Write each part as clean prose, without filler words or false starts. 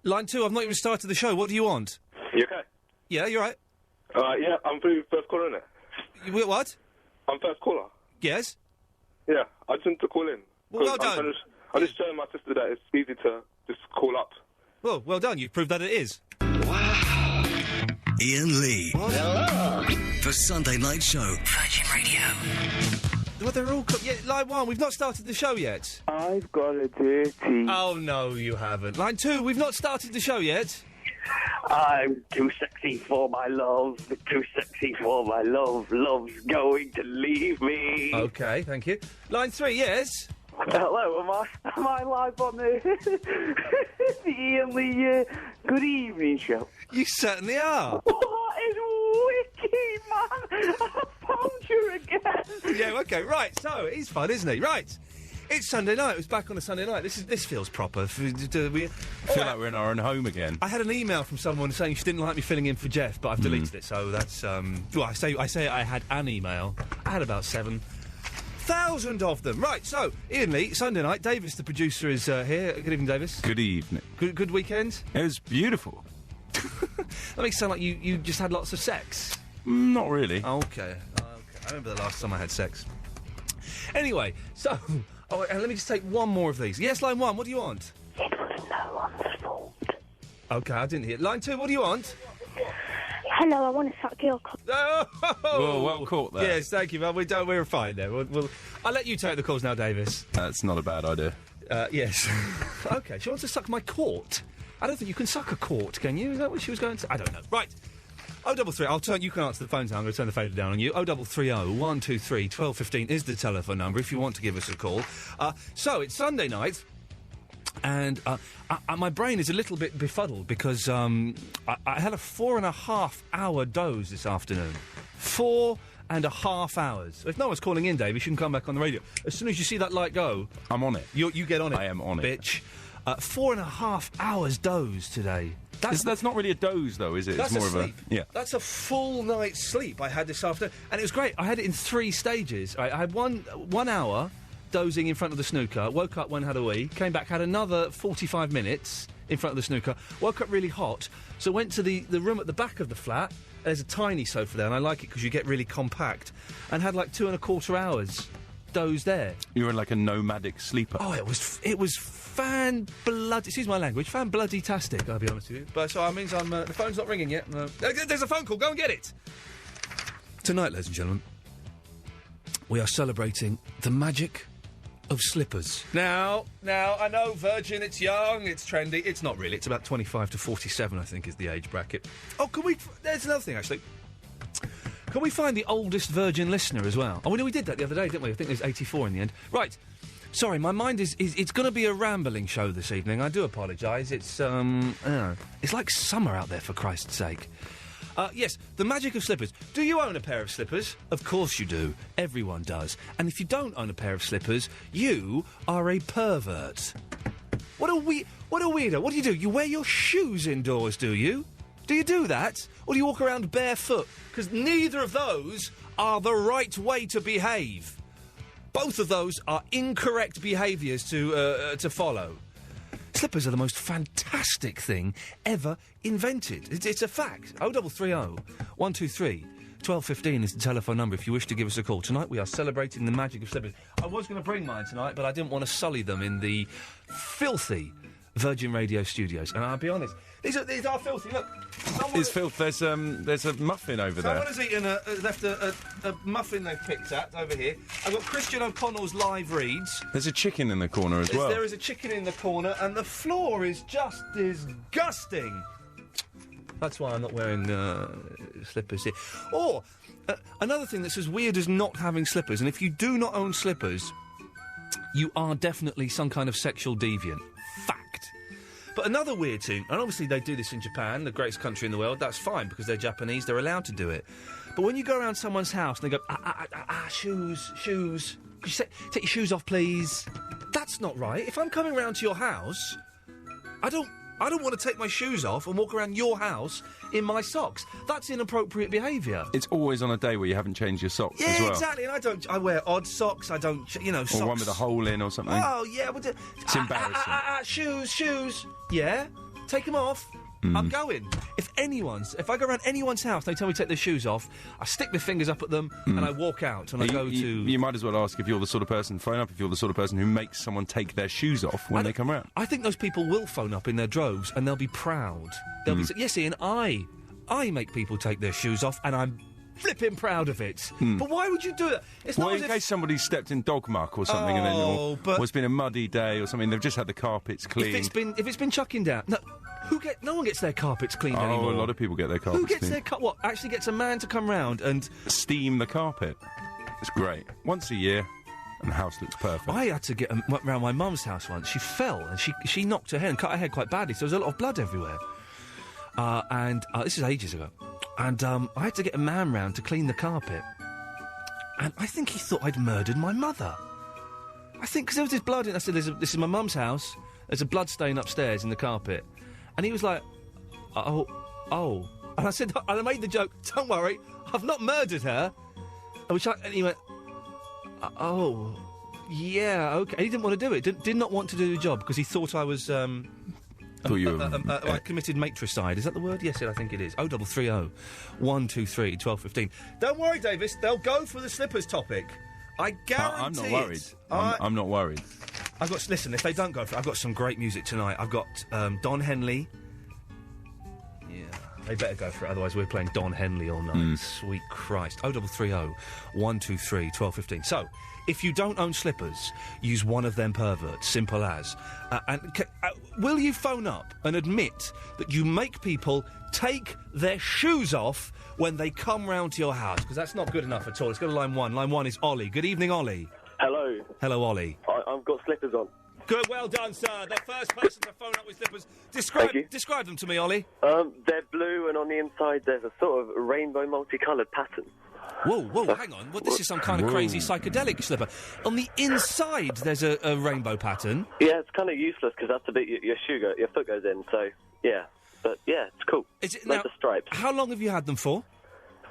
Line 2, I've not even started the show. What do you want? You okay? Yeah, you're right. Yeah, I'm first caller, innit? What? I'm first caller. Yes? Yeah, I just want to call in. Well done. I'm just showing my sister that it's easy to just call up. Well done. You've proved that it is. Wow. Iain Lee. Hello. The Sunday Night Show. Virgin Radio. Well, they're all... line 1, we've not started the show yet. I've got a dirty... Oh, no, you haven't. Line 2, we've not started the show yet. I'm too sexy for my love, too sexy for my love, love's going to leave me. OK, thank you. Line 3, yes? Hello, am I live on the Iain Lee Good Evening Show? You certainly are. What is wicked, man? I found you again. Yeah, OK, right, so he's fun, isn't he? Right. It's Sunday night. It was back on a Sunday night. This feels proper. I feel like we're in our own home again. I had an email from someone saying she didn't like me filling in for Jeff, but I've deleted it. So that's well, I say I had an email. I had about 7,000 of them. Right. So Iain Lee, Sunday night. Davis, the producer, is here. Good evening, Davis. Good evening. Good weekend. It was beautiful. That makes it sound like you just had lots of sex. Not really. Okay. I remember the last time I had sex. Anyway, so. Oh, and let me just take one more of these. Yes, line 1, what do you want? It was no one's fault. OK, I didn't hear. Line 2, what do you want? Hello, I want to suck your cock. Oh! Well caught there. Yes, thank you, man. We're fine there. I'll let you take the calls now, Davis. That's not a bad idea. Yes. OK, she wants to suck my court. I don't think you can suck a court, can you? Is that what she was going to... I don't know. Right. 033, you can answer the phones now, I'm going to turn the fader down on you. 0330 123 1215 is the telephone number if you want to give us a call. So, it's Sunday night, and my brain is a little bit befuddled because I had a 4.5-hour doze this afternoon. 4.5 hours. If no one's calling in, Dave, you shouldn't come back on the radio. As soon as you see that light go... I'm on it. You get on it. I am on bitch. 4.5 hours doze today. That's not really a doze, though, is it? That's it's more sleep. of a... Yeah. That's a full night's sleep I had this afternoon. And it was great. I had it in 3 stages. I had one hour dozing in front of the snooker, woke up, went and had a wee, came back, had another 45 minutes in front of the snooker, woke up really hot, so went to the room at the back of the flat. There's a tiny sofa there, and I like it because you get really compact, and had like 2.25 hours doze there. You were like a nomadic sleeper. Oh, it was fan-bloody... Excuse my language. Fan-bloody-tastic, I'll be honest with you. But so that means I'm... the phone's not ringing yet. There's a phone call. Go and get it. Tonight, ladies and gentlemen, we are celebrating the magic of slippers. Now, I know, Virgin, it's young, it's trendy. It's not really. It's about 25 to 47, I think, is the age bracket. Oh, can we... There's another thing, actually. Can we find the oldest Virgin listener as well? Oh, we did that the other day, didn't we? I think there's 84 in the end. Right. Sorry, my mind is it's going to be a rambling show this evening. I do apologise. It's like summer out there, for Christ's sake. Yes, the magic of slippers. Do you own a pair of slippers? Of course you do. Everyone does. And if you don't own a pair of slippers, you are a pervert. What a weirdo. What do? You wear your shoes indoors, do you? Do you do that? Or do you walk around barefoot? Because neither of those are the right way to behave. Both of those are incorrect behaviours to follow. Slippers are the most fantastic thing ever invented. It's a fact. 0330 123 1215 is the telephone number if you wish to give us a call. Tonight we are celebrating the magic of slippers. I was going to bring mine tonight, but I didn't want to sully them in the filthy Virgin Radio studios. And I'll be honest, these are filthy. Look, it's filth. There's a muffin over there. Someone has eaten left a muffin they've picked at over here. I've got Christian O'Connell's live reads. There's a chicken in the corner as well. There is a chicken in the corner, and the floor is just disgusting. That's why I'm not wearing slippers here. Or another thing that's as weird as not having slippers, and if you do not own slippers, you are definitely some kind of sexual deviant. Fact. But another weird thing, and obviously they do this in Japan, the greatest country in the world, that's fine, because they're Japanese, they're allowed to do it. But when you go around someone's house and they go, shoes, could you take your shoes off, please? That's not right. If I'm coming round to your house, I don't want to take my shoes off and walk around your house in my socks. That's inappropriate behaviour. It's always on a day where you haven't changed your socks as well. Yeah, exactly, and I wear odd socks, I don't, socks. Or one with a hole in or something. Oh, yeah. It's embarrassing. Shoes. Yeah? Take them off. I'm going. If I go around anyone's house, they tell me to take their shoes off, I stick my fingers up at them and I walk out and I go to... You might as well ask if you're the sort of person, phone up if you're the sort of person who makes someone take their shoes off when they come round. I think those people will phone up in their droves and they'll be proud. They'll be yes, Ian, I make people take their shoes off and I'm flipping proud of it. But why would you do that? It's not in case somebody stepped in dog muck or something and then or it's been a muddy day or something, they've just had the carpets cleaned. If it's been chucking down... No one gets their carpets cleaned anymore. A lot of people get their carpets cleaned. Who gets their what? Actually gets a man to come round and... steam the carpet. It's great. Once a year, and the house looks perfect. I had to get round my mum's house once. She fell, and she knocked her head and cut her head quite badly, so there was a lot of blood everywhere. And this is ages ago. And I had to get a man round to clean the carpet. And I think he thought I'd murdered my mother. I think, because there was this blood in... I said, this is my mum's house. There's a blood stain upstairs in the carpet. And he was like, oh. And I said, and I made the joke, don't worry, I've not murdered her. And he went, oh, yeah, okay. And he didn't want to do it, did not want to do the job, because he thought I was, I committed matricide. Is that the word? Yes, I think it is. 0330 123 1215. Don't worry, Davis, they'll go for the slippers topic. I guarantee I'm not worried. I'm not worried. Listen, if they don't go for it, I've got some great music tonight. I've got Don Henley. Yeah, they better go for it, otherwise we're playing Don Henley all night. Sweet Christ. 0330 123 1215. So, if you don't own slippers, use one of them perverts, simple as. Will you phone up and admit that you make people take their shoes off when they come round to your house? Because that's not good enough at all. Let's go to line one. Line one is Ollie. Good evening, Ollie. Hello. Hello, Ollie. I've got slippers on. Good, well done, sir. The first person to phone up with slippers. Describe them to me, Ollie. They're blue, and on the inside there's a sort of rainbow multicoloured pattern. Whoa, hang on. This is some kind of crazy psychedelic slipper. On the inside there's a rainbow pattern. Yeah, it's kind of useless because that's the bit your foot goes in, so, yeah. But, yeah, it's cool. Is it like now, the stripes. How long have you had them for?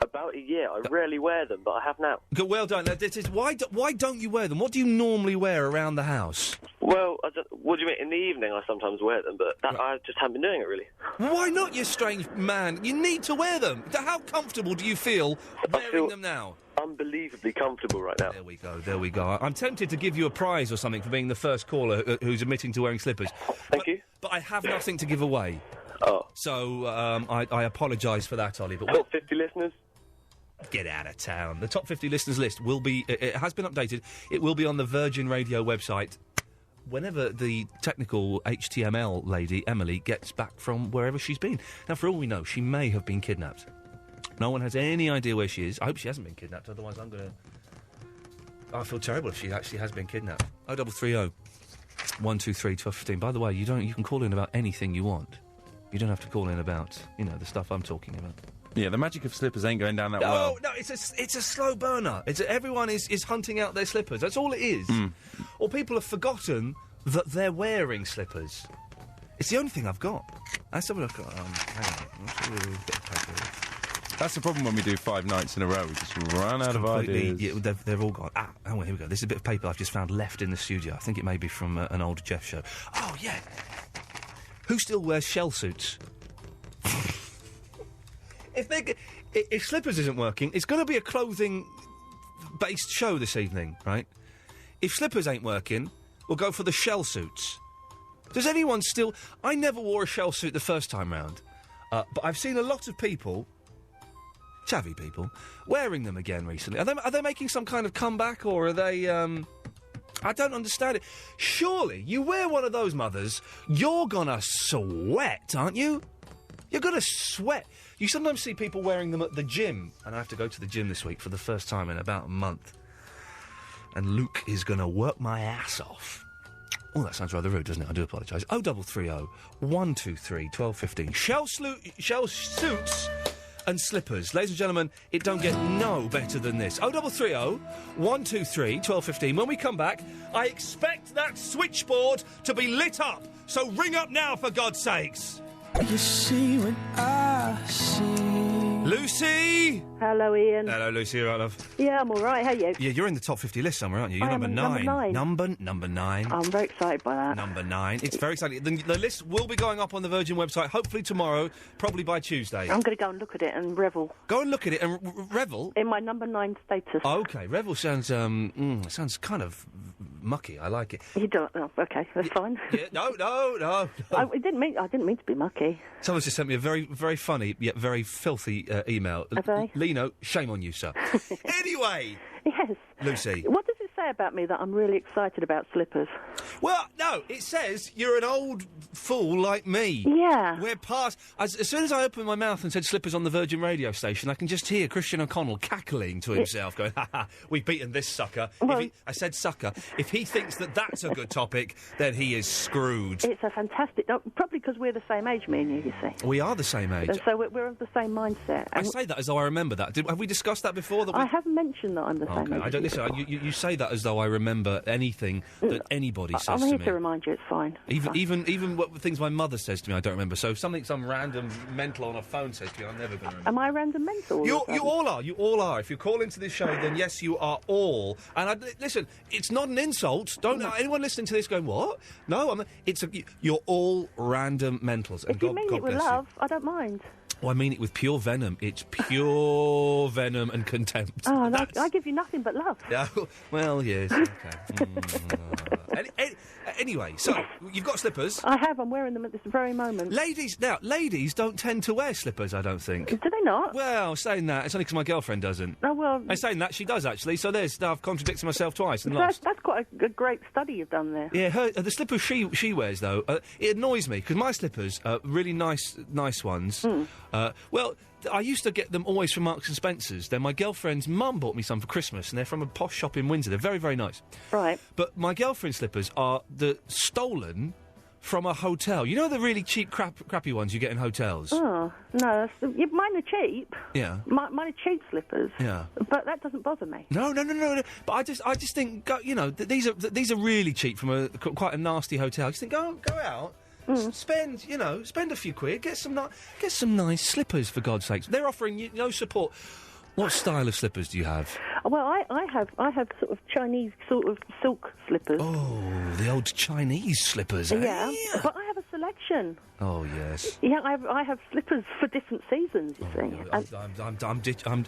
About a year. I rarely wear them, but I have now. Good, well done. Now, why don't you wear them? What do you normally wear around the house? Well, what do you mean? In the evening I sometimes wear them, but I just haven't been doing it, really. Why not, you strange man? You need to wear them. How comfortable do you feel wearing them now? Unbelievably comfortable right now. There we go. I'm tempted to give you a prize or something for being the first caller who's admitting to wearing slippers. Thank you. But I have nothing to give away. Oh. So, I apologise for that, Ollie. But top 50 listeners? Get out of town. The top 50 listeners list will be... It has been updated. It will be on the Virgin Radio website whenever the technical HTML lady, Emily, gets back from wherever she's been. Now, for all we know, she may have been kidnapped. No one has any idea where she is. I hope she hasn't been kidnapped, otherwise I'm going to... I feel terrible if she actually has been kidnapped. 0330 123 1215. By the way, you can call in about anything you want. You don't have to call in about, the stuff I'm talking about. Yeah, the magic of slippers ain't going down that well. No, it's a slow burner. Everyone is hunting out their slippers. That's all it is. Or people have forgotten that they're wearing slippers. It's the only thing I've got. Let's have a look at... hang on. That's the problem when we do 5 nights in a row. We just run out of ideas. Yeah, they're all gone. Hang on, here we go. This is a bit of paper I've just found left in the studio. I think it may be from an old Jeff show. Oh, yeah. Who still wears shell suits? If slippers isn't working, it's going to be a clothing-based show this evening, right? If slippers ain't working, we'll go for the shell suits. Does anyone still... I never wore a shell suit the first time round, but I've seen a lot of people, chavvy people, wearing them again recently. Are they making some kind of comeback, or are they... I don't understand it. Surely, you wear one of those, mothers, you're gonna sweat, aren't you? You're gonna sweat. You sometimes see people wearing them at the gym, and I have to go to the gym this week for the first time in about a month. And Luke is gonna work my ass off. Oh, that sounds rather rude, doesn't it? I do apologise. 0330 123 1215. Shell suits and slippers. Ladies and gentlemen, it don't get no better than this. 0330 123 1215. When we come back, I expect that switchboard to be lit up. So ring up now, for God's sakes. You see what I see. Lucy! Hello, Ian. Hello, Lucy. You all right, love? Yeah, I'm all right. How are you? Yeah, you're in the top 50 list somewhere, aren't you? You're I am number number 9. nine. Number 9. I'm very excited by that. Number 9. It's very exciting. The list will be going up on the Virgin website, hopefully tomorrow, probably by Tuesday. I'm going to go and look at it and revel. Go and look at it and revel? In my number 9 status. Oh, OK, revel sounds, sounds kind of mucky. I like it. You don't... Oh, OK, that's fine. Yeah, no. I didn't mean to be mucky. Someone's just sent me a very, very funny yet very filthy email. Have they? Lino, shame on you, sir. Anyway. Yes. Lucy. What does it say about me that I'm really excited about slippers? Well, no, it says you're an old fool like me. Yeah. We're past... As soon as I opened my mouth and said slippers on the Virgin radio station, I can just hear Christian O'Connell cackling to himself, going, ha ha, we've beaten this sucker. Well, I said sucker. If he thinks that that's a good topic, then he is screwed. It's a fantastic... Probably because we're the same age, me and you see. We are the same age. And so we're of the same mindset. I say that as though I remember that. Have we discussed that before? I have mentioned that I'm the same age. I don't listen. You say that as though I remember anything that anybody says I'm to here me. to remind you, it's fine. Even what things my mother says to me, I don't remember. So something some random mental on a phone says to me, I'm never going to remember. Am I random mental? You all are. You all are. If you call into this show, then yes, you are all. And listen, it's not an insult. Don't anyone listening to this going what? No, you're all random mentals. And If you mean God it with bless love, you. I don't mind. Oh, I mean it with pure venom. It's pure venom and contempt. Oh, no, I give you nothing but love. Yeah, well, yes. Okay. Anyway, so you've got slippers. I have. I'm wearing them at this very moment. Ladies don't tend to wear slippers, I don't think. Do they not? Well, saying that, it's only because my girlfriend doesn't. Oh, well... I'm saying that, she does, actually, so I've contradicted myself twice and So lost. that's quite a great study you've done there. Yeah, the slippers she wears, though, it annoys me, because my slippers are really nice ones. Well, I used to get them always from Marks and Spencer's. Then my girlfriend's mum bought me some for Christmas, and they're from a posh shop in Windsor. They're very, very nice. Right. But my girlfriend's slippers are stolen from a hotel. You know the really cheap, crappy ones you get in hotels? Oh, no. Mine are cheap. Yeah. Mine are cheap slippers. Yeah. But that doesn't bother me. No. But I just think, these are really cheap from quite a nasty hotel. I just think, go out. Spend a few quid, get some nice slippers, for God's sakes. They're offering you no support. What style of slippers do you have? Well, I have sort of Chinese sort of silk slippers. Oh, the old Chinese slippers, eh? Yeah, but I have a selection. Oh, yes. Yeah, I have slippers for different seasons, you see.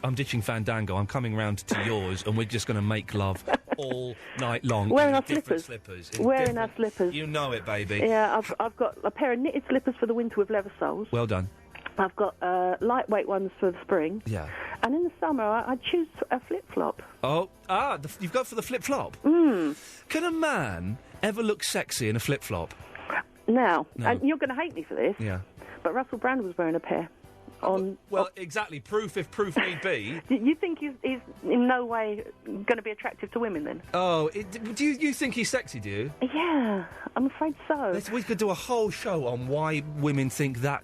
I'm ditching Fandango. I'm coming round to yours, and we're just going to make love all night long. Wearing our slippers. Wearing our slippers. You know it, baby. Yeah, I've got a pair of knitted slippers for the winter with leather soles. Well done. I've got lightweight ones for the spring. Yeah. And in the summer, I choose a flip-flop. Oh, you've got for the flip-flop? Can a man ever look sexy in a flip-flop? Now, No. and you're going to hate me for this, Yeah. but Russell Brand was wearing a pair. Exactly. Proof if proof need be. You think he's in no way going to be attractive to women, then? Oh, do you think he's sexy, do you? Yeah, I'm afraid so. We could do a whole show on why women think that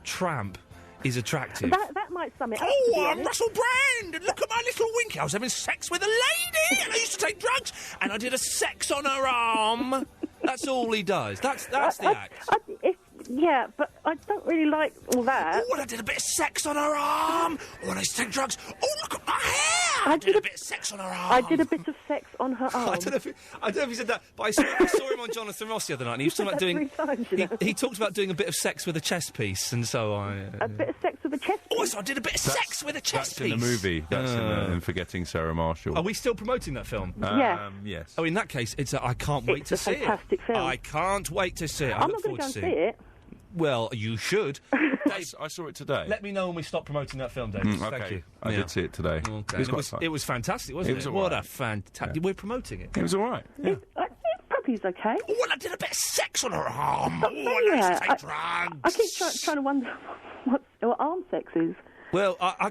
tramp is attractive. That might sum it up. Oh, I'm Russell Brand, and look at my little winky. I was having sex with a lady, and I used to take drugs, and I did a sex on her arm. That's all he does. That's the act. Yeah, but I don't really like all that. Oh, and I did a bit of sex on her arm. Oh, and I used to take drugs. Oh, look at my hair. I did a bit of sex on her arm. I did a bit of sex on her arm. I don't know if he said that, but I saw him on Jonathan Ross the other night, and he was talking about doing... 3 times, you know. He talked about doing a bit of sex with a chess piece, and so I... A bit of sex with a chess piece? Oh, so I did a bit of sex with a chess piece. That's in the movie. That's in Forgetting Sarah Marshall. Are we still promoting that film? Yeah. Yes. Oh, in that case, I can't wait to see it. It's a fantastic film. I can't wait to see it. I'm not going to go and see it. Well, you should. Dave, I saw it today. let me know when we stop promoting that film, Dave. Okay. Thank you. I did see it today. Okay. It was fantastic, wasn't it? It was all What right. a fantastic... We're promoting it. It was all right. Yeah. Probably is okay. Oh, and I did a bit of sex on her arm. Oh, and I used to yeah. take drugs. I keep trying to wonder what arm sex is. Well, I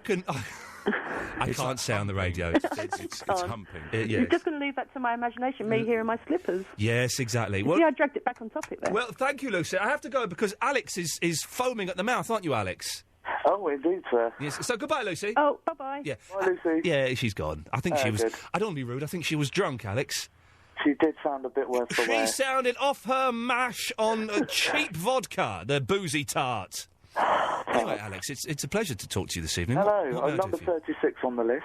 can't say on the radio. It's humping. You're just going to leave that to my imagination, me here in my slippers. Yes, exactly. Well, See, I dragged it back on topic there. well, thank you, Lucy. I have to go because Alex is foaming at the mouth, aren't you, Alex? Oh, indeed, sir. Yes. So goodbye, Lucy. Oh, bye-bye. Yeah. Bye, Lucy. Yeah, she's gone. I think she was... good. I don't want to be rude. I think she was drunk, Alex. She did sound a bit worse for She wear. sounded off her mash on cheap vodka, the boozy tart. Anyway, Alex, it's a pleasure to talk to you this evening. Hello, What may I I'm do number for you? 36 on the list.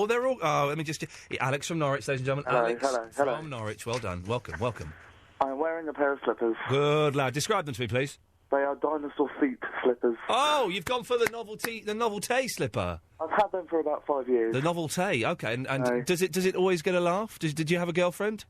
They're all... Oh, let me just... Alex from Norwich, ladies and gentlemen. Hello, Alex hello. from Norwich, well done. Welcome. I'm wearing a pair of slippers. Good lad. Describe them to me, please. They are dinosaur feet slippers. Oh, you've gone for the novelty slipper. I've had them for about 5 years. The novelty, okay. And No. does it always get a laugh? Did you have a girlfriend?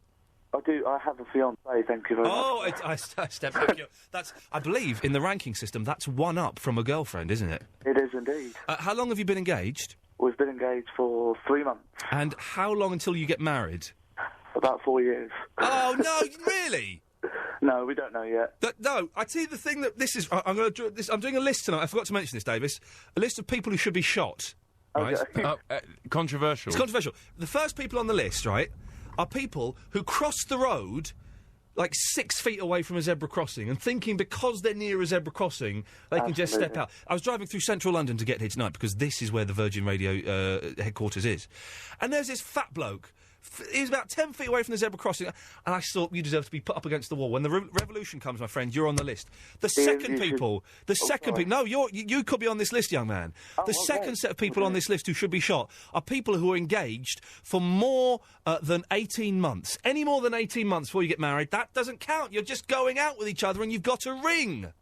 I do. I have a fiancée. Thank you very much. Oh, I stepped back. That's, I believe, in the ranking system, that's one up from a girlfriend, isn't it? It is indeed. How long have you been engaged? We've been engaged for 3 months. And how long until you get married? About 4 years. Oh no, really? No, we don't know yet. No, I tell you the thing that this is. I'm going to do this. I'm doing a list tonight. I forgot to mention this, Davis. A list of people who should be shot. Right? Okay. Controversial. It's controversial. The first people on the list, right, are people who cross the road like 6 feet away from a zebra crossing and thinking because they're near a zebra crossing they can just step out. I was driving through central London to get here tonight because this is where the Virgin Radio headquarters is. And there's this fat bloke. He was about 10 feet away from the zebra crossing, and I thought you deserve to be put up against the wall. When the revolution comes, my friend, you're on the list. The second people... No, you could be on this list, young man. The second set of people on this list who should be shot are people who are engaged for more than 18 months. Any more than 18 months before you get married, that doesn't count. You're just going out with each other and you've got a ring.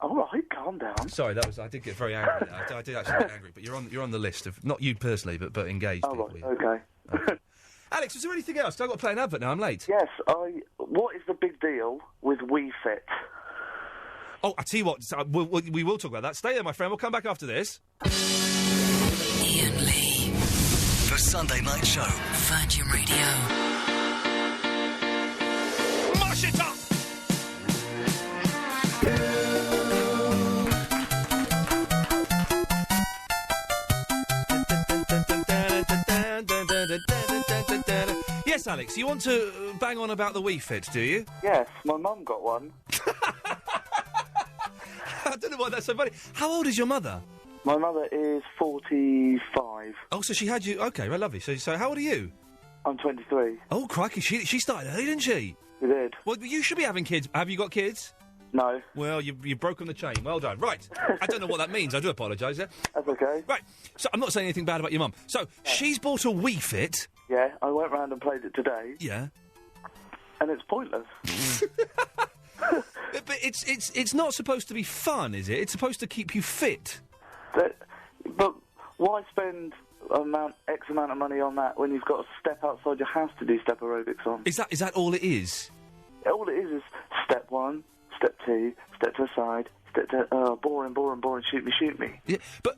All right, calm down. Sorry, I did get very angry. I did actually get angry, but you're on the list of, not you personally, but engaged people. Right, okay. Alex, is there anything else? I've got to play an advert now. I'm late. Yes, what is the big deal with Wii Fit? Oh, I tell you what, we will talk about that. Stay there, my friend. We'll come back after this. Iain Lee. The Sunday Night Show. Virgin Radio. Mash it up! Yes, Alex, you want to bang on about the Wii Fit, do you? Yes, my mum got one. I don't know why that's so funny. How old is your mother? My mother is 45. Oh, so she had you... OK, right, lovely. So how old are you? I'm 23. Oh, crikey, she started early, didn't she? She did. Well, you should be having kids. Have you got kids? No. Well, you've broken the chain. Well done. Right. I don't know what that means. I do apologise. Yeah? That's okay. Right. So I'm not saying anything bad about your mum. So she's bought a Wii Fit. Yeah, I went round and played it today. Yeah. And it's pointless. But it's not supposed to be fun, is it? It's supposed to keep you fit. But why spend X amount of money on that when you've got to step outside your house to do step aerobics on? Is that all it is? All it is step 1, step 2, step to the side, step to... boring, shoot me. Yeah, but...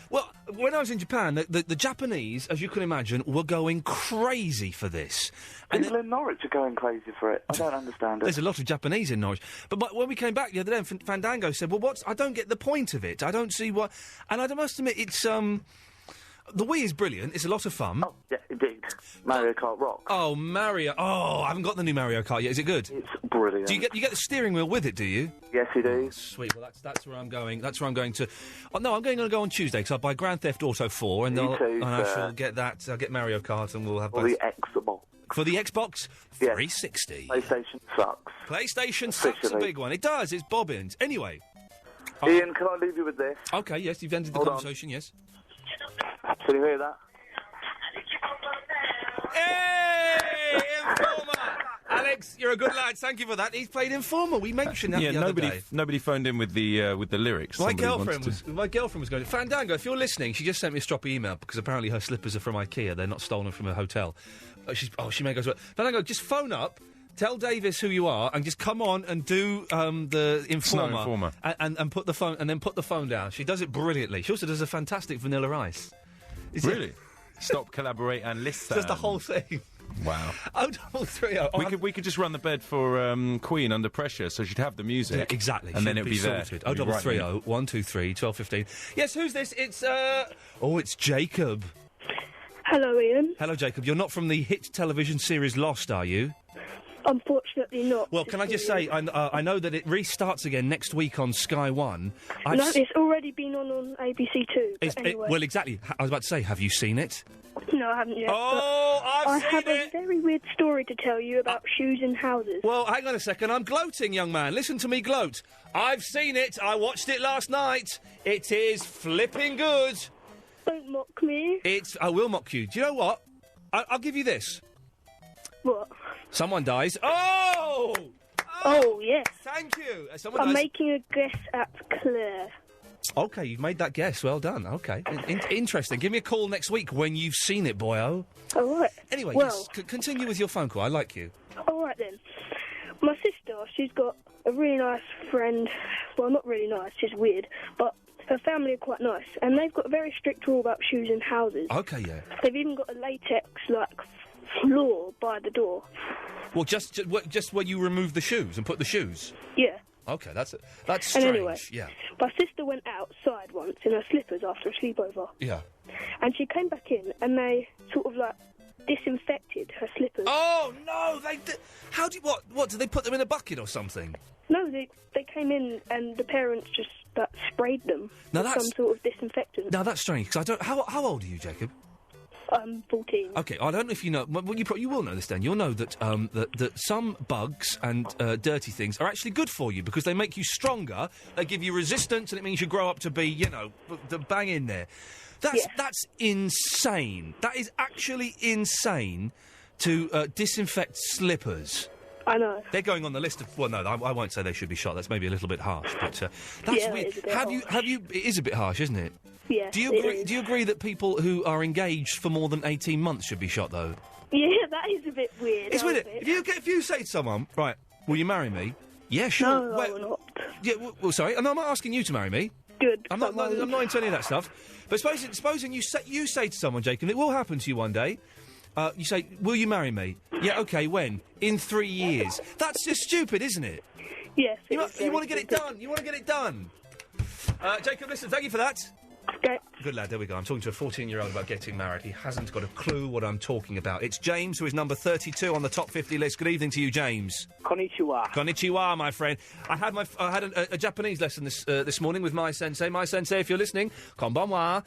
Well, when I was in Japan, the Japanese, as you can imagine, were going crazy for this. People in Norwich are going crazy for it. I don't understand it. There's a lot of Japanese in Norwich. But when we came back the other day, Fandango said, well, I don't get the point of it. I don't see what... And I must admit, it's... The Wii is brilliant. It's a lot of fun. Oh, yeah, indeed. Mario Kart rocks. Oh, Mario. Oh, I haven't got the new Mario Kart yet. Is it good? It's brilliant. Do you get the steering wheel with it, do you? Yes, you do. Oh, sweet. Well, that's where I'm going. That's where I'm going to... Oh, no, I'm going to go on Tuesday, because I'll buy Grand Theft Auto 4, and I shall get that. I'll get Mario Kart, and we'll have both. For the Xbox. For the Xbox 360. PlayStation sucks. PlayStation sucks a big one. It does. It's bobbins. Anyway. Iain, can I leave you with this? OK, yes, you've ended the conversation, yes. Can you hear that? Hey, Informer! Alex, you're a good lad. Thank you for that. He's played Informer. We mentioned that the other day. Nobody phoned in with the lyrics. My girlfriend was going, Fandango, if you're listening, she just sent me a stroppy email because apparently her slippers are from IKEA. They're not stolen from a hotel. She may go to it. Fandango, just phone up. Tell Davis who you are, and just come on and do the Informer, and put the phone, and then put the phone down. She does it brilliantly. She also does a fantastic Vanilla Ice. Really? Stop, collaborate, and listen. Does the whole thing. Wow. 0330. We could just run the bed for Queen Under Pressure, so she'd have the music. Yeah, exactly. And then it'd be sorted. there. 0330 123 1215. Yes, who's this? It's it's Jacob. Hello, Iain. Hello, Jacob. You're not from the hit television series Lost, are you? Unfortunately not. Well, can I just say, I know that it restarts again next week on Sky One. It's already been on ABC Two. Anyway. Well, exactly. I was about to say, have you seen it? No, No, I haven't yet. Oh, I I've seen have it! a very weird story to tell you about shoes in houses. Well, hang on a second. I'm gloating, young man. Listen to me gloat. I've seen it. I watched it last night. It is flipping good. Don't mock me. I will mock you. Do you know what? I'll give you this. What? Someone dies. Oh! Oh, yes. Thank you. Someone I'm dies. making a guess at Claire. Okay, you've made that guess. Well done. Okay. Interesting. Give me a call next week when you've seen it, boyo. All right. Anyway, well, yes, continue with your phone call. I like you. All right, then. My sister, she's got a really nice friend. Well, not really nice, she's weird. But her family are quite nice. And they've got a very strict rule about shoes in houses. Okay, yeah. They've even got a latex, floor by the door. Well, just where you remove the shoes and put the shoes? Yeah. Okay, that's strange. And anyway, yeah. my sister went outside once in her slippers after a sleepover. Yeah. And she came back in and they sort of disinfected her slippers. Oh no! How do you, what? Do they put them in a bucket or something? No, they came in and the parents just sprayed them now with that's, some sort of disinfectant. Now that's strange because I don't. How old are you, Jacob? I'm 14. Okay, I don't know if you know. Well, you will know this then. You'll know that that some bugs and dirty things are actually good for you because they make you stronger. They give you resistance, and it means you grow up to be, the bang in there. That's insane. That is actually insane to disinfect slippers. I know. They're going on the list of. Well, no, I won't say they should be shot. That's maybe a little bit harsh, but that's yeah, weird. It is a bit harsh. It is a bit harsh, isn't it? Yeah. Do you agree that people who are engaged for more than 18 months should be shot, though? Yeah, that is a bit weird. It's weird. If you say to someone, right, will you marry me? Yeah, sure. No, I will not. Yeah, well, sorry, and I'm not asking you to marry me. Good. I'm not into any of that stuff. But supposing you say to someone, Jacob, it will happen to you one day. You say, will you marry me? Yeah, okay, when? In 3 years. That's just stupid, isn't it? Yes. You want to get it done. You want to get it done. Jacob, listen, thank you for that. Okay. Good lad, there we go. I'm talking to a 14-year-old about getting married. He hasn't got a clue what I'm talking about. It's James, who is number 32 on the top 50 list. Good evening to you, James. Konnichiwa. Konnichiwa, my friend. I had a Japanese lesson this morning with my sensei. My sensei, if you're listening, konbanwa.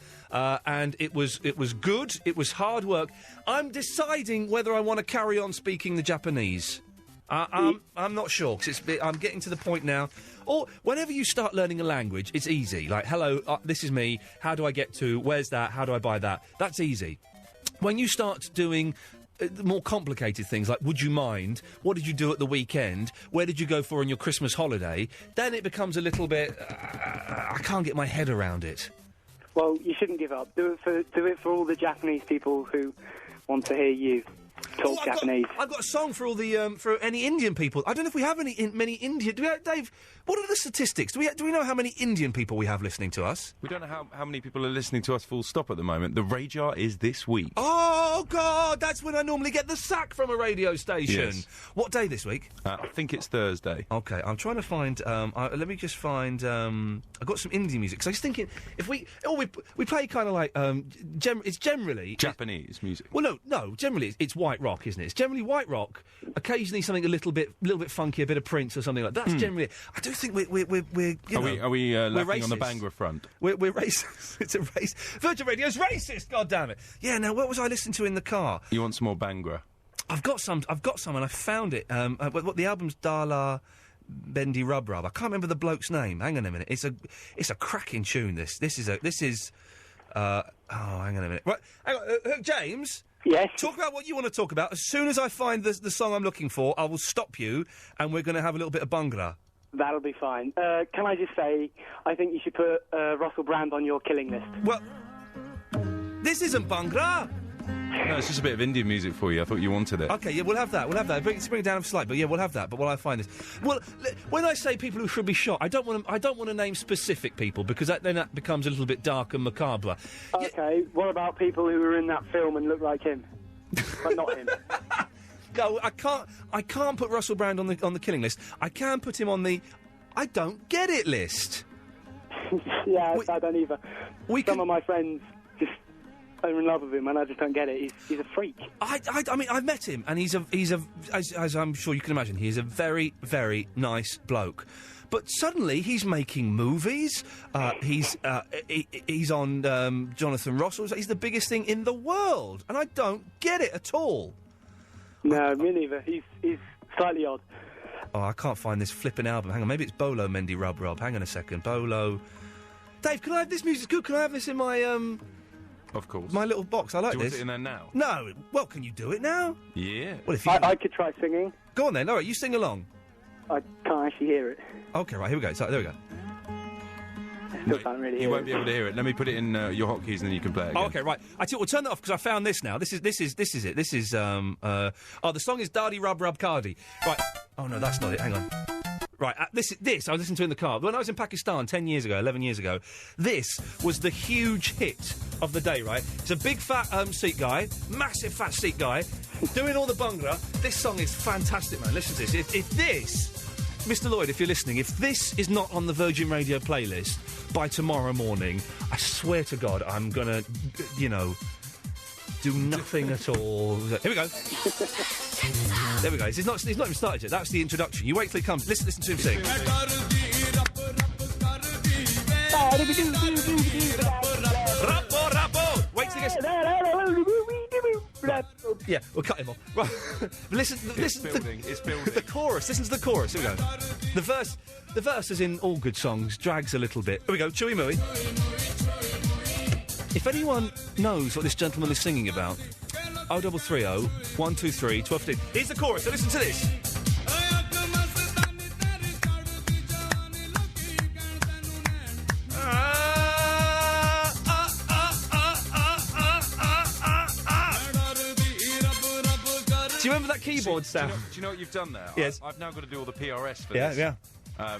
And it was good. It was hard work. I'm deciding whether I want to carry on speaking the Japanese. I'm not sure, because I'm getting to the point now. Or whenever you start learning a language, it's easy. Like, hello, this is me. How do I get to? Where's that? How do I buy that? That's easy. When you start doing more complicated things, like, would you mind? What did you do at the weekend? Where did you go for on your Christmas holiday? Then it becomes a little bit... I can't get my head around it. Well, you shouldn't give up. Do it for all the Japanese people who want to hear you talk Japanese. I've got a song for all the for any Indian people. I don't know if we have many Indian. Dave, what are the statistics? Do we know how many Indian people we have listening to us? We don't know how many people are listening to us full stop at the moment. The radar is this week. Oh, God, that's when I normally get the sack from a radio station. Yes. What day this week? I think it's Thursday. Okay, I'm trying to find... let me just find... I've got some indie music, because I was thinking, if we play kind of like... it's generally... Japanese music. Well, no, generally it's white rock, isn't it? It's generally white rock, occasionally something a little bit funky, a bit of Prince or something like that. That's generally... I do think we're Are we lacking on the Bangor front? We're racist. It's a race. Virgin Radio's racist. God damn it. Yeah. Now, what was I listening to in the car? You want some more Bangor? I've got some, and I found it. What the album's Dala Bendy Rub Rub. I can't remember the bloke's name. Hang on a minute. It's a cracking tune. This is. Hang on a minute. Right. Hang on, James. Yes. Talk about what you want to talk about. As soon as I find the song I'm looking for, I will stop you, and we're going to have a little bit of Bhangra. That'll be fine. Can I just say, I think you should put Russell Brand on your killing list. Well, this isn't Bhangra. No, it's just a bit of Indian music for you. I thought you wanted it. Okay, yeah, we'll have that. Bring it down a slight, but yeah, we'll have that. But while I find this, well, when I say people who should be shot, I don't want to name specific people because that becomes a little bit dark and macabre. Okay, what about people who were in that film and look like him, but not him? No, I can't put Russell Brand on the killing list. I can put him on the I don't get it list. Yeah, I don't either. Some of my friends just are in love with him, and I just don't get it. He's a freak. I mean, I've met him, and he's a as I'm sure you can imagine, he is a very, very nice bloke. But suddenly he's making movies. He's on Jonathan Russell's. He's the biggest thing in the world, and I don't get it at all. No, me neither. He's slightly odd. Oh, I can't find this flipping album. Hang on, maybe it's Bolo Mendy Rub Rub. Hang on a second, Bolo. Dave, can I have this music? Good. Can I have this in my Of course. My little box. I like do you this. Want it in there now? No. Well, can you do it now? Yeah. Well, if you I could try singing. Go on then. All right, you sing along. I can't actually hear it. Okay, right. Here we go. So there we go. Still can't really hear You won't be able to hear it. Let me put it in your hotkeys and then you can play it again. Oh, okay, right. I tell you, we'll turn that off because I found this now. This is it. This is the song is Dardy Rub Rub Cardi. Right. Oh no, that's not it. Hang on. Right, this I was listening to in the car. When I was in Pakistan 11 years ago, this was the huge hit of the day, right? It's a big fat Sikh guy, massive fat Sikh guy, doing all the bhangra. This song is fantastic, man. Listen to this. If this, Mr. Lloyd, if you're listening, if this is not on the Virgin Radio playlist by tomorrow morning, I swear to God, I'm gonna, do nothing at all. Here we go. There we go. He's not even started yet. That's the introduction. You wait till he comes. Listen to him sing. Wait till he gets... Yeah, we'll cut him off. Right. Listen. It's building. The chorus. Listen to the chorus. Here we go. The verse, as in all good songs, drags a little bit. Here we go. Chewy mooey. If anyone knows what this gentleman is singing about, 0330 123 1215. Here's the chorus, so listen to this. Do you remember that keyboard sound? Do you know what you've done there? Yes. I've now got to do all the PRS for this. Yeah.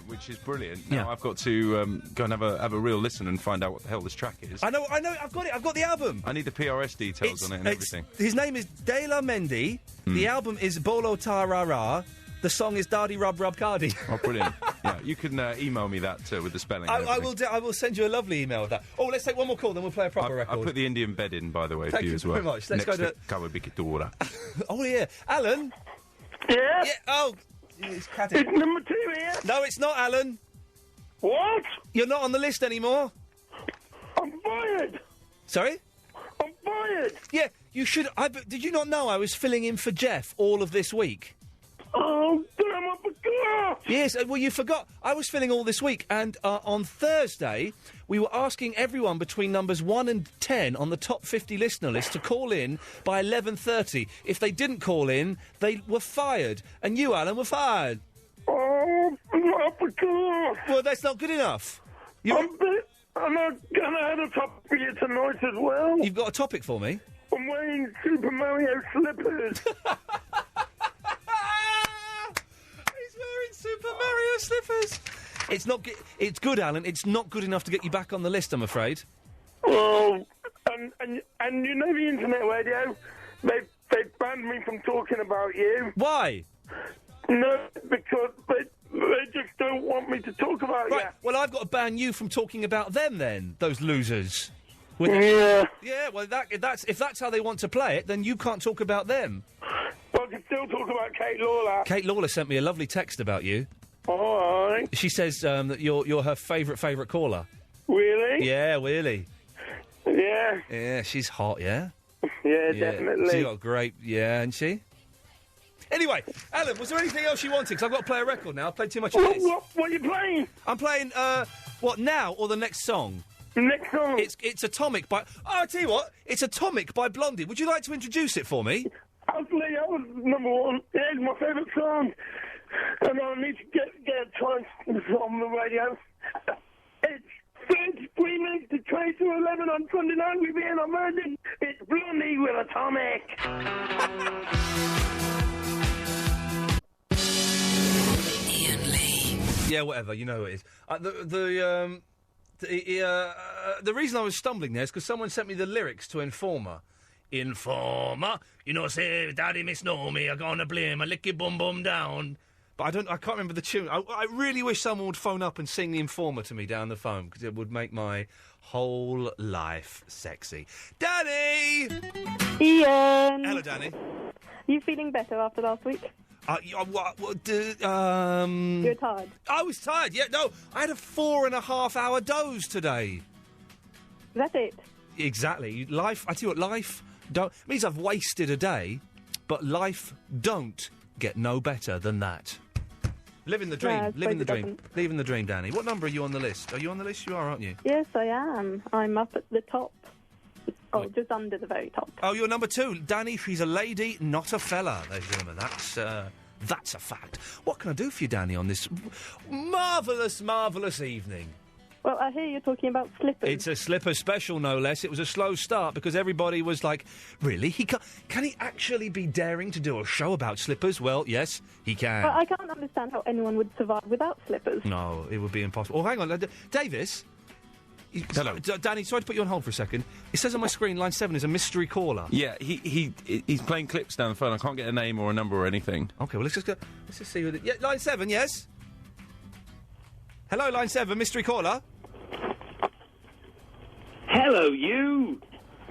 Which is brilliant. Now I've got to go and have a real listen and find out what the hell this track is. I know. I've got it. I've got the album. I need the PRS details on it and everything. His name is De La Mendy. The album is Bolo Tarara. The song is Dardy Rub Rub Cardi. Oh, brilliant. Yeah, you can email me that with the spelling. I will send you a lovely email with that. Oh, let's take one more call, then we'll play a proper record. I'll put the Indian bed in, by the way, for you as well. Thank you very much. Let's go to... Oh, yeah. Alan? Yeah? Yeah, oh... It's number 2 here. No, it's not, Alan. What? You're not on the list anymore. I'm fired. Sorry? I'm fired. Yeah, you should... Did you not know I was filling in for Jeff all of this week? Oh, damn, I forgot! Yes, well, you forgot. I was filling all this week, and on Thursday, we were asking everyone between numbers 1 and 10 on the top 50 listener list to call in by 11:30. If they didn't call in, they were fired. And you, Alan, were fired. Oh, I forgot! Well, that's not good enough. I'm going to have a topic for you tonight as well. You've got a topic for me? I'm wearing Super Mario slippers. Super Mario slippers. It's not. It's good, Alan. It's not good enough to get you back on the list, I'm afraid. Well, and you know the internet radio, they banned me from talking about you. Why? No, because they just don't want me to talk about you. Right. Well, I've got to ban you from talking about them then. Those losers. Yeah. Yeah. Well, if that's how they want to play it, then you can't talk about them. Well, I can still talk about Kate Lawler. Kate Lawler sent me a lovely text about you. All right. She says that you're her favourite caller. Really? Yeah, really. Yeah. Yeah, she's hot, yeah? Yeah, definitely. She's got great... Yeah, hasn't she? Anyway, Alan, was there anything else you wanted? Because I've got to play a record now. I've played too much of this. What are you playing? I'm playing, what, now or the next song? The next song? It's Atomic by... Oh, I'll tell you what. It's Atomic by Blondie. Would you like to introduce it for me? Absolutely, that was number 1. Yeah, it's my favourite song. And I need to get a time on the radio. It's 33 minutes to 20 to 11 on Sunday night with Iain on Virgin. It's Blondie with Atomic. Iain Lee. Yeah, whatever. You know who it is. The reason I was stumbling there is because someone sent me the lyrics to Informer. Informer, you know, say, Daddy misnow me, I'm gonna blame, I lick your bum bum down. But I can't remember the tune. I really wish someone would phone up and sing the Informer to me down the phone, because it would make my whole life sexy. Danny! Iain! Hello, Danny. You feeling better after last week? You're tired. I was tired, yeah, no. I had a 4.5-hour doze today. That's it. Exactly. Life, I tell you what, life means I've wasted a day, but life don't get no better than that. Living the dream, living the dream, Danny. What number are you on the list? Are you on the list? You are, aren't you? Yes, I am. I'm up at the top. Oh, just under the very top. Oh, you're number 2. Danny, she's a lady, not a fella, ladies and gentlemen. That's a fact. What can I do for you, Danny, on this marvellous, marvellous evening? Well, I hear you're talking about slippers. It's a slipper special, no less. It was a slow start because everybody was like, really? Can he actually be daring to do a show about slippers? Well, yes, he can. Well, I can't understand how anyone would survive without slippers. No, it would be impossible. Oh, hang on. Davis? Hello. Danny, sorry to put you on hold for a second. It says on my screen, line 7 is a mystery caller. Yeah, he's playing clips down the phone. I can't get a name or a number or anything. OK, well, let's just see who... Yeah, line 7, yes? Hello, line 7, mystery caller? Hello, you.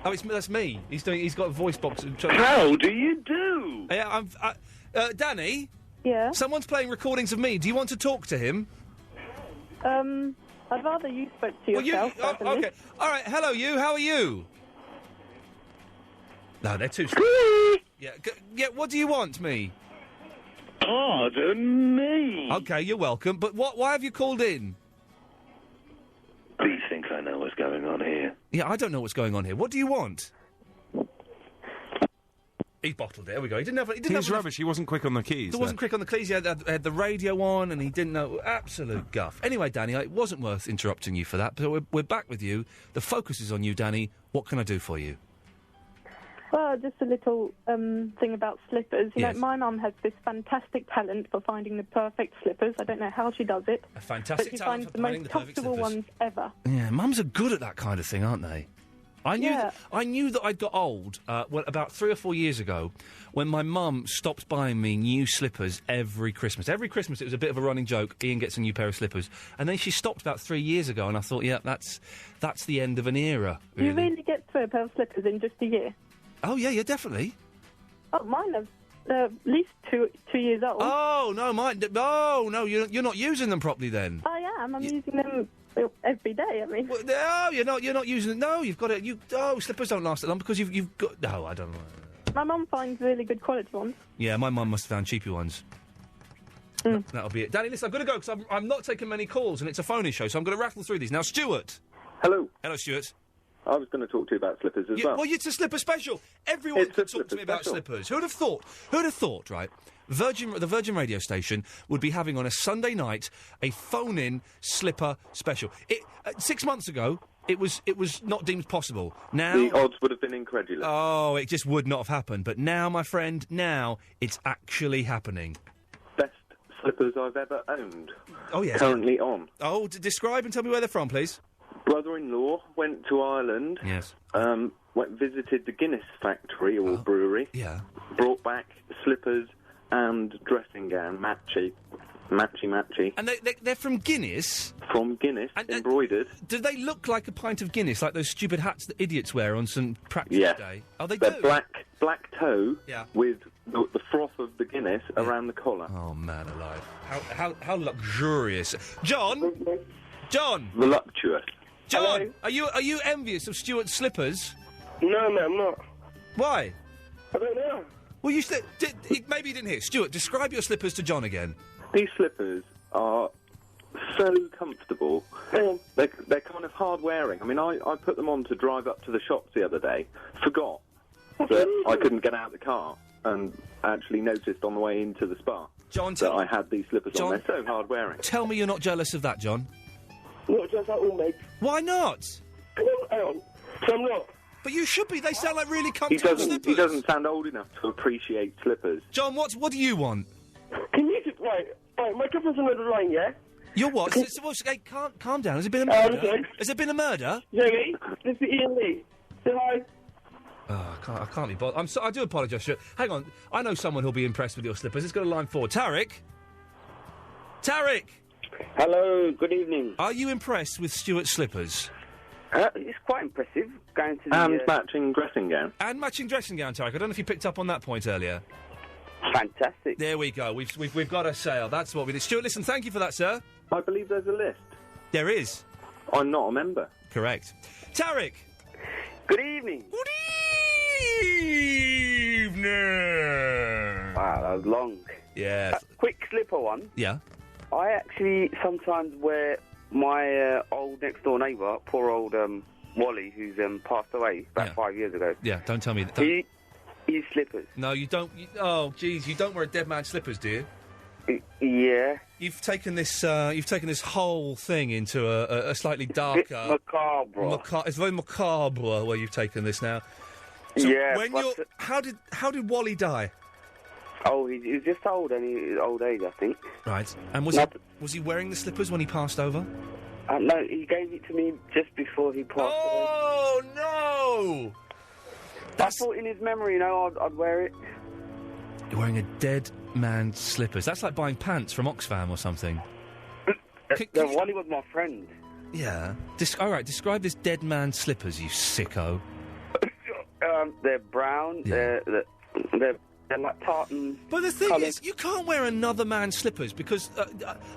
Oh, that's me. He's got a voice box. How do you do? Yeah, Danny? Yeah? Someone's playing recordings of me. Do you want to talk to him? I'd rather you spoke to yourself. OK. All right, hello, you. How are you? No, they're too... Yeah, what do you want, me? Pardon me. OK, you're welcome. But why have you called in? Do you think I know what's going on here? Yeah, I don't know what's going on here. What do you want? He bottled it. There we go. He didn't have... He was rubbish. He wasn't quick on the keys. He wasn't quick on the keys. He had the radio on and he didn't know... Absolute guff. Anyway, Danny, it wasn't worth interrupting you for that, but we're back with you. The focus is on you, Danny. What can I do for you? Well, just a little thing about slippers. You know, my mum has this fantastic talent for finding the perfect slippers. I don't know how she does it. A fantastic talent for finding the perfect slippers. But she finds the most comfortable ones ever. Yeah, mums are good at that kind of thing, aren't they? I knew that I'd got old about 3 or 4 years ago when my mum stopped buying me new slippers every Christmas. Every Christmas it was a bit of a running joke, Ian gets a new pair of slippers. And then she stopped about 3 years ago and I thought, yeah, that's the end of an era. Really. You really get through a pair of slippers in just a year? Oh, yeah, definitely. Oh, mine are at least two years old. Oh, no, no, you're not using them properly then. I am. I'm using them every day, I mean. Well, no, you're not using it. No, you've got it. Slippers don't last that long because you've got... No, I don't know. My mum finds really good quality ones. Yeah, my mum must have found cheapy ones. That'll be it. Danny, listen, I've got to go because I'm not taking many calls and it's a phone-in show, so I'm going to rattle through these. Now, Stuart. Hello. Hello, Stuart. I was going to talk to you about slippers as well. Well, it's a slipper special. Everyone can talk to me about slippers. Who'd have thought, right? The Virgin radio station would be having on a Sunday night a phone-in slipper special. 6 months ago, it was not deemed possible. Now the odds would have been incredulous. Oh, it just would not have happened. But now, my friend, it's actually happening. Best slippers I've ever owned. Oh, yes. Currently on. Oh, describe and tell me where they're from, please. Brother-in-law went to Ireland. Yes. Visited the Guinness factory or brewery. Yeah. Brought back slippers and dressing gown, matchy. And they're from Guinness? From Guinness, embroidered. Do they look like a pint of Guinness, like those stupid hats that idiots wear on St. Patrick's Day? Oh, they They're do? black toe with the froth of the Guinness around the collar. Oh, man alive. How luxurious. John? Voluptuous. John, are you envious of Stuart's slippers? No, man, I'm not. Why? I don't know. Well, maybe you didn't hear. Stuart, describe your slippers to John again. These slippers are so comfortable. They're kind of hard wearing. I mean, I put them on to drive up to the shops the other day. Forgot that I couldn't get out of the car and actually noticed on the way into the spa that I had these slippers on. They're so hard wearing. Tell me you're not jealous of that, John. Not just at all, mate. Why not? Hang on. I'm not. But you should be. They sound like really comfortable slippers. He doesn't sound old enough to appreciate slippers. John, what do you want? Can you just... Right, my girlfriend's on the line, yeah? You're what? Hey, calm down. Has there been a murder? Has there been a murder? Jamie, this is Iain Lee. Say hi. Oh, I can't be bothered. I do apologise, Stuart. Hang on. I know someone who'll be impressed with your slippers. Let's go to line 4. Tarek? Hello, good evening. Are you impressed with Stuart's slippers? It's quite impressive. Going to the... And matching dressing gown. And matching dressing gown, Tarek. I don't know if you picked up on that point earlier. Fantastic. There we go. We've got a sale. That's what we did. Stuart, listen, thank you for that, sir. I believe there's a list. There is. I'm not a member. Correct. Tarek. Good evening. Good evening. Wow, that was long. Yeah. Quick slipper one. Yeah. I actually sometimes wear my old next door neighbour, poor old Wally, who's passed away about 5 years ago. Yeah, don't tell me that. His slippers. No, you don't. Oh, jeez, you don't wear a dead man's slippers, do you? Yeah. You've taken this whole thing into a slightly darker, macabre. It's very macabre where you've taken this now. So yeah. When how did Wally die? Oh, he was just old age, I think. Right. And was he wearing the slippers when he passed over? No, he gave it to me just before he passed away. Oh no! I thought in his memory, I'd wear it. You're wearing a dead man's slippers. That's like buying pants from Oxfam or something. Wally was my friend. Yeah. All right, describe this dead man's slippers, you sicko. They're brown. Yeah. They're like tartan. But the thing is, you can't wear another man's slippers because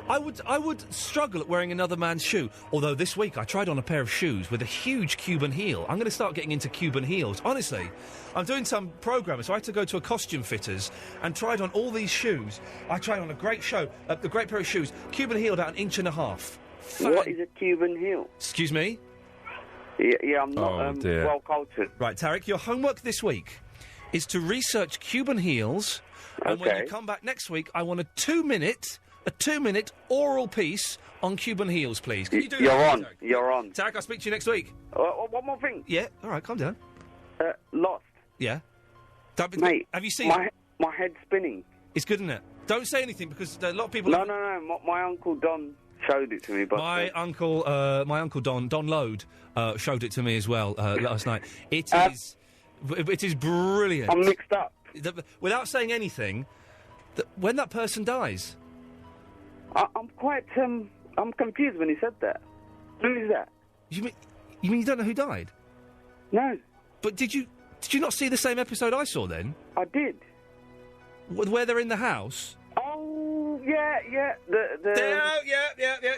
I would struggle at wearing another man's shoe. Although this week I tried on a pair of shoes with a huge Cuban heel. I'm going to start getting into Cuban heels. Honestly, I'm doing some programming, so I had to go to a costume fitters and tried on all these shoes. I tried on a great pair of shoes. Cuban heel about 1.5 inches. What is a Cuban heel? Excuse me? Yeah, I'm not well cultured. Right, Tarek, your homework this week is to research Cuban heels, and when you come back next week, I want a 2-minute oral piece on Cuban heels, please. Can you do that? You're on. Tarek, I'll speak to you next week. One more thing. Yeah, all right, calm down. Lost. Yeah. Mate, have you seen my head's spinning. It's good, isn't it? Don't say anything because a lot of people. No. My uncle Don showed it to me. But my uncle Don Load showed it to me as well last night. It is brilliant. I'm mixed up. Without saying anything, when that person dies, I'm quite I'm confused when he said that. Who is that? You mean you don't know who died? No. But did you not see the same episode I saw then? I did. Where they're in the house? Oh, yeah. Yeah,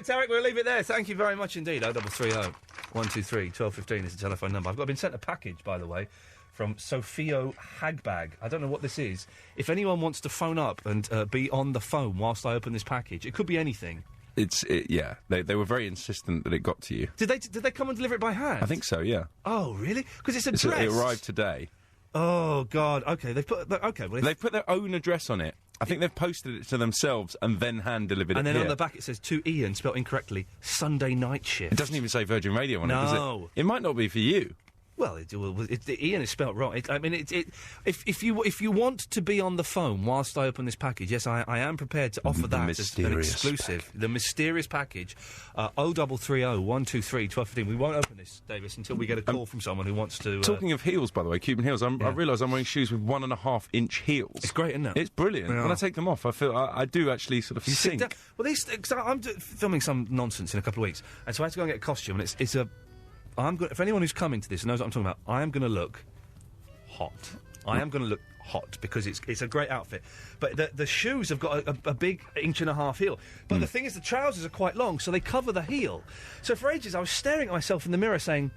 Tarek, we'll leave it there. Thank you very much indeed. 0330 123 1215 is the telephone number. I've been sent a package, by the way, from Sophio Hagbag. I don't know what this is. If anyone wants to phone up and be on the phone whilst I open this package, it could be anything. Yeah. They were very insistent that it got to you. Did they come and deliver it by hand? I think so, yeah. Oh, really? Because it's addressed. It arrived today. Oh, God. Okay, they've put their own address on it. I think they've posted it to themselves and then hand-delivered it And then here. on the back it says, to Iain, spelt incorrectly, Sunday night shift. It doesn't even say Virgin Radio on it, does it? It might not be for you. Well, Iain is spelt wrong. If you want to be on the phone whilst I open this package, yes, I am prepared to offer that as an exclusive. The mysterious package, 0330 123 1215. We won't open this, Davis, until we get a call from someone who wants to... Talking of heels, by the way, Cuban heels, I realise I'm wearing shoes with 1.5-inch heels. It's great, isn't it? It's brilliant. Yeah. When I take them off, I feel I do actually sort of sink. Well, I'm filming some nonsense in a couple of weeks, and so I have to go and get a costume, and it's a... for anyone who's coming to this and knows what I'm talking about, I am going to look hot. I am going to look hot because it's a great outfit. But the shoes have got a big 1.5 inch heel. But the thing is, the trousers are quite long, so they cover the heel. So for ages, I was staring at myself in the mirror saying,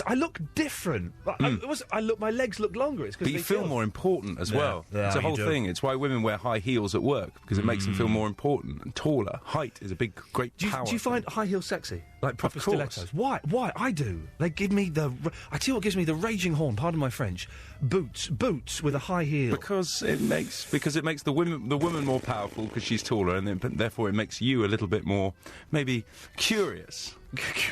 I look different. My legs look longer. It's because you feel more important as well. Yeah, it's a whole thing. It's why women wear high heels at work, because it makes them feel more important and taller. Height is a great power. Do you find high heels sexy? Like proper stilettos? Why? I do. They give me I tell you what gives me the raging horn, pardon my French, boots with a high heel. Because it makes the woman more powerful because she's taller, and therefore it makes you a little bit more, maybe, curious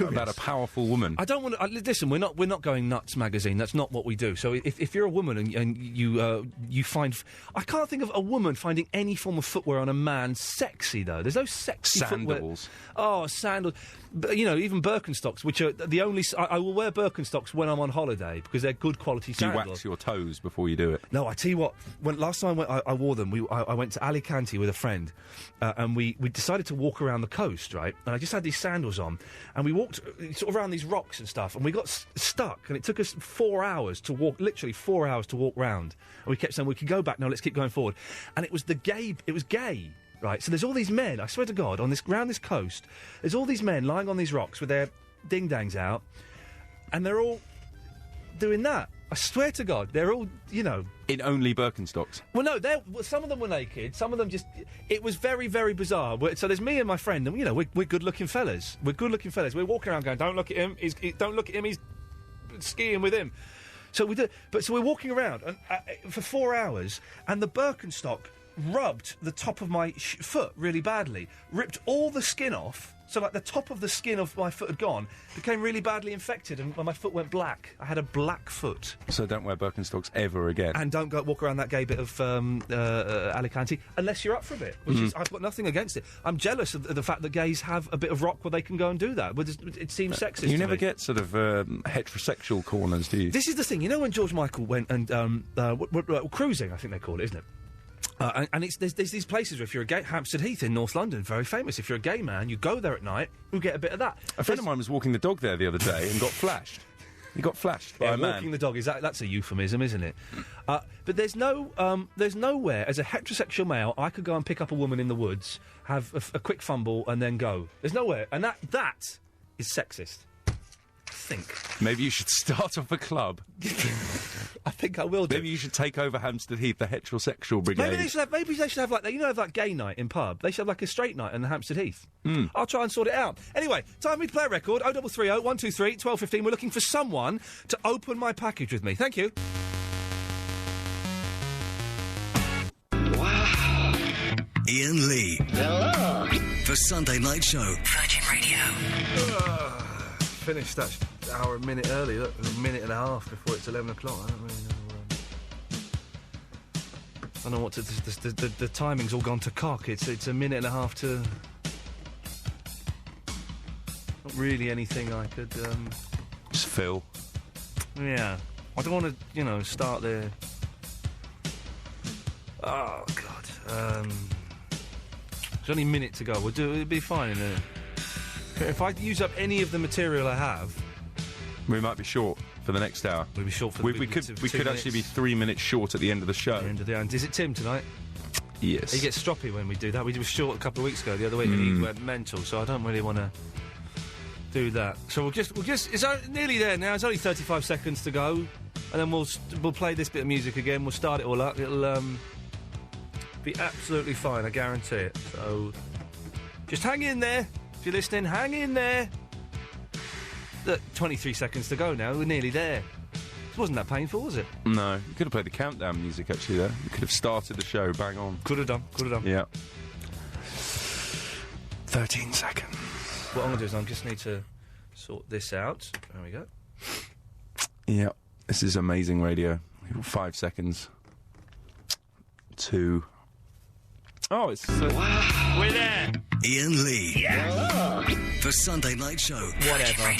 about a powerful woman. I don't want to listen. We're not going nuts, magazine. That's not what we do. So if you're a woman and you find, I can't think of a woman finding any form of footwear on a man sexy though. There's no sexy sandals. Footwear. Oh, sandals. But, even Birkenstocks, which are the only. I will wear Birkenstocks when I'm on holiday because they're good quality sandals. Do you wax your toes before you do it? No, I tell you what. Last time I wore them, I went to Alicante with a friend, and we decided to walk around the coast, right? And I just had these sandals on, and we walked sort of around these rocks and stuff, and we got stuck, and it took us 4 hours to walk, literally 4 hours to walk round. And we kept saying, we can go back, no, let's keep going forward. And it was gay, right? So there's all these men, I swear to God, round this coast, there's all these men lying on these rocks with their ding-dangs out, and they're all doing that. I swear to God, they're all, In only Birkenstocks? Well, no, some of them were naked, some of them just... It was very, very bizarre. So there's me and my friend, and, we're good-looking fellas. We're good-looking fellas. We're walking around going, don't look at him, don't look at him, he's skiing with him. So we did... So we're walking around for 4 hours, and the Birkenstock rubbed the top of my foot really badly, ripped all the skin off, so like the top of the skin of my foot had gone, became really badly infected, and my foot went black. I had a black foot. So don't wear Birkenstocks ever again. And don't go walk around that gay bit of Alicante unless you're up for a bit, which is, I've got nothing against it. I'm jealous of the fact that gays have a bit of rock where they can go and do that. It seems sexist. You never get sort of heterosexual corners, do you? This is the thing. When George Michael went and cruising, I think they call it, isn't it? And there's these places where if you're a gay... Hampstead Heath in North London, very famous. If you're a gay man, you go there at night, you get a bit of that. A friend of mine was walking the dog there the other day and got flashed. He got flashed by a man. Walking the dog, that's a euphemism, isn't it? But there's nowhere, as a heterosexual male, I could go and pick up a woman in the woods, have a quick fumble, and then go. There's nowhere. And that is sexist. Maybe you should start off a club. I think I will do. Maybe you should take over Hampstead Heath, the heterosexual brigade. Maybe they should have like gay night in pub. They should have like a straight night in Hampstead Heath. I'll try and sort it out. Anyway, time for me to play a record. 0330 123 1215. We're looking for someone to open my package with me. Thank you. Wow. Iain Lee. Hello. For Sunday Night Show. Virgin Radio. Finished that hour a minute early. Look, a minute and a half before it's 11 o'clock. I don't really know. I don't know what to... The timing's all gone to cock. It's a minute and a half to... Not really anything I could... Just fill. Yeah. I don't want to, start there. Oh, God. There's only a minute to go. It'll be fine in a... If I use up any of the material I have... We might be short for the next hour. We'll be short for we could actually be 3 minutes short at the end of the show. Is it Tim tonight? Yes. He gets stroppy when we do that. We were short a couple of weeks ago, the other week, and he went mental, so I don't really want to do that. So we'll just it's nearly there now. It's only 35 seconds to go, and then we'll play this bit of music again. We'll start it all up. It'll be absolutely fine, I guarantee it. So just hang in there. If you're listening, hang in there. Look, 23 seconds to go now. We're nearly there. It wasn't that painful, was it? No. You could have played the countdown music, actually, there. You could have started the show bang on. Could have done. Yeah. 13 seconds. What I'm going to do is I just need to sort this out. There we go. Yeah. This is amazing radio. 5 seconds. 2... Oh, it's... Wow. We're there! Iain Lee. Yeah. For Sunday Night Show. Whatever.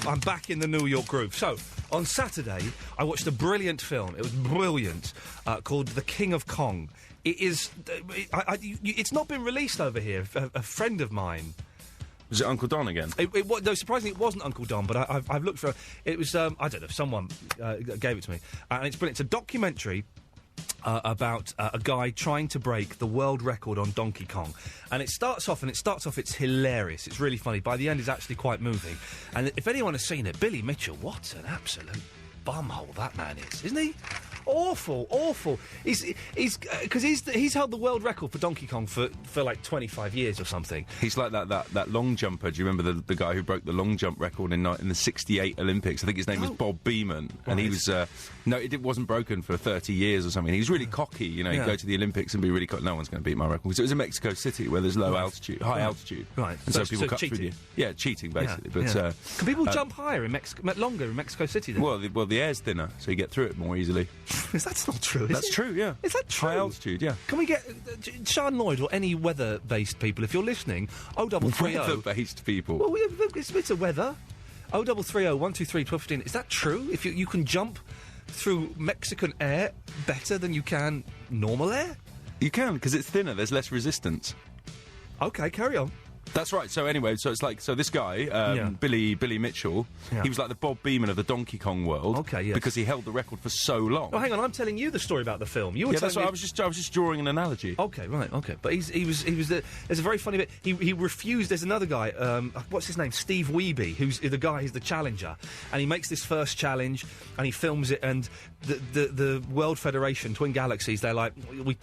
I'm back in the New York groove. So, on Saturday, I watched a brilliant film. It was brilliant, called The King of Kong. It is... it's not been released over here. A friend of mine... Was it Uncle Don again? No, surprisingly, it wasn't Uncle Don, but I've looked for... It was, I don't know, someone gave it to me. And it's brilliant. It's a documentary... about a guy trying to break the world record on Donkey Kong. And it starts off, it's hilarious. It's really funny. By the end, it's actually quite moving. And if anyone has seen it, Billy Mitchell, what an absolute bumhole that man is, isn't he? Awful. He's held the world record for Donkey Kong for like 25 years or something. He's like that long jumper. Do you remember the guy who broke the long jump record in the '68 Olympics? I think his name was Bob Beamon, and he was it wasn't broken for 30 years or something. He was really cocky. He'd go to the Olympics and be really cocky. No one's going to beat my record. So it was in Mexico City where there's high altitude, right? And so people cut cheating. through you. Yeah, cheating basically. But can people jump higher longer in Mexico City? Then? Well, the air's thinner, so you get through it more easily. That's not true. That's true, yeah. Is that true? High altitude, yeah. Can we get Sean Lloyd or any weather-based people, if you're listening, 0330... Weather-based people? Well, it's a weather. 0330 123 1215. Is that true? If you can jump through Mexican air better than you can normal air? You can, because it's thinner. There's less resistance. OK, carry on. That's right. So anyway, so this guy, Billy Mitchell, he was like the Bob Beamon of the Donkey Kong world. Okay, yes. Because he held the record for so long. Oh, hang on, I'm telling you the story about the film. You were that's what I was just drawing an analogy. Okay, right, okay. But he was there's a very funny bit. He refused. There's another guy. What's his name? Steve Wiebe, who's the guy who's the challenger, and he makes this first challenge and he films it. And the World Federation, Twin Galaxies, they're like, we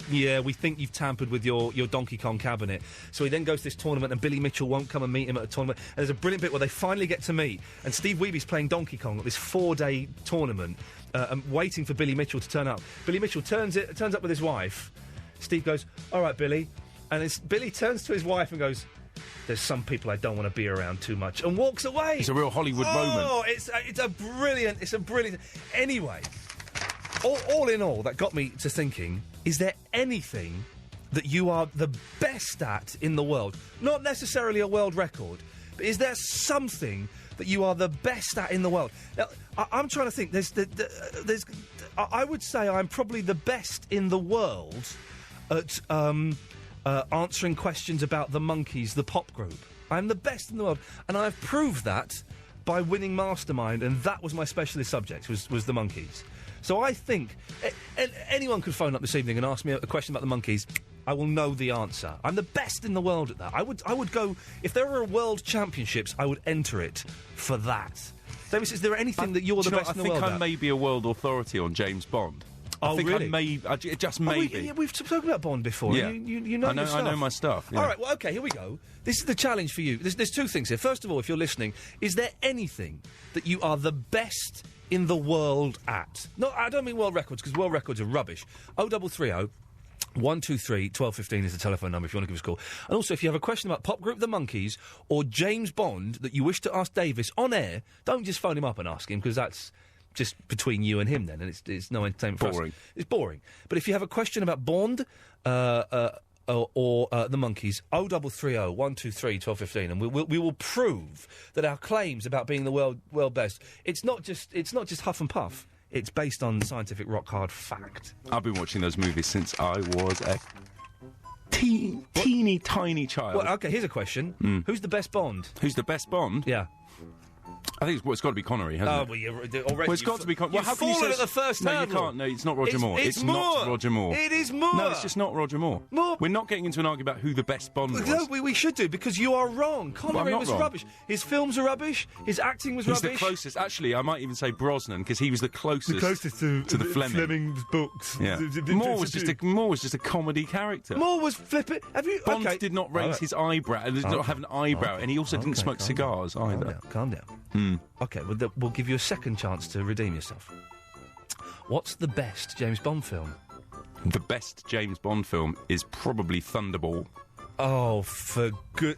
think you've tampered with your Donkey Kong cabinet. So he then goes to this tournament, and Billy Mitchell won't come and meet him at a tournament. And there's a brilliant bit where they finally get to meet, and Steve Wiebe's playing Donkey Kong at this 4-day tournament, and waiting for Billy Mitchell to turn up. Billy Mitchell turns up with his wife. Steve goes, "All right, Billy," and Billy turns to his wife and goes, "There's some people I don't want to be around too much," and walks away. It's a real Hollywood moment. Oh, it's a brilliant. Anyway, all in all, that got me to thinking: is there anything that you are the best at in the world? Not necessarily a world record, but is there something that you are the best at in the world? Now, I'm trying to think. I would say I'm probably the best in the world at answering questions about the Monkees, the pop group. I'm the best in the world, and I've proved that by winning Mastermind, and that was my specialist subject, was the Monkees. So I think anyone could phone up this evening and ask me a question about the Monkees. I will know the answer. I'm the best in the world at that. I would go, if there were world championships, I would enter it for that. Davis, is there anything that you're the best in the world at? I think I may be a world authority on James Bond. Oh, I think really? Just maybe. We've spoken about Bond before. Yeah. You know your stuff. I know my stuff. Yeah. All right, well, OK, here we go. This is the challenge for you. There's two things here. First of all, if you're listening, is there anything that you are the best in the world at? No, I don't mean world records, because world records are rubbish. 0330 123 1215 is the telephone number if you want to give us a call. And also, if you have a question about pop group The Monkees or James Bond that you wish to ask Davis on air, don't just phone him up and ask him, because that's just between you and him then, and it's no entertainment for us. It's boring. But if you have a question about Bond or The Monkees, 0330 123 1215, and we will prove that our claims about being the world best, it's not just huff and puff. It's based on scientific rock hard fact. I've been watching those movies since I was a teeny tiny child. Well, OK, here's a question. Who's the best Bond? Who's the best Bond? Yeah. I think it's got to be Connery, hasn't it? Well, you're already... Well, it's got to be Connery. Well, how can you say... at the first No, hurdle. you can't. No, it's not Roger Moore. It's not Roger Moore. It is Moore. No, it's just not Roger Moore. We're not getting into an argument about who the best Bond was. No, we should do, because you are wrong. Connery was rubbish. His films are rubbish. His acting was rubbish. He's the closest. Actually, I might even say Brosnan, because he was the closest to the Fleming's books. Yeah. Moore was just a comedy character. Moore was flippant. Bond did not raise his eyebrow. Did not have an eyebrow, and he also didn't smoke cigars either. Calm down. OK, we'll give you a second chance to redeem yourself. What's the best James Bond film? The best James Bond film is probably Thunderball. Oh, for good...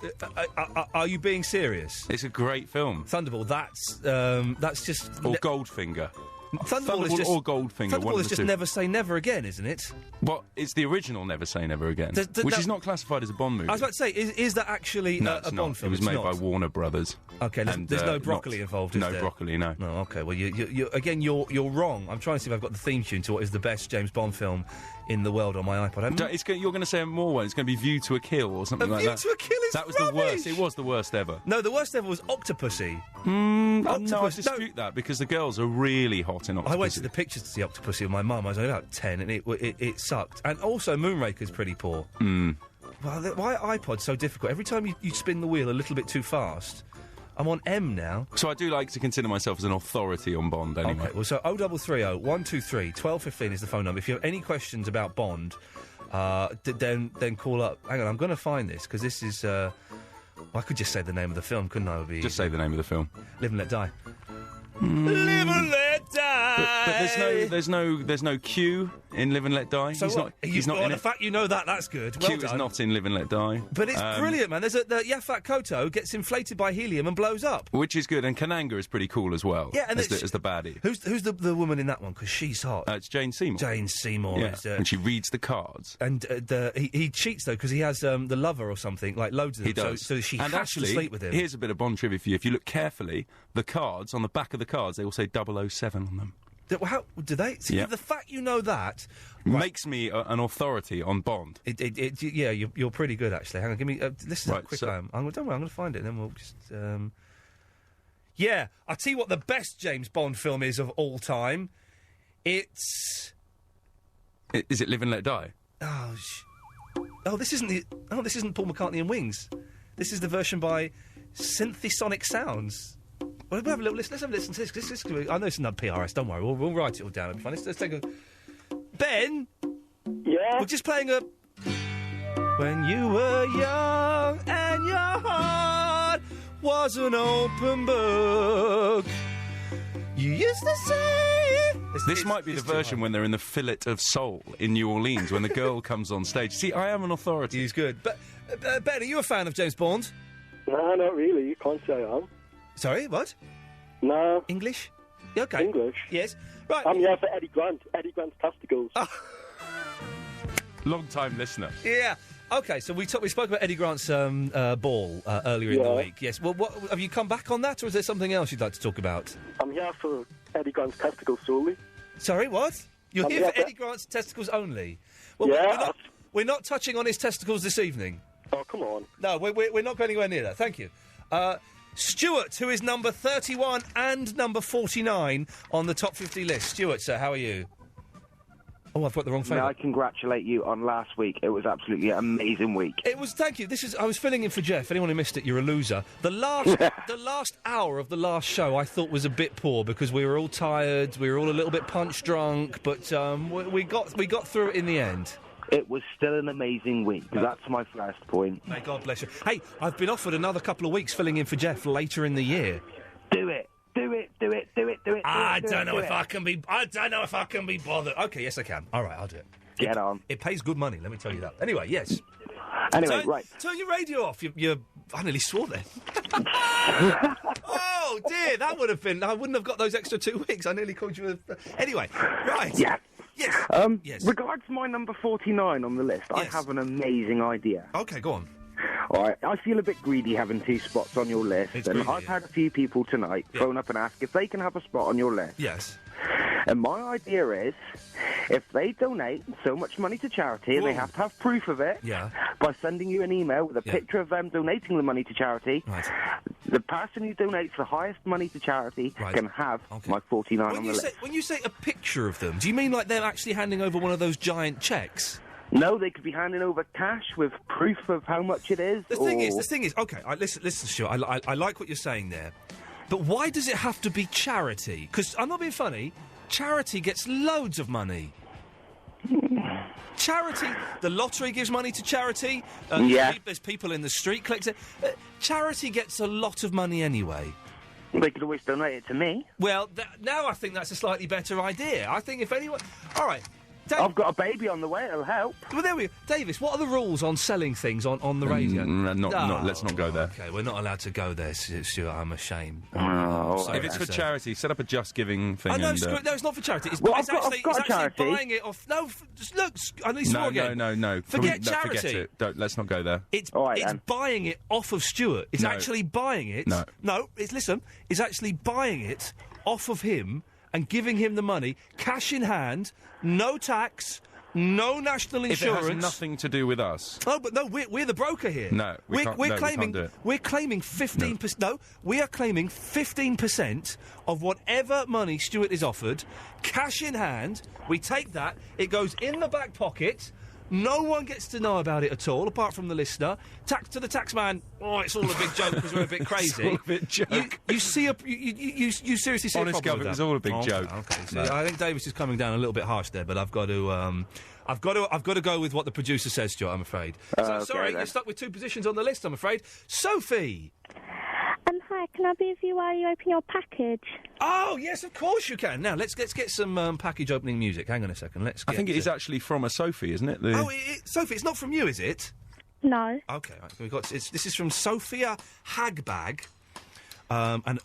are you being serious? It's a great film. Thunderball, that's just... Or Goldfinger. Thunderball is just, or Goldfinger. Thunderball is just Never Say Never Again, isn't it? Well, it's the original Never Say Never Again, which is not classified as a Bond movie. I was about to say, is that actually no, a Bond film? It was made by Warner Brothers. OK, there's no broccoli involved, is there? No broccoli, no. No, OK, well, you're wrong. I'm trying to see if I've got the theme tune to what is the best James Bond film in the world on my iPod. You're going to say more one. It's going to be View to a Kill or something like that. View to a Kill is That was rubbish. the worst. It was the worst ever. No, the worst ever was Octopussy. No, I dispute that, because the girls are really hot in Octopussy. I went to the pictures to see Octopussy with my mum. I was only about 10, and it sucked. And also, Moonraker's pretty poor. Well, why are iPods so difficult? Every time you spin the wheel a little bit too fast... I'm on M now. So I do like to consider myself as an authority on Bond, anyway. OK, well, so 0330 123 1215 is the phone number. If you have any questions about Bond, then call up. Hang on, I'm going to find this, because this is... I could just say the name of the film, couldn't I? Just say the name of the film. Live and Let Die. Live and Let Die! But there's no Q in Live and Let Die. So he's not in the it. fact you know that's good. Well Q done. is not in Live and Let Die. But it's brilliant, man. There's the Yaphet Kotto gets inflated by helium and blows up. Which is good, and Kananga is pretty cool as well. Yeah, and as the baddie. Who's the woman in that one? Because she's hot. It's Jane Seymour. Jane Seymour. Yeah, and she reads the cards. And he cheats, though, because he has the lover or something, like loads of them. He does. So she has to sleep with him. Here's a bit of Bond trivia for you. If you look carefully, the cards, on the back of the cards, they all say 007 on them. How do they? See, Yeah. the fact you know that makes me an authority on Bond. Yeah, you're pretty good actually. Hang on, give me. This is a Right, quick. so- Don't worry, I'm going to find it, and then we'll just. Yeah, I'll tell you what the best James Bond film is of all time. Is it Live and Let Die? This isn't Paul McCartney and Wings. This is the version by Synthisonic Sounds. Well, we'll have a little listen. Let's have a listen to this. This I know it's not PRS. Don't worry. We'll write it all down. It'll be fun. Let's take a. Ben. Yeah. We're just playing a. When you were young and your heart was an open book, you used to say. This might be the version when they're in the Fillet of Soul in New Orleans when the girl comes on stage. See, I am an authority. He's good. But Ben, are you a fan of James Bond? No, not really. You can't say I am. Sorry, what? No. English? Yeah, okay. English. Yes. Right. I'm here for Eddie Grant. Eddie Grant's testicles. Long-time listener. Yeah. Okay, so we spoke about Eddie Grant's ball earlier in the week. Yes. Well, what, have you come back on that, or is there something else you'd like to talk about? I'm here for Eddie Grant's testicles solely. Sorry, what? You're I'm here for here Eddie Grant's testicles only? Well, Yeah. we're not touching on his testicles this evening. Oh, come on. No, we're not going anywhere near that. Thank you. Stuart, who is number 31 and number 49 on the top 50 list. Stuart, sir, how are you? Oh, I've got the wrong phone. May I congratulate you on last week? It was absolutely an amazing week. It was. Thank you. I was filling in for Jeff. Anyone who missed it, you're a loser. The last hour of the last show, I thought was a bit poor because we were all tired. We were all a little bit punch drunk, but we got through it in the end. It was still an amazing week. That's my first point. May God bless you. Hey, I've been offered another couple of weeks filling in for Jeff later in the year. Do it. I don't know if I can be bothered. Okay, yes, I can. All right, I'll do it. Get on. It pays good money, let me tell you that. Anyway, yes. Anyway, right. Turn your radio off. I nearly swore then. Oh, dear, that would have been... I wouldn't have got those extra 2 weeks. I nearly called you a... Anyway, right. Yeah. Yes. Yes. Regards my number 49 on the list, I have an amazing idea. Okay, go on. All right, I feel a bit greedy having 2 spots on your list, and greedy, I've had a few people tonight phone up and ask if they can have a spot on your list. Yes. And my idea is, if they donate so much money to charity, and they have to have proof of it, by sending you an email with a picture of them donating the money to charity, the person who donates the highest money to charity can have my 49 on the list. When you say a picture of them, do you mean like they're actually handing over one of those giant cheques? No, they could be handing over cash with proof of how much it is. The thing is, okay, listen, Stuart, I like what you're saying there, but why does it have to be charity? Because, I'm not being funny, charity gets loads of money. Charity, the lottery gives money to charity, there's people in the street collecting. Charity gets a lot of money anyway. They could always donate it to me. Well, now I think that's a slightly better idea. I think if anyone... All right. I've got a baby on the way, it'll help. Well, there we go. Davis, what are the rules on selling things on the radio? Let's not go there. Okay, we're not allowed to go there, Stuart. I'm ashamed. If it's for charity, set up a Just Giving thing. No, it's not for charity. It's, Well, it's I've got actually charity. buying it off... No, just look, I need to swore again. No. Forget No, charity. forget it. Let's not go there. It's buying it off of Stuart. It's actually buying it. No. It's actually buying it off of him and giving him the money, cash in hand, no tax... No national insurance. If it has nothing to do with us. Oh, but no, we're the broker here. No, we can't do it. We're claiming 15%. No, we are claiming 15% of whatever money Stuart is offered, cash in hand. We take that. It goes in the back pocket. No one gets to know about it at all, apart from the listener. Tax to the taxman. Oh, it's all a big joke because we're a bit crazy. It's all a bit joke. You seriously see Honest a problem with that? It's all a big joke. Okay, so I think Davis is coming down a little bit harsh there, but I've got to go with what the producer says, Stuart. I'm afraid. Sorry, you're stuck with 2 positions on the list. I'm afraid. Sophie. Hi, can I be with you while you open your package? Oh, yes, of course you can. Now, let's get some package opening music. Hang on a second. I think it is actually from a Sophie, isn't it? Sophie, it's not from you, is it? No. Okay, right, this is from Sophia Hagbag. And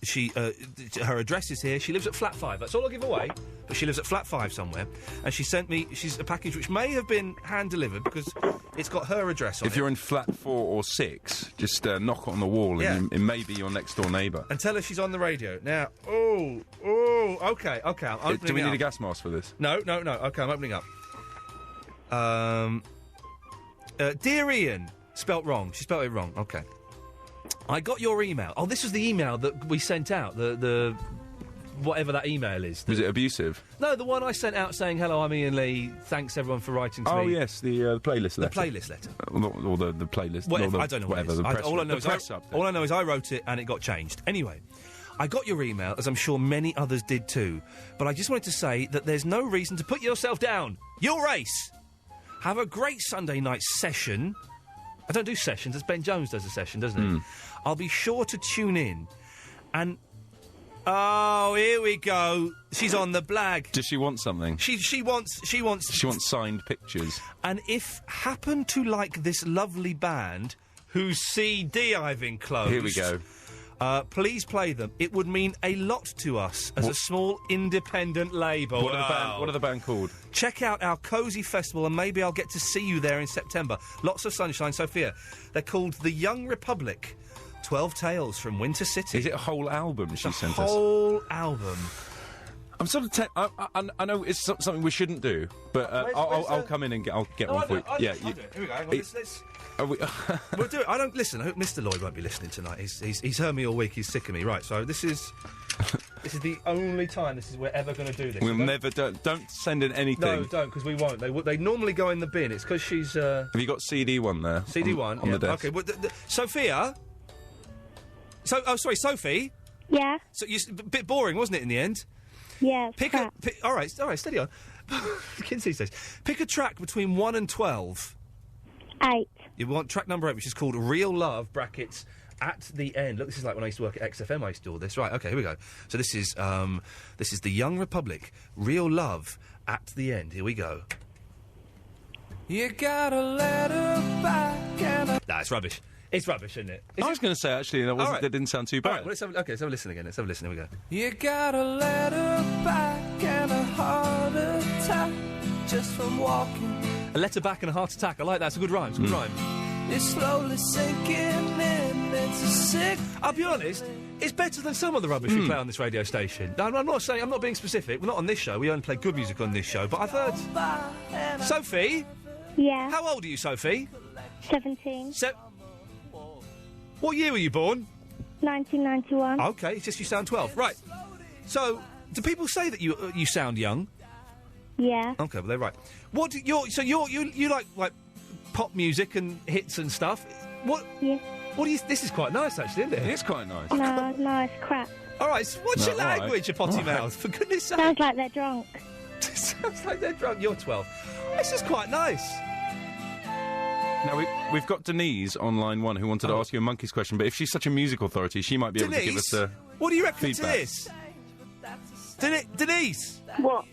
her address is here. She lives at flat 5. That's all I'll give away. But she lives at flat 5 somewhere. And she sent me, she's a package which may have been hand-delivered because it's got her address on it. If you're in flat 4 or 6, just knock on the wall and it may be your next-door neighbour. And tell her she's on the radio. Now, okay, I'm opening Do we it need up. a gas mask for this? No, okay, I'm opening up. Dear Ian, spelt wrong. She spelt it wrong, okay. I got your email. Oh, this was the email that we sent out, the whatever that email is. Was it abusive? No, the one I sent out saying, hello, I'm Iain Lee, thanks everyone for writing to me. Oh, yes, the playlist letter. The playlist letter. Or the playlist. Whatever, or I don't know whatever, what it is. the press, All I know is I wrote it and it got changed. Anyway, I got your email, as I'm sure many others did too, but I just wanted to say that there's no reason to put yourself down. You'll race. Have a great Sunday night session. I don't do sessions, as Ben Jones does a session, doesn't he? I'll be sure to tune in. And, oh, here we go. She's on the blag. Does she want something? She wants signed pictures. And if happen to like this lovely band whose CD I've enclosed... Here we go. Please play them. It would mean a lot to us as a small independent label. What are the band called? Check out our cosy festival and maybe I'll get to see you there in September. Lots of sunshine, Sophia. They're called The Young Republic. 12 Tales from Winter City. Is it a whole album she sent us? A whole album. I'm sort of... I know it's something we shouldn't do, but I'll come in and I'll get one for you. I'll do it. Here we go. Hang on, let's... We'll do it. I don't listen. I hope Mr. Lloyd won't be listening tonight. He's heard me all week. He's sick of me. Right. So this is the only time we're ever going to do this. We'll never don't send in anything. No, don't, because we won't. They normally go in the bin. It's because she's. Have you got CD one there? CD one on the desk. Okay. Well, Sophia. Sorry, Sophie. Yeah. So a bit boring, wasn't it? In the end. Yeah. All right. Steady on. Kinsey says, pick a track between 1 and 12. 8. You want track number 8, which is called Real Love, brackets, at the end. Look, this is like when I used to work at XFM, I used to do all this. Right, okay, here we go. So this is The Young Republic, Real Love, at the end. Here we go. You got a letter back and Nah, it's rubbish. It's rubbish, isn't it? I was going to say, actually, that didn't sound too bad. All right, let's have a listen again. Let's have a listen. Here we go. You got a letter back and a heart attack just from walking. A letter back and a heart attack. I like that. It's a good rhyme. It's a good rhyme. It's slowly sinking in. It's a sick... I'll be honest, it's better than some of the rubbish we play on this radio station. I'm not being specific. We're not on this show. We only play good music on this show. But I've heard... Sophie? Yeah. How old are you, Sophie? 17. What year were you born? 1991. Okay, it's just you sound 12. Right. So, do people say that you sound young? Yeah. Okay, well they're right. What do you like pop music and hits and stuff? What? Yeah. What do you? This is quite nice, actually, isn't it? It is quite nice. No, it's crap. All right, so what's your language, you potty mouth? For goodness' sake. Sounds like they're drunk. Sounds like they're drunk. You're 12. This is quite nice. Now, we've got Denise on line 1 who wanted to ask you a Monkeys question, but if she's such a music authority, she might be able to give us what do you reckon feedback. to this? Denise? What?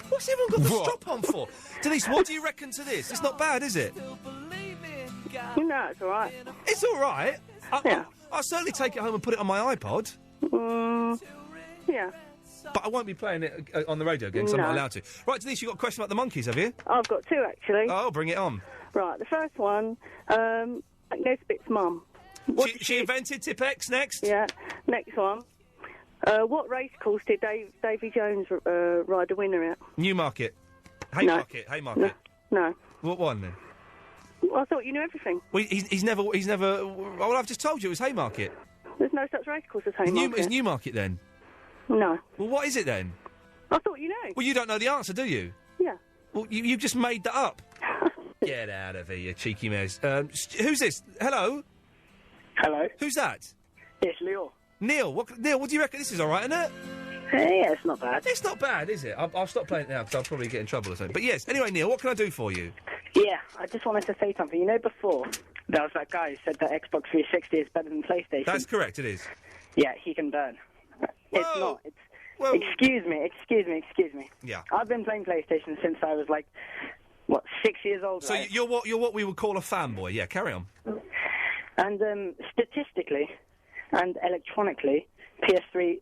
What's everyone got the strop on for? Denise, what do you reckon to this? It's not bad, is it? No, it's all right. It's all right. Yeah. I'll certainly take it home and put it on my iPod. Yeah. But I won't be playing it on the radio again because I'm not allowed to. Right, Denise, you got a question about the Monkeys, have you? I've got 2, actually. Oh, bring it on. Right, the first one, Agnes Bitt's mum. She invented Tipex. Next. Yeah. Next one. What race course did Davy Jones ride the winner at? Newmarket. Haymarket. Haymarket. No. What one then? Well, I thought you knew everything. Well, he's never. Well, I've just told you it was Haymarket. There's no such race course as Haymarket. Is Newmarket then? No. Well, what is it then? I thought you knew. Well, you don't know the answer, do you? Yeah. Well, you just made that up. Get out of here, you cheeky mez. Who's this? Hello? Hello? Who's that? It's Neil. Neil, what do you reckon? This is all right, isn't it? Yeah, it's not bad. It's not bad, is it? I'll stop playing it now because I'll probably get in trouble or something. But yes, anyway, Neil, what can I do for you? Yeah, I just wanted to say something. You know, before, there was that guy who said that Xbox 360 is better than PlayStation. That's correct, it is. Yeah, he can burn. It's not. It's... Whoa. Excuse me. Yeah. I've been playing PlayStation since I was, 6 years old, So right? you're what we would call a fanboy. Yeah, carry on. And, statistically, and electronically, PS3.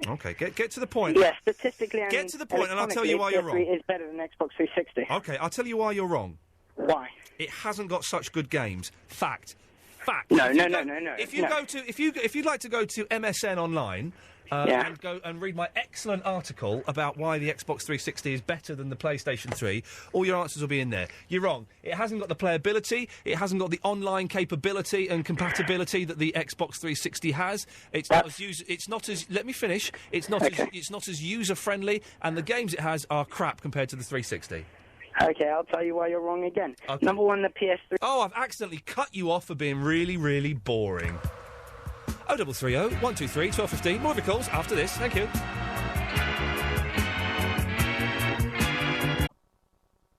Okay, get to the point. Yeah, statistically and Get to the point, and I'll tell you why you're wrong. PS3 is better than Xbox 360. Okay, I'll tell you why you're wrong. Why? It hasn't got such good games. Fact. No. If you'd like to go to MSN online and go and read my excellent article about why the Xbox 360 is better than the PlayStation 3, all your answers will be in there. You're wrong. It hasn't got the playability. It hasn't got the online capability and compatibility that the Xbox 360 has. It's not as. Let me finish. It's not as user friendly, and the games it has are crap compared to the 360. Okay, I'll tell you why you're wrong again. Okay. Number one, the PS3... Oh, I've accidentally cut you off for being really, really boring. 0330 123 1215. More of your calls after this. Thank you.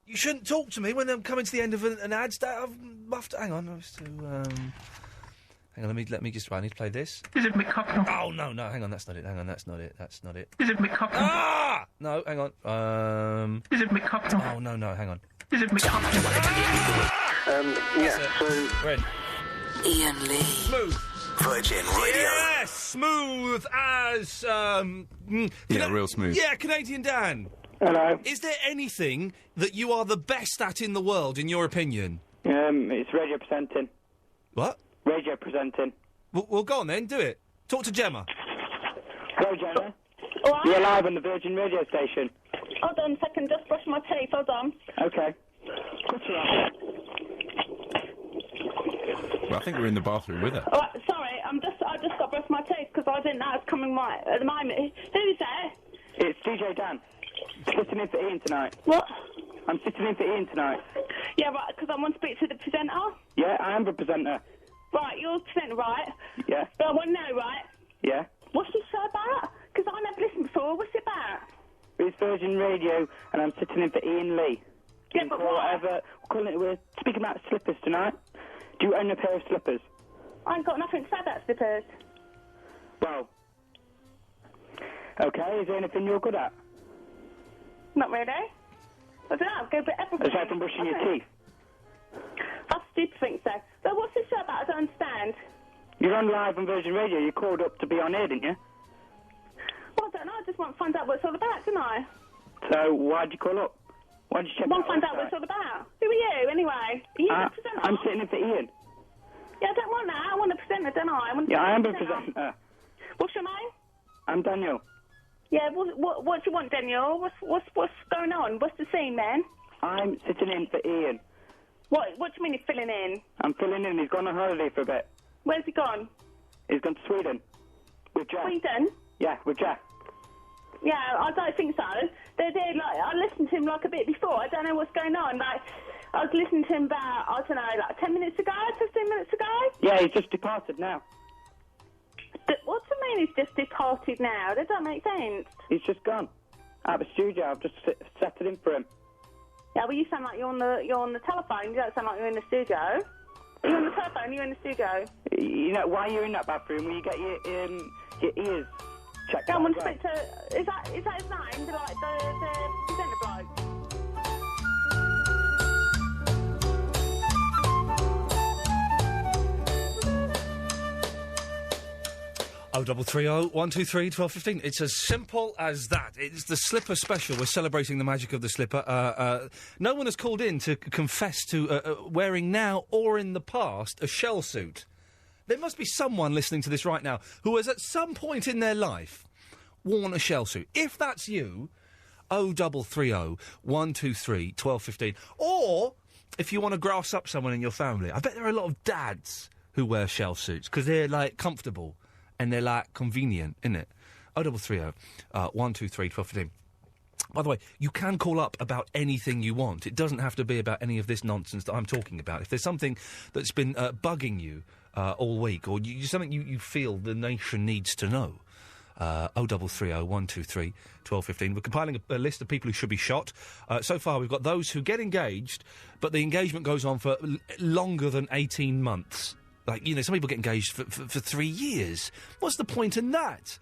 You shouldn't talk to me when I'm coming to the end of an ad. Hang on. Hang on, let me just... I need to play this. Is it McCocknell? Oh, no, hang on, that's not it. That's not it. Is it McCocknell? Ah! No, hang on. Is it McCocknell? Oh, no, hang on. Is it McCocknell? Red. Iain Lee. Smooth. Virgin Radio. Yes, smooth as... real smooth. Yeah, Canadian Dan. Hello. Is there anything that you are the best at in the world, in your opinion? It's radio presenting. What? Radio presenting. Well, go on then, do it. Talk to Gemma. Hello, Gemma. What? You're live on the Virgin Radio station. Hold on a second, just brush my teeth, hold on. Okay. Well, I think we're in the bathroom with her. Oh, sorry, I just got to brush my teeth because I didn't know it was coming right at the moment. Who's there? It's DJ Dan. Sitting in for Ian tonight. What? I'm sitting in for Ian tonight. Yeah, right, because I want to speak to the presenter. Yeah, I am the presenter. Right, you're the presenter, right? Yeah. But I want to know, right? Yeah. What's this show about? Because I never listened before. What's it about? It's Virgin Radio, and I'm sitting in for Iain Lee. Yeah, but what? We're speaking about slippers tonight. Do you own a pair of slippers? I ain't got nothing to say about slippers. Well, okay, is there anything you're good at? Not really. I don't know, go a bit everything. Aside from brushing your teeth? I stupid think so. But what's this show about? I don't understand. You're on live on Virgin Radio. You called up to be on air, didn't you? Well, I don't know. I just want to find out what it's all about, didn't I? So, why'd you call up? Why'd you check I want to find out what it's all about. Who are you, anyway? Are you the presenter? I'm sitting in for Ian. Yeah, I don't want that. I want a presenter, don't I? I am the presenter. What's your name? I'm Daniel. Yeah, what do you want, Daniel? What's going on? What's the scene, man? I'm sitting in for Ian. What do you mean you're filling in? I'm filling in. He's gone on holiday for a bit. Where's he gone? He's gone to Sweden. With Jack. Sweden? Yeah, with Jack. Yeah, I don't think so. I listened to him a bit before. I don't know what's going on. I was listening to him about, 10 minutes ago, 15 minutes ago. Yeah, he's just departed now. What do you mean he's just departed now? That doesn't make sense. He's just gone. Out of the studio. I've just set it in for him. Yeah, well, you sound like you're on the telephone. You don't sound like you're in the studio. Are you on the telephone? You're in the studio. You know, while you're in that bathroom, will you get your ears checked out? I want to speak to... Is that his name? The presenter bloke? 0330 123 1215. It's as simple as that. It's the slipper special. We're celebrating the magic of the slipper. No one has called in to confess to wearing now or in the past a shell suit. There must be someone listening to this right now who has at some point in their life worn a shell suit. If that's you, 0330 123 1215. Or if you want to grass up someone in your family, I bet there are a lot of dads who wear shell suits because they're comfortable. And they're, convenient, isn't it? 0330 123 1215. By the way, you can call up about anything you want. It doesn't have to be about any of this nonsense that I'm talking about. If there's something that's been bugging you all week, or something you feel the nation needs to know, 0330 123 1215. We're compiling a list of people who should be shot. So far, we've got those who get engaged, but the engagement goes on for longer than 18 months. Some people get engaged for 3 years. What's the point in that?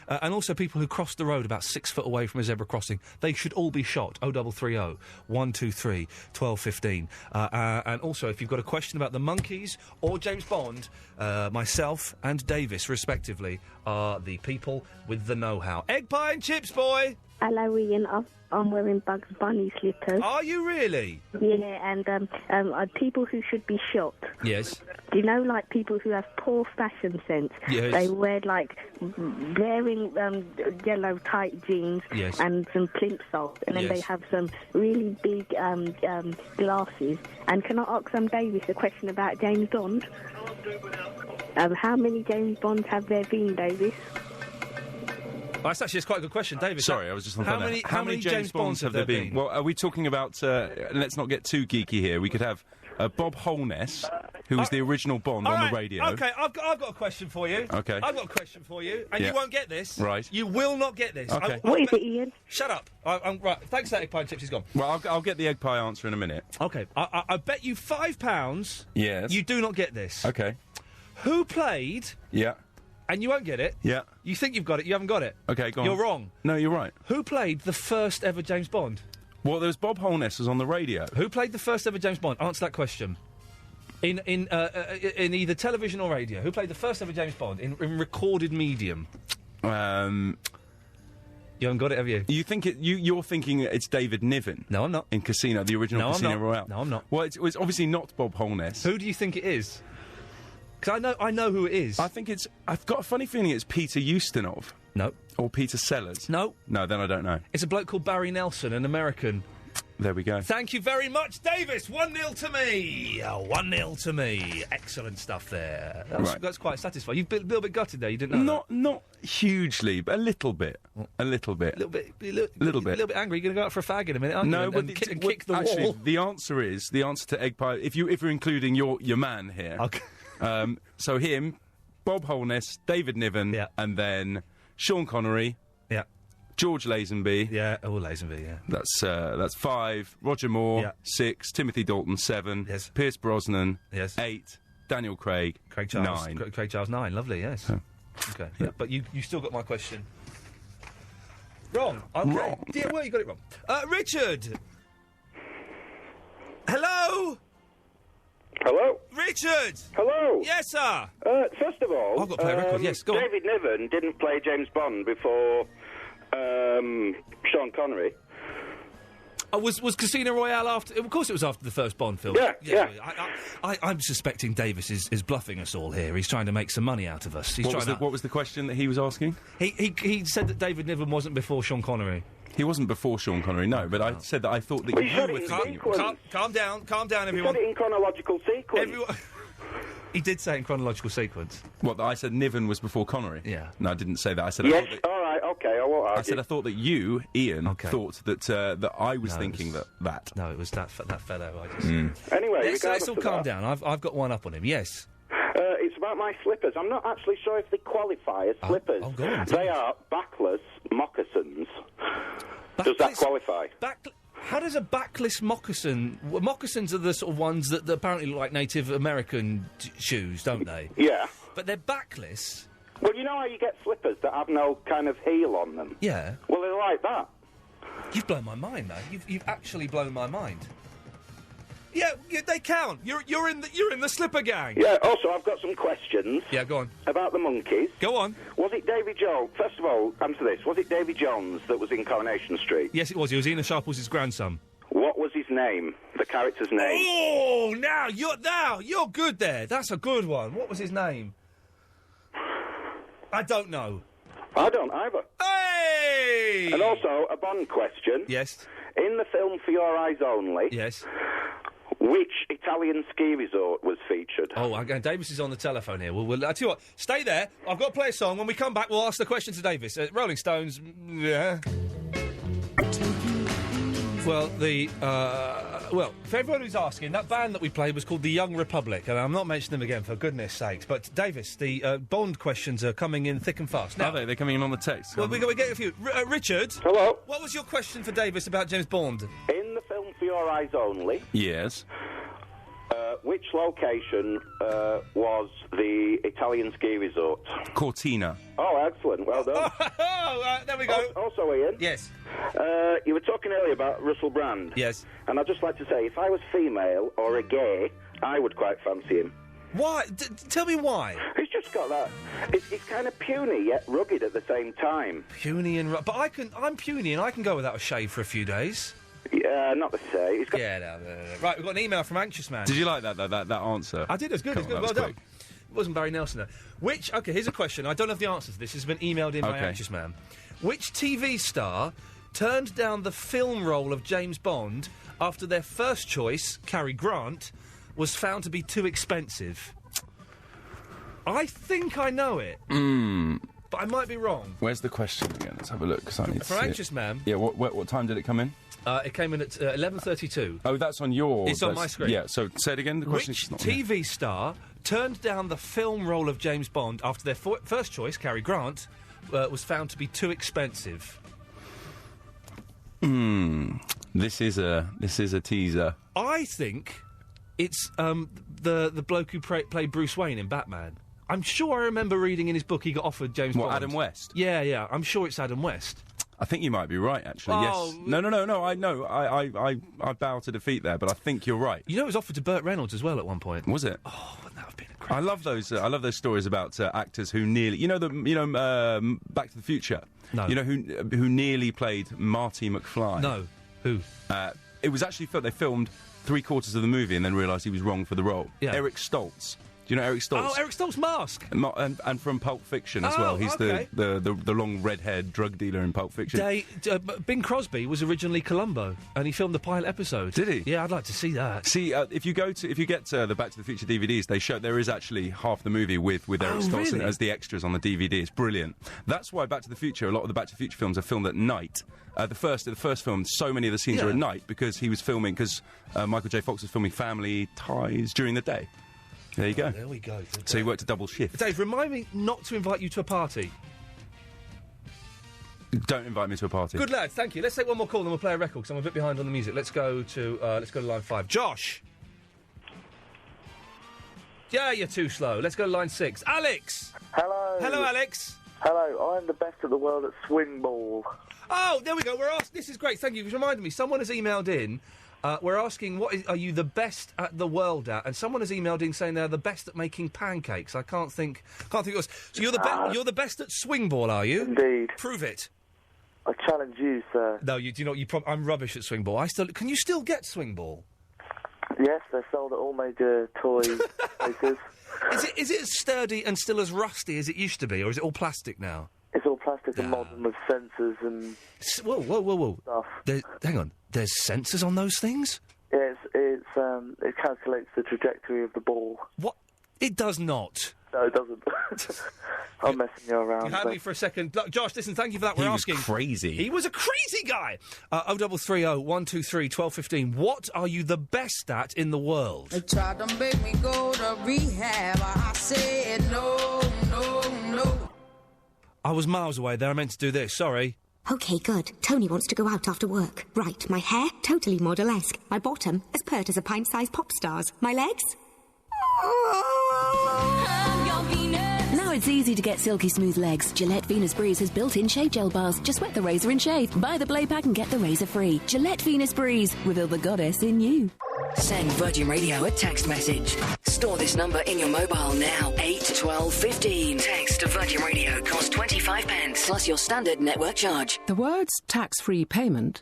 and also people who crossed the road about 6 foot away from a zebra crossing. They should all be shot. 0330 123 1215. And also, if you've got a question about the Monkees or James Bond, myself and Davis, respectively, are the people with the know-how. Egg pie and chips, boy! Hello, Ian. I'm wearing Bugs Bunny slippers. Are you really? Yeah, and people who should be shot. Yes. Do you know, like, people who have poor fashion sense? Yes. They wear, like, wearing yellow tight jeans Yes. and some plimsolls, and then Yes. they have some really big glasses. And can I ask Davis a question about James Bond? How many James Bonds have there been, Davis? Oh, that's actually quite a good question, David. Sorry, I was just on how phone many, now. how many James Bonds have there been? Well, are we talking about... let's not get too geeky here. We could have Bob Holness, who was the original Bond on the radio. OK, I've got a question for you. OK. I've got a question for you, and Yeah. you won't get this. Right. You will not get this. OK. What is it, Ian? Shut up. Right, thanks for that egg pie and chips, he's gone. Well, I'll get the egg pie answer in a minute. OK, I bet you £5 Yes. you do not get this. OK. Who played... Yeah. And you won't get it. Yeah. You think you've got it, you haven't got it. OK, go on. You're wrong. No, you're right. Who played the first ever James Bond? Well, there was Bob Holness was on the radio. Who played the first ever James Bond? Answer that question. In either television or radio. Who played the first ever James Bond in recorded medium? You haven't got it, have you? You think you're thinking it's David Niven? No, I'm not. In Casino, the original No, I'm Casino not. Royale. No, I'm not. Well, it's obviously not Bob Holness. Who do you think it is? Because I know who it is. I think I've got a funny feeling it's Peter Ustinov. No. Or Peter Sellers. No. No, then I don't know. It's a bloke called Barry Nelson, an American. There we go. Thank you very much, Davis. 1-0 to me. 1-0 to me. Excellent stuff there. That's quite satisfying. You've been a little bit gutted there. You didn't know Not hugely, but a little bit. A little bit. A little bit angry. You're going to go out for a fag in a minute, aren't you? But kick the actually, wall. the answer to egg pie. If you're including your man here. Okay. So him, Bob Holness, David Niven, and then Sean Connery. Yeah. George Lazenby. Yeah, Lazenby, yeah. That's 5. Roger Moore, 6. Timothy Dalton, 7. Yes. Pierce Brosnan, yes. 8. Daniel Craig, Charles, 9. Craig Charles, 9. Lovely, yes. Okay, yeah. But you still got my question. Wrong. Okay. Wrong. Yeah, well, you got it wrong. Richard! Hello? Hello? Richard! Hello? Yes, sir! First of all... I've got to play a record, yes, go on. David Niven didn't play James Bond before Sean Connery. Was Casino Royale after... Of course it was after the first Bond film. Yeah. I'm suspecting Davis is bluffing us all here. He's trying to make some money out of us. What was the question that he was asking? He said that David Niven wasn't before Sean Connery. He wasn't before Sean Connery, no, but I said that I thought that Well, you were thinking... Calm down, everyone. He said it in chronological sequence. Everyone... He did say in chronological sequence. What, that I said Niven was before Connery? Yeah. No, I didn't say that. I said... Yes, all right, OK, I won't argue. I said I thought that you, Ian, thought that I was thinking that. No, it was that fellow. Anyway, let's all calm down. I've got one up on him, yes. It's about my slippers. I'm not actually sure if they qualify as slippers. Oh, go on. They are backless moccasins. Does that qualify? How does a backless moccasin... Moccasins are the sort of ones that apparently look like Native American shoes, don't they? Yeah. But they're backless. Well, you know how you get slippers that have no kind of heel on them? Yeah. Well, they're like that. You've blown my mind, though. You've actually blown my mind. Yeah, they count. You're in the slipper gang. Yeah. Also, I've got some questions. Yeah, go on. About the Monkees. Go on. Was it Davy Jones? First of all, answer this. Was it Davy Jones that was in Coronation Street? Yes, it was. He was Ina Sharples' grandson. What was his name? The character's name? Oh, now you're good there. That's a good one. What was his name? I don't know. I don't either. Hey! And also a Bond question. Yes. In the film For Your Eyes Only. Yes. Which Italian ski resort was featured? Oh, again, Davis is on the telephone here. I'll tell you what, stay there. I've got to play a song. When we come back, we'll ask the question to Davis. Rolling Stones, yeah. Well, for everyone who's asking, that band that we played was called The Young Republic, and I'm not mentioning them again, for goodness sakes. But, Davis, the Bond questions are coming in thick and fast. Now, are they? They're coming in on the text. Well, we're getting a few. Richard? Hello? What was your question for Davis about James Bond? In the film For Your Eyes Only. Yes. which location was the Italian ski resort? Cortina. Oh, excellent. Well done. There we go. Also, Ian. Yes. You were talking earlier about Russell Brand. Yes. And I'd just like to say, if I was female or a gay, I would quite fancy him. Why? Tell me why. He's just got that. He's kind of puny yet rugged at the same time. Puny and but I'm puny and I can go without a shave for a few days. Yeah, not to say. He's got... Yeah, no. Right, we've got an email from Anxious Man. Did you like that answer? I did. It was good. Cool, It was good. Well done. It wasn't Barry Nelson though. Okay, here's a question. I don't have the answer to this. It's been emailed in by Anxious Man. Which TV star turned down the film role of James Bond after their first choice, Cary Grant, was found to be too expensive? I think I know it. But I might be wrong. Where's the question again? Let's have a look. Cause I need to For see Anxious it. Man. Yeah, what time did it come in? It came in at 11:32. Oh, that's on your... It's on my screen. Yeah, so say it again. The question Which is not TV star turned down the film role of James Bond after their first choice, Cary Grant, was found to be too expensive? This is a teaser. I think it's the bloke who played Bruce Wayne in Batman. I'm sure I remember reading in his book he got offered James Bond. Adam West? Yeah. I'm sure it's Adam West. I think you might be right, actually. Oh, yes. No. I know. I bow to defeat there, but I think you're right. You know, it was offered to Burt Reynolds as well at one point. Was it? Oh, that would have been I love those. I love those stories about actors who nearly. Back to the Future. No. You know who nearly played Marty McFly. No. Who? It was actually they filmed 3/4 of the movie and then realised he was wrong for the role. Yeah. Eric Stoltz. Do you know Eric Stoltz? Oh, Eric Stoltz Mask. And from Pulp Fiction as well. He's okay. the long red-haired drug dealer in Pulp Fiction. Bing Crosby was originally Columbo, and he filmed the pilot episode. Did he? Yeah, I'd like to see that. See, if you get the Back to the Future DVDs, they show there is actually half the movie with Eric Stoltz really? as the extras on the DVD. It's brilliant. That's why Back to the Future, a lot of the Back to the Future films are filmed at night. The first film, so many of the scenes are at night because he was filming Michael J. Fox was filming Family Ties during the day. There you go. There we go. So he worked a double shift. Dave, remind me not to invite you to a party. Don't invite me to a party. Good lad, thank you. Let's take one more call, then we'll play a record because I'm a bit behind on the music. Let's go to line 5. Josh. Yeah, you're too slow. Let's go to line 6. Alex. Hello. Hello, Alex. Hello. I'm the best in the world at swing ball. Oh, there we go. We're asked. This is great. Thank you for reminding me. Someone has emailed in. We're asking, are you the best at the world at? And someone has emailed in saying they're the best at making pancakes. I can't think it was. So you're the best at swing ball, are you? Indeed. Prove it. I challenge you, sir. No, you do not. I'm rubbish at swing ball. Can you still get swing ball? Yes, they're sold at all major toy places. Is it as sturdy and still as rusty as it used to be, or is it all plastic now? It's all plastic and modern with sensors and... Whoa. Stuff. Hang on. There's sensors on those things? Yeah, it calculates the trajectory of the ball. What? It does not. No, it doesn't. I'm messing you around. You had me for a second. Look, Josh, listen, thank you for that. We're asking. He was crazy. He was a crazy guy. 0330 123 1215. What are you the best at in the world? They tried to make me go to rehab. I said no. I was miles away there. I meant to do this. Sorry. OK, good. Tony wants to go out after work. Right, my hair, totally model-esque. My bottom, as pert as a pint-sized pop star's. My legs? Now it's easy to get silky smooth legs. Gillette Venus Breeze has built-in shave gel bars. Just wet the razor and shave. Buy the blade pack and get the razor free. Gillette Venus Breeze. Reveal the goddess in you. Send Virgin Radio a text message. Store this number in your mobile now. 8 12 15. Text to Virgin Radio costs 25 pence plus your standard network charge. The words tax-free payment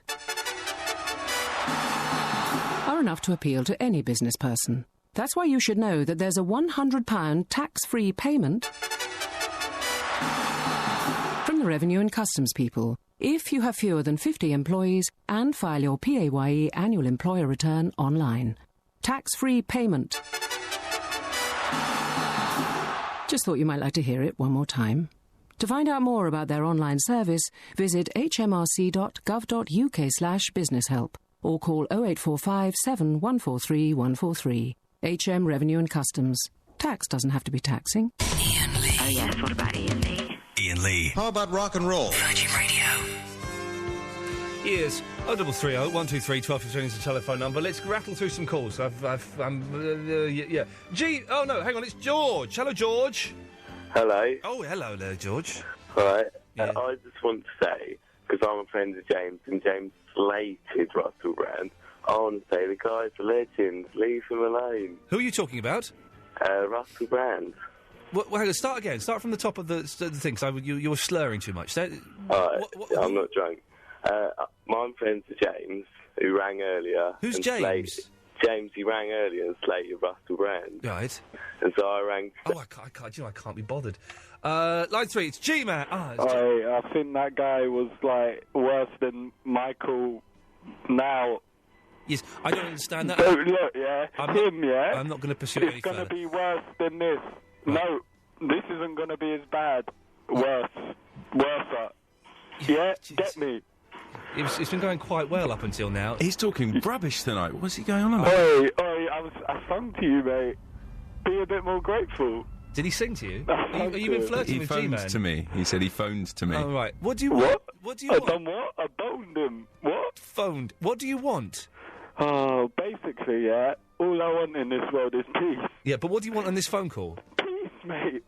are enough to appeal to any business person. That's why you should know that there's a £100 tax-free payment from the Revenue and Customs people if you have fewer than 50 employees and file your PAYE annual employer return online. Tax-free payment. Just thought you might like to hear it one more time. To find out more about their online service, visit hmrc.gov.uk/businesshelp or call 0845 7143 143. HM Revenue and Customs. Tax doesn't have to be taxing. Iain Lee. Oh, yes, what about Iain Lee? Iain Lee. How about rock and roll? Virgin Radio. Ears 0330 123 1215 is the telephone number. Let's rattle through some calls. Yeah. Oh no, hang on, it's George. Hello, George. Hello. Oh, hello there, George. Right. I just want to say, because I'm a friend of James, and James slated Russell Brand, I want to say the guy's a legend. Leave him alone. Who are you talking about? Russell Brand. Well, hang on, start again. Start from the top of the thing, because you were slurring too much. I'm not drunk. My friend's James, who rang earlier. Who's James? James, he rang earlier and slated Russell Brand. Right. And so I rang... Oh, I can't, I can't be bothered. Line 3, it's G-Man. I think that guy was, like, worse than Michael now. Yes, I don't understand that. Look, yeah, I'm not going to pursue it any It's going further. to be worse than this. Right. No, this isn't going to be as bad. Worse. Worse. Yeah, get me. It's been going quite well up until now. He's talking rubbish tonight. What's he going on about? Oi, I sung to you, mate. Be a bit more grateful. Did he sing to you? Have you been flirting with G-Man? He phoned to me. He said he phoned to me. Oh, right. What do you want? What do you I want? done what? I boned him. What? Phoned. What do you want? Oh, basically, yeah, all I want in this world is peace. Yeah, but what do you want on this phone call? Peace, mate.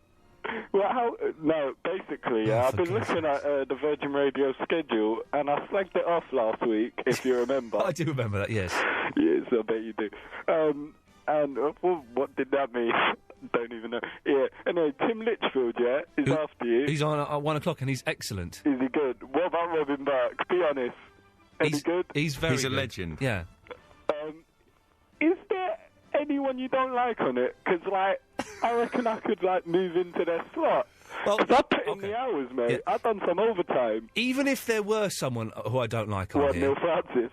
Well, no, basically, yeah, I've been looking at the Virgin Radio schedule, and I slagged it off last week, if you remember. I do remember that, yes. Yes, I bet you do. And what did that mean? Don't even know. Yeah, anyway, Tim Litchfield, yeah, is after you. He's on at 1 o'clock, and he's excellent. Is he good? What about Robin Burke? Be honest. Any good? He's very He's a good. legend. Yeah. Is there anyone you don't like on it? Because, like, I reckon I could, like, move into their slot. Well, I put in the hours, mate. Yeah. I've done some overtime. Even if there were someone who I don't like on What, here... Neil Francis?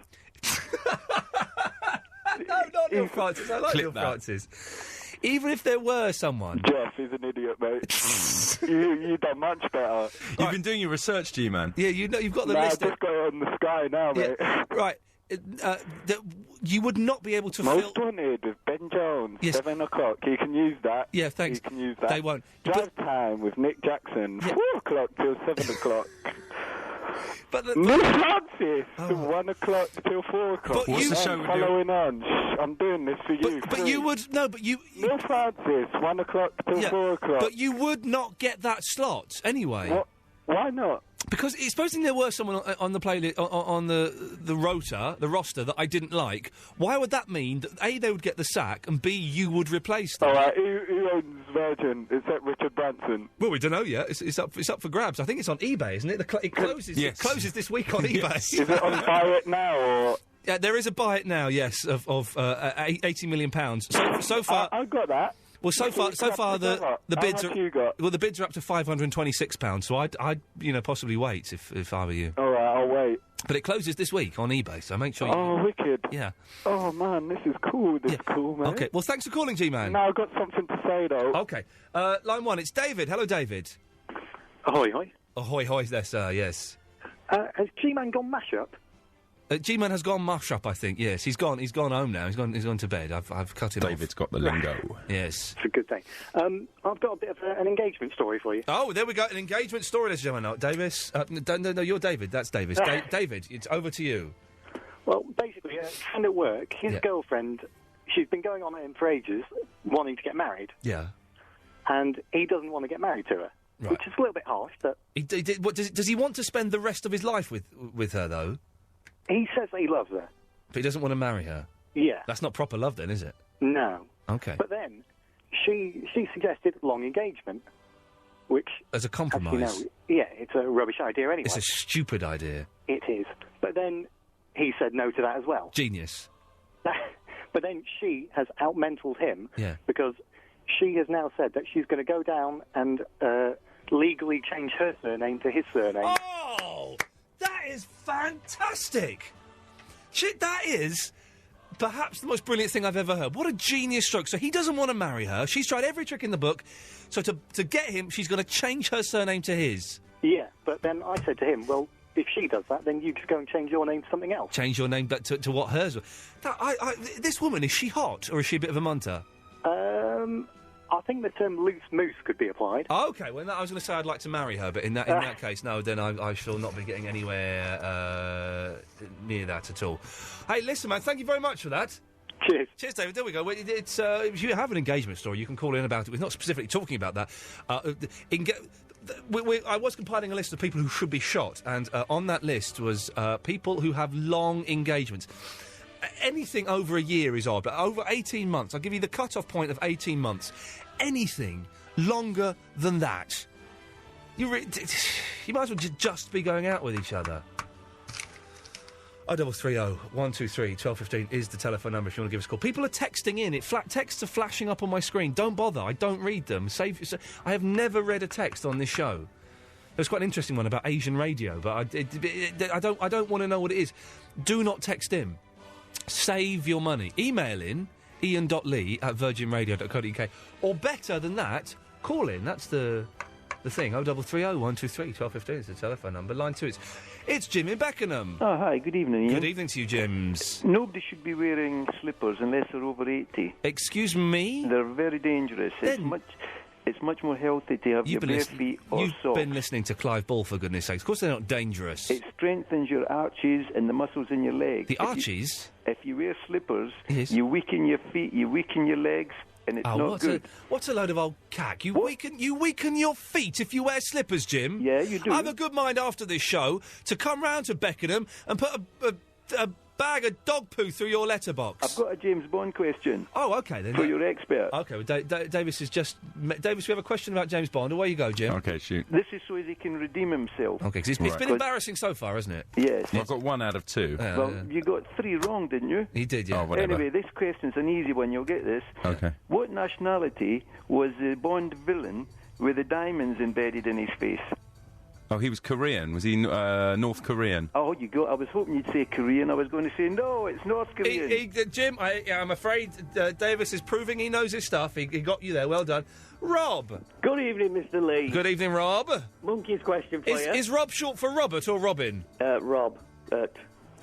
No, not Neil Francis. I like Neil Francis. Even if there were someone... Jeff is an idiot, mate. you done much better. You've been doing your research, G-Man. Yeah, you've got the Nah, list... I've just got it on the Sky now, mate. Right. You would not be able to Most Wanted with Ben Jones, 7 o'clock. You can use that. Yeah, thanks. You can use that. They won't. Drive Time with Nick Jackson, 4 o'clock till 7 o'clock. But Neil Francis, 1 o'clock till 4 o'clock. But What's the show following on? Shh, I'm doing this for you. But you would... No, but you... Neil Francis, 1 o'clock till 4 o'clock. But you would not get that slot anyway. What? Why not? Because supposing there were someone on the playlist, on the roster that I didn't like, why would that mean that A, they would get the sack, and B, you would replace them? All right, who owns Virgin? Is that Richard Branson? Well, we don't know yet. It's up for grabs. I think it's on eBay, isn't it? It closes. Yes. It closes this week on eBay. Is it on Buy It Now or? Yeah, there is a buy it now. Yes, of £80 million. So far, I got that. Well, so far the bids How much are you got? well, the bids are up to £526. So I'd possibly wait if I were you. All right, I'll wait. But it closes this week on eBay, so make sure you... Oh, wicked. Yeah. Oh, man, this is cool. This is cool, man. Okay, well, thanks for calling, G-Man. No, I've got something to say, though. Okay. Line 1, it's David. Hello, David. Ahoy, hoy. Ahoy, hoy there, sir, yes. Has G-Man gone mash-up? G-Man has gone mush up, I think, yes. He's gone home now. He's gone to bed. I've cut him off. David's got the lingo. Yes. It's a good thing. I've got a bit of an engagement story for you. Oh, there we go. An engagement story, ladies and gentlemen. Davis. No, you're David. That's Davis. David, it's over to you. Well, basically, a friend at work, his girlfriend, she's been going on at him for ages, wanting to get married. Yeah. And he doesn't want to get married to her. Right. Which is a little bit harsh, but... Does he want to spend the rest of his life with her, though? He says that he loves her. But he doesn't want to marry her? Yeah. That's not proper love, then, is it? No. Okay. But then, she suggested long engagement, which... As a compromise? As you know, yeah, it's a rubbish idea anyway. It's a stupid idea. It is. But then, he said no to that as well. Genius. But then she has out-mentaled him. Yeah. Because she has now said that she's going to go down and legally change her surname to his surname. Oh! That is fantastic! Shit, that is perhaps the most brilliant thing I've ever heard. What a genius stroke. So he doesn't want to marry her. She's tried every trick in the book. So to get him, she's going to change her surname to his. Yeah, but then I said to him, well, if she does that, then you just go and change your name to something else. Change your name to what hers was. This woman, is she hot or is she a bit of a munter? I think the term loose moose could be applied. Oh, okay, well, I was going to say I'd like to marry her, but in that case, no, then I shall not be getting anywhere near that at all. Hey, listen, man, thank you very much for that. Cheers. Cheers, David. There we go. If you have an engagement story, you can call in about it. We're not specifically talking about that. I was compiling a list of people who should be shot, and on that list was people who have long engagements. Anything over a year is odd, but over 18 months, I'll give you the cut-off point of 18 months. Anything longer than that, you might as well just be going out with each other. 0330 123 1215 is the telephone number if you want to give us a call. People are texting in. Texts are flashing up on my screen. Don't bother. I don't read them. I have never read a text on this show. There's quite an interesting one about Asian radio, but I don't want to know what it is. Do not text in. Save your money. Email in ian.lee@virginradio.co.uk. Or better than that, call in. That's the thing. 0330 123 1215 is the telephone number. Line 2, it's Jim in Beckenham. Oh, hi. Good evening, Ian. Good evening to you, Jims. Nobody should be wearing slippers unless they're over 80. Excuse me? They're very dangerous. It's much more healthy to have your bare feet or socks. You've been listening to Clive Ball, for goodness sakes. Of course they're not dangerous. It strengthens your arches and the muscles in your legs. The arches? If you wear slippers, yes. You weaken your feet, you weaken your legs, and it's not good. What's a load of old cack? You weaken your feet if you wear slippers, Jim? Yeah, you do. I have a good mind after this show to come round to Beckenham and put a bag of dog poo through your letterbox. I've got a James Bond question. Oh, OK, then. For your expert. OK, well, Davis is just... Davis, we have a question about James Bond. Away you go, Jim. OK, shoot. This is so he can redeem himself. OK, because it's been embarrassing so far, hasn't it? Yes. Well, I've got 1 out of 2. Well, you got 3 wrong, didn't you? He did, yeah. Oh, whatever. Anyway, this question's an easy one. You'll get this. OK. What nationality was the Bond villain with the diamonds embedded in his face? Oh, he was Korean. Was he North Korean? Oh, you go. I was hoping you'd say Korean. I was going to say, no, it's North Korean. Jim, I'm afraid Davis is proving he knows his stuff. He got you there. Well done. Rob. Good evening, Mr. Lee. Good evening, Rob. Monkey's question for you. Is Rob short for Robert or Robin? Rob.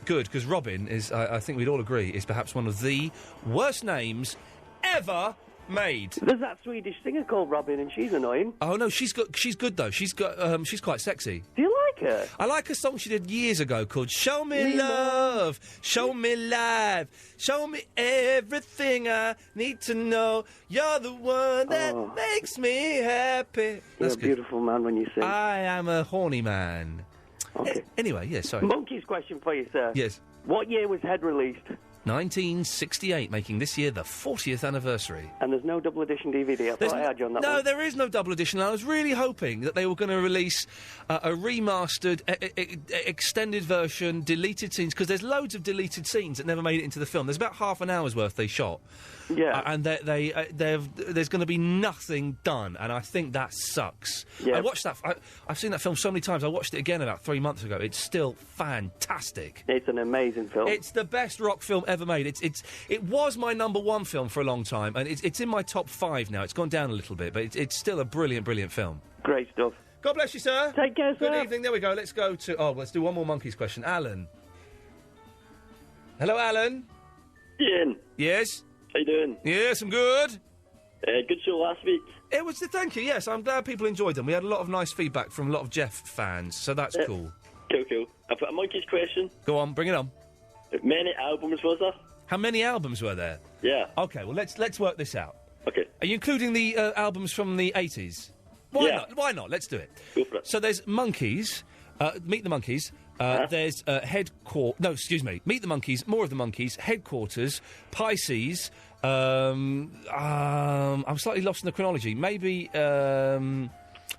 Good, because Robin is, I think we'd all agree, is perhaps one of the worst names ever made. There's that Swedish singer called Robin, and she's annoying. Oh no, she's good though. She's quite sexy. Do you like her? I like a song she did years ago called "Show Me Love, Show Me Life, Show Me Everything I Need to Know. You're the one that makes me happy." You're a beautiful man when you sing. I am a horny man. Okay. Anyway, yes, sorry. Monkey's question for you, sir. Yes. What year was Head released? 1968, making this year the 40th anniversary. And there's no double edition DVD. I thought I had you on that one. No, there is no double edition. I was really hoping that they were going to release a remastered, extended version, deleted scenes, because there's loads of deleted scenes that never made it into the film. There's about half an hour's worth they shot. Yeah. And there's going to be nothing done, and I think that sucks. Yeah. I watched that. I've seen that film so many times. I watched it again about 3 months ago. It's still fantastic. It's an amazing film. It's the best rock film ever made. It was my number 1 film for a long time, and it's in my top 5 now. It's gone down a little bit, but it's still a brilliant, brilliant film. Great stuff. God bless you, sir. Take care, sir. Good evening. There we go. Let's go to... Oh, let's do one more Monkeys question. Alan. Hello, Alan. Ian. Yes? How you doing? Yes, I'm good. Good show last week. It was... Thank you, yes. I'm glad people enjoyed them. We had a lot of nice feedback from a lot of Jeff fans, so that's cool. Cool. I've got a Monkeys question. Go on, bring it on. How many albums was there? How many albums were there? Yeah. OK, well, let's work this out. OK. Are you including the albums from the 80s? Why not? Why not? Let's do it. Go for it. So there's Monkeys, Meet the Monkeys, there's Meet the Monkeys, More of the Monkeys, Headquarters, Pisces, I'm slightly lost in the chronology, maybe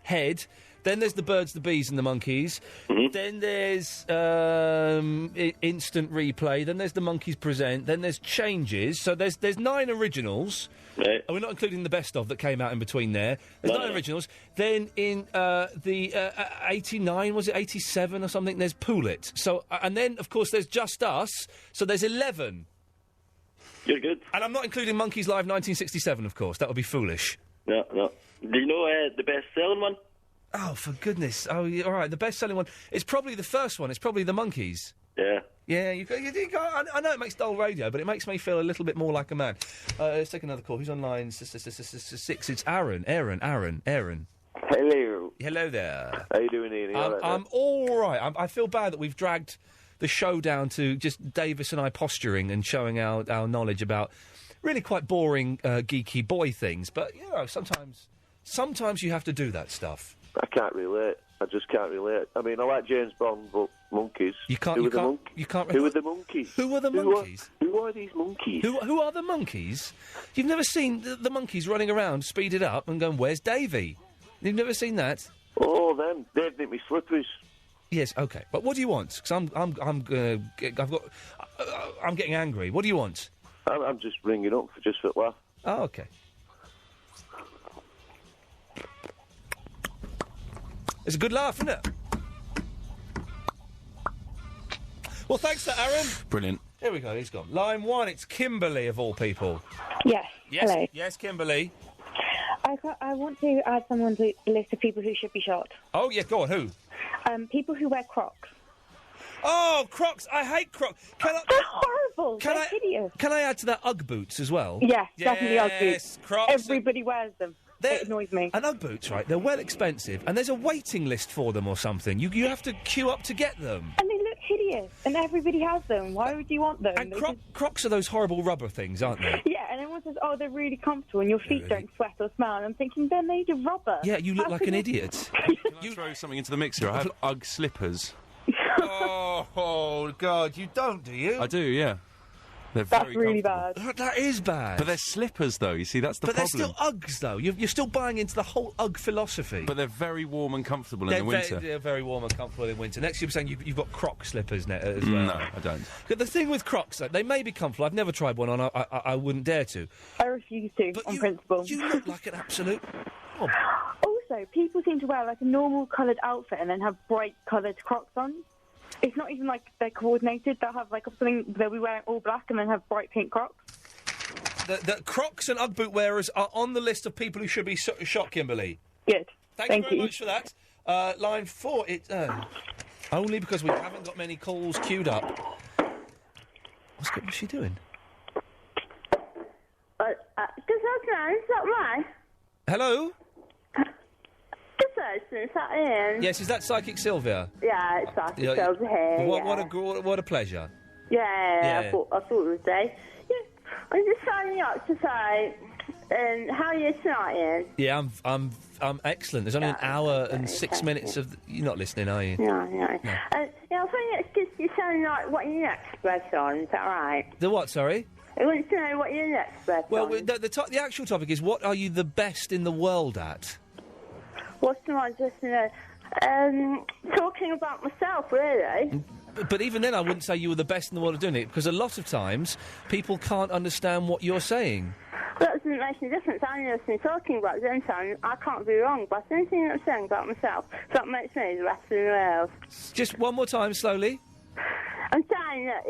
Head, then there's the Birds, the Bees and the Monkeys, then there's Instant Replay, then there's the Monkeys Present, then there's Changes, so there's 9 originals. Right. We're not including the best of that came out in between there. There's 9 originals. Then in the 89, was it 87 or something? There's Pool It. So and then of course there's Just Us. So there's 11. You're good. And I'm not including Monkeys Live 1967, of course. That would be foolish. No. Do you know the best-selling one? Oh, for goodness! Oh, all right. The best-selling one. It's probably the first one. It's probably the Monkeys. Yeah. Yeah, I know it makes dull radio, but it makes me feel a little bit more like a man. Let's take another call. Who's on line 6? It's Aaron. Hello. Hello there. How you doing, Ian? I'm all right. I feel bad that we've dragged the show down to just Davis and I posturing and showing our knowledge about really quite boring, geeky boy things. But, you know, sometimes you have to do that stuff. I can't relate. I just can't relate. I mean, I like James Bond, but monkeys. You can't. Who You are the can't. monkeys? You can't. Who are the monkeys? Who are the monkeys? Who are these monkeys? Who are the monkeys? You've never seen the monkeys running around, speeded up, and going, "Where's Davy?" You've never seen that? Oh, them. They've nicked me slippers. Yes. Okay. But what do you want? Because I'm getting angry. What do you want? I'm just ringing up for laugh. Oh, okay. It's a good laugh, isn't it? Well, thanks to Aaron. Brilliant. Here we go, he's gone. Line 1, it's Kimberly, of all people. Yes. Hello. Yes, Kimberly. I want to add someone to the list of people who should be shot. Oh, yeah, go on, who? People who wear Crocs. Oh, Crocs! I hate Crocs. They're horrible. They're hideous. Can I add to that Ugg boots as well? Yes, definitely Ugg boots. Crocs. Everybody wears them. It annoys me. And Ugg boots, right? They're well expensive, and there's a waiting list for them or something. You have to queue up to get them. And they look hideous, and everybody has them. Why would you want them? And Crocs are those horrible rubber things, aren't they? Yeah, and everyone says, "Oh, they're really comfortable, and your feet don't sweat or smell." And I'm thinking they're made of rubber. Yeah, you look like an idiot. Can I throw something into the mix here? I have Ugg slippers. Oh, God, you don't, do you? I do, yeah. They're That's very really comfortable. That is bad. But they're slippers, though. You see, that's the problem. But they're still Uggs, though. You're still buying into the whole Ugg philosophy. But they're very warm and comfortable in the winter. They're very warm and comfortable in winter. Next, you're saying you've got Croc slippers as well. No, I don't. But the thing with Crocs, though, they may be comfortable. I've never tried one on. I wouldn't dare to. I refuse to, on principle. You look like an absolute... Oh. Also, people seem to wear, like, a normal coloured outfit and then have bright coloured Crocs on. It's not even like they're coordinated. They'll have like something. They'll be wearing all black and then have bright pink Crocs. The Crocs and Ugg boot wearers are on the list of people who should be shot, Kimberly. Good. Thank you very much for that. Line 4. Only because we haven't got many calls queued up. What's she doing? Is that right? Hello. Is that Ian? Yes, is that Psychic Sylvia? Yeah, it's Psychic Sylvia here. What a pleasure. Yeah. I thought it was day. Yeah, I'm just signing up to say, how are you tonight, Ian? Yeah, I'm excellent. There's only an hour and 6 minutes of... You're not listening, are you? No. I think it's just you're sounding like what your next breath on. Is that right? The what? Sorry. I want to know what your next breath on. Well, the actual topic is what are you the best in the world at? What's the one? Just talking about myself, really. But even then, I wouldn't say you were the best in the world of doing it, because a lot of times people can't understand what you're saying. That doesn't make any difference. I'm listening talking about it, don't I? I can't be wrong, but anything I'm saying about myself, that makes me the best in the world. Just one more time, slowly. I'm saying that...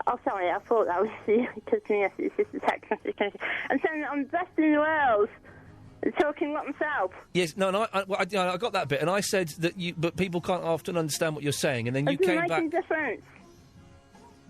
Oh, sorry, I thought that was you, because yes, it's just a text message. I'm saying that I'm the best in the world. Talking about myself. Yes, I got that bit, and I said that but people can't often understand what you're saying, and then you came back... It doesn't make any difference.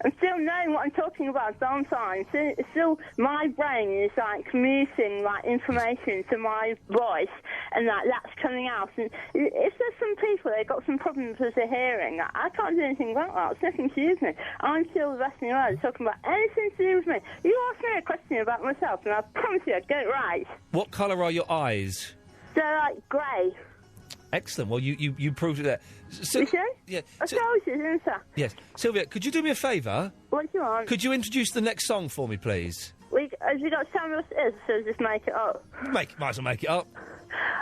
I'm still knowing what I'm talking about, don't I? It's still my brain is like commuting like information to my voice, and like that's coming out. And if there's some people that got some problems with their hearing, I can't do anything about that. It's nothing to do with me. I'm still the best in the world talking about anything to do with me. You ask me a question about myself, and I promise you I'd get it right. What colour are your eyes? They're like grey. Excellent. Well, you proved it there. You see? Yeah. I told you, didn't I? Yes. Sylvia, could you do me a favour? What do you want? Could you introduce the next song for me, please? Have you got to tell me what it is, so just make it up? Might as well make it up.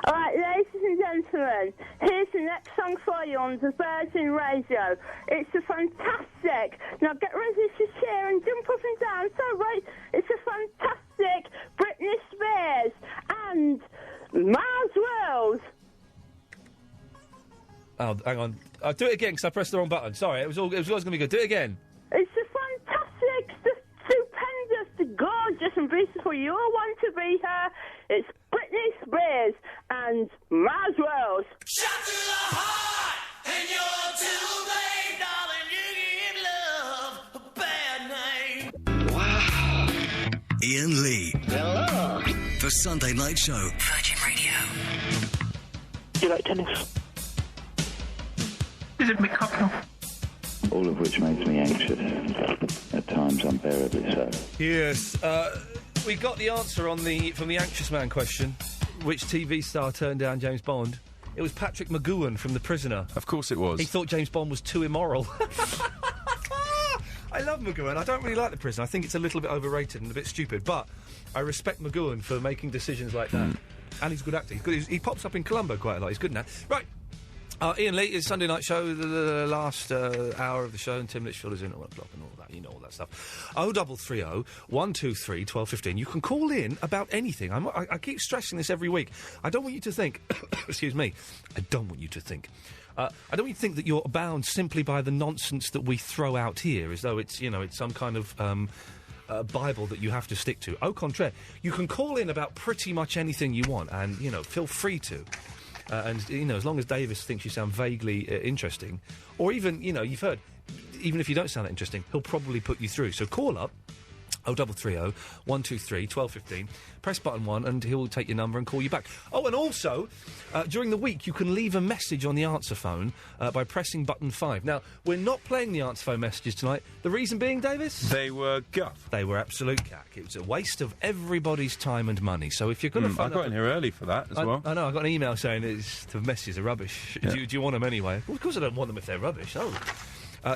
All right, ladies and gentlemen, here's the next song for you on the Virgin Radio. It's a fantastic... Now get ready to cheer and jump up and down. So right, it's a fantastic Britney Spears and Mars World. Oh, hang on. I'll do it again because I pressed the wrong button. Sorry, it was always going to be good. Do it again. It's a fantastic, stupendous, gorgeous and beautiful. You all want to be her. It's Britney Spears and Mars World. Shot to the heart, and you're too Sunday Night Show. Virgin Radio. Do you like tennis? Is it my cocktail? All of which makes me anxious, at times unbearably so. Yes, we got the answer from the anxious man question. Which TV star turned down James Bond? It was Patrick McGoohan from The Prisoner. Of course it was. He thought James Bond was too immoral. I love McGoohan. I don't really like The Prisoner. I think it's a little bit overrated and a bit stupid, but I respect McGoohan for making decisions like that. And he's a good actor. He pops up in Columbo quite a lot. He's good in that. Right. Iain Lee, it's Sunday Night Show, the last hour of the show, and Tim Litchfield is in at 1 o'clock and all that. You know all that stuff. 0330 123 1215. You can call in about anything. I keep stressing this every week. I don't want you to think... excuse me. I don't want you to think... I don't want you to think that you're bound simply by the nonsense that we throw out here, as though it's, it's some kind of... Bible that you have to stick to. Au contraire, you can call in about pretty much anything you want, and, feel free to. And, as long as Davis thinks you sound vaguely interesting, or even, you've heard, even if you don't sound that interesting, he'll probably put you through. So call up, 0330 123 1215, press button 1, and he'll take your number and call you back. Oh, and also, during the week, you can leave a message on the answer phone by pressing button 5. Now, we're not playing the answer phone messages tonight. The reason being, Davis? They were guff. They were absolute cack. It was a waste of everybody's time and money. So if you're going to phone I got in here early for that as well. I know, I got an email saying the messages are rubbish. Yeah. Do you want them anyway? Well, of course I don't want them if they're rubbish. Oh.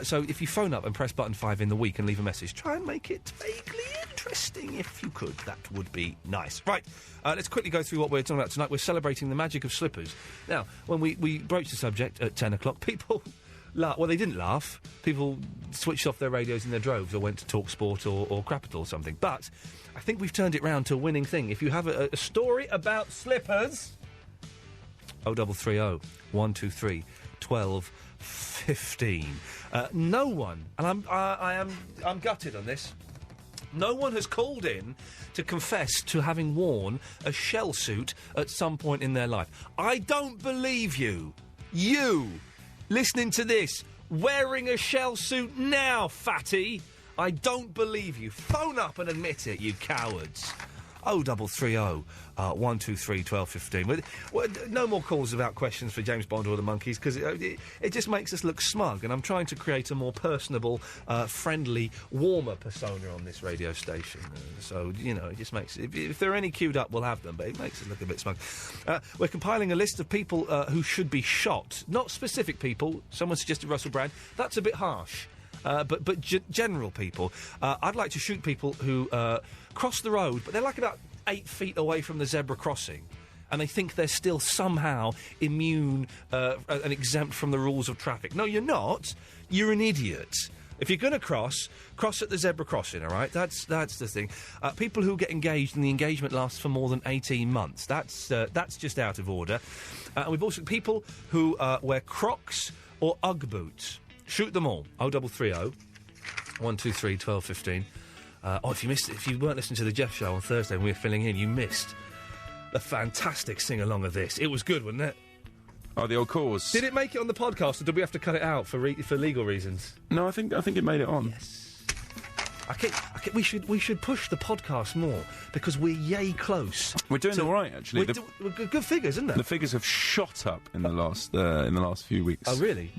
So if you phone up and press button 5 in the week and leave a message, try and make it vaguely interesting if you could. That would be nice. Right, let's quickly go through what we're talking about tonight. We're celebrating the magic of slippers. Now, when we broached the subject at 10 o'clock, people... Well, they didn't laugh. People switched off their radios in their droves or went to Talk Sport or Capital or something. But I think we've turned it round to a winning thing. If you have a story about slippers... 0330 123 1215. No one, and I'm gutted on this. No one has called in to confess to having worn a shell suit at some point in their life. I don't believe you. You, listening to this, wearing a shell suit now, fatty. I don't believe you. Phone up and admit it, you cowards. 0330 123 1215. No more calls about questions for James Bond or the Monkeys, because it just makes us look smug, and I'm trying to create a more personable, friendly, warmer persona on this radio station. So, it just makes... If there are any queued up, we'll have them, but it makes us look a bit smug. We're compiling a list of people who should be shot. Not specific people. Someone suggested Russell Brand. That's a bit harsh. But general people. I'd like to shoot people who cross the road, but they're like about 8 feet away from the zebra crossing, and they think they're still somehow immune and exempt from the rules of traffic. No, you're not. You're an idiot. If you're going to cross at the zebra crossing, all right? That's the thing. People who get engaged and the engagement lasts for more than 18 months. That's just out of order. And we've also people who wear Crocs or Ugg boots. Shoot them all. 0330 123 1215. If you weren't listening to the Jeff Show on Thursday when we were filling in, you missed the fantastic sing-along of this. It was good, wasn't it? Oh, the old cause. Did it make it on the podcast, or did we have to cut it out for legal reasons? No, I think it made it on. Yes. We should push the podcast more, because we're yay close. We're doing all right, actually. We're good figures, isn't it? The figures have shot up in the last few weeks. Oh, really?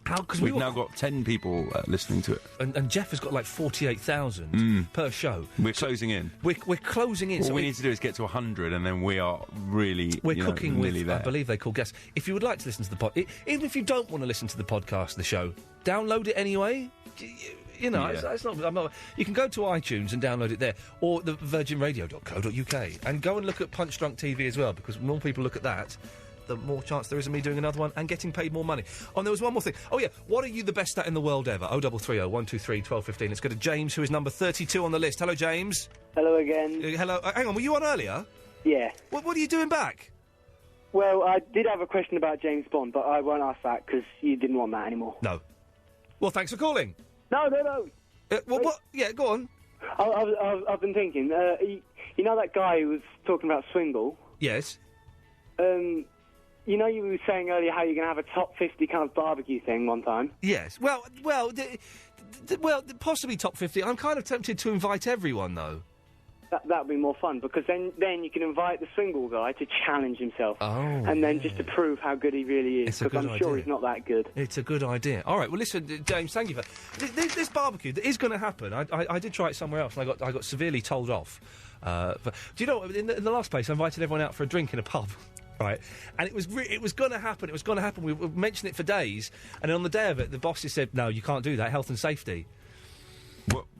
How? Because we've now got 10 people listening to it, and Jeff has got like 48,000 per show. We're closing in. We're closing in. All we need to do is get to 100, and then we are really cooking with. There. I believe they call guests. If you would like to listen to the pod, even if you don't want to listen to the podcast, the show, download it anyway. It's not. You can go to iTunes and download it there, or the virginradio.co.uk, and go and look at Punch Drunk TV as well, because the more people look at that, the more chance there is of me doing another one and getting paid more money. Oh, and there was one more thing. Oh, yeah. What are you the best at in the world ever? 0330 123 1215. Let's go to James, who is number 32 on the list. Hello, James. Hello again. Hello. Hang on, were you on earlier? Yeah. What are you doing back? Well, I did have a question about James Bond, but I won't ask that because you didn't want that anymore. No. Well, thanks for calling. No. What? Yeah, go on. I've been thinking. You know that guy who was talking about Swingle? Yes. You were saying earlier how you're going to have a top 50 kind of barbecue thing one time. Yes. Well, possibly top 50. I'm kind of tempted to invite everyone, though. that would be more fun, because then you can invite the single guy to challenge himself. And then just to prove how good he really is, It's a because good I'm sure idea. he's not that good. It's a good idea. All right, well, listen, James, thank you for... This barbecue that is going to happen. I did try it somewhere else, and I got severely told off. Do you know, in the last place, I invited everyone out for a drink in a pub. Right, and it was going to happen. It was going to happen. We mentioned it for days, and then on the day of it, the bosses said, "No, you can't do that. Health and safety."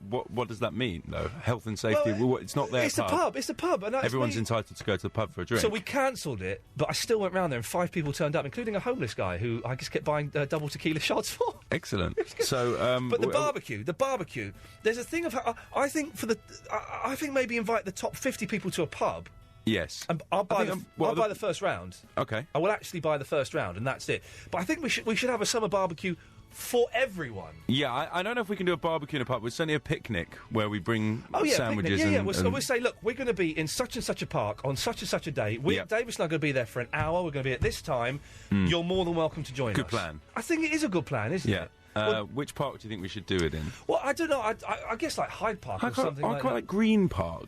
What does that mean, though? Health and safety. Well, it's not their It's pub. a pub. It's a pub. And Everyone's entitled to go to the pub for a drink. So we cancelled it, but I still went round there, and 5 people turned up, including a homeless guy who I just kept buying double tequila shots for. Excellent. So, but the barbecue. There's a thing of I think maybe invite the top 50 people to a pub. Yes. And I'll buy the first round. Okay. I will actually buy the first round, and that's it. But I think we should have a summer barbecue for everyone. Yeah, I don't know if we can do a barbecue in a pub. It's certainly a picnic where we bring sandwiches. Picnic. We'll say, look, we're going to be in such and such a park on such and such a day. Davis and I are going to be there for an hour. We're going to be at this time. You're more than welcome to join us. Good plan. I think it is a good plan, isn't it? Which park do you think we should do it in? Well, I don't know. I guess like Hyde Park or something like that. I quite like Green Park.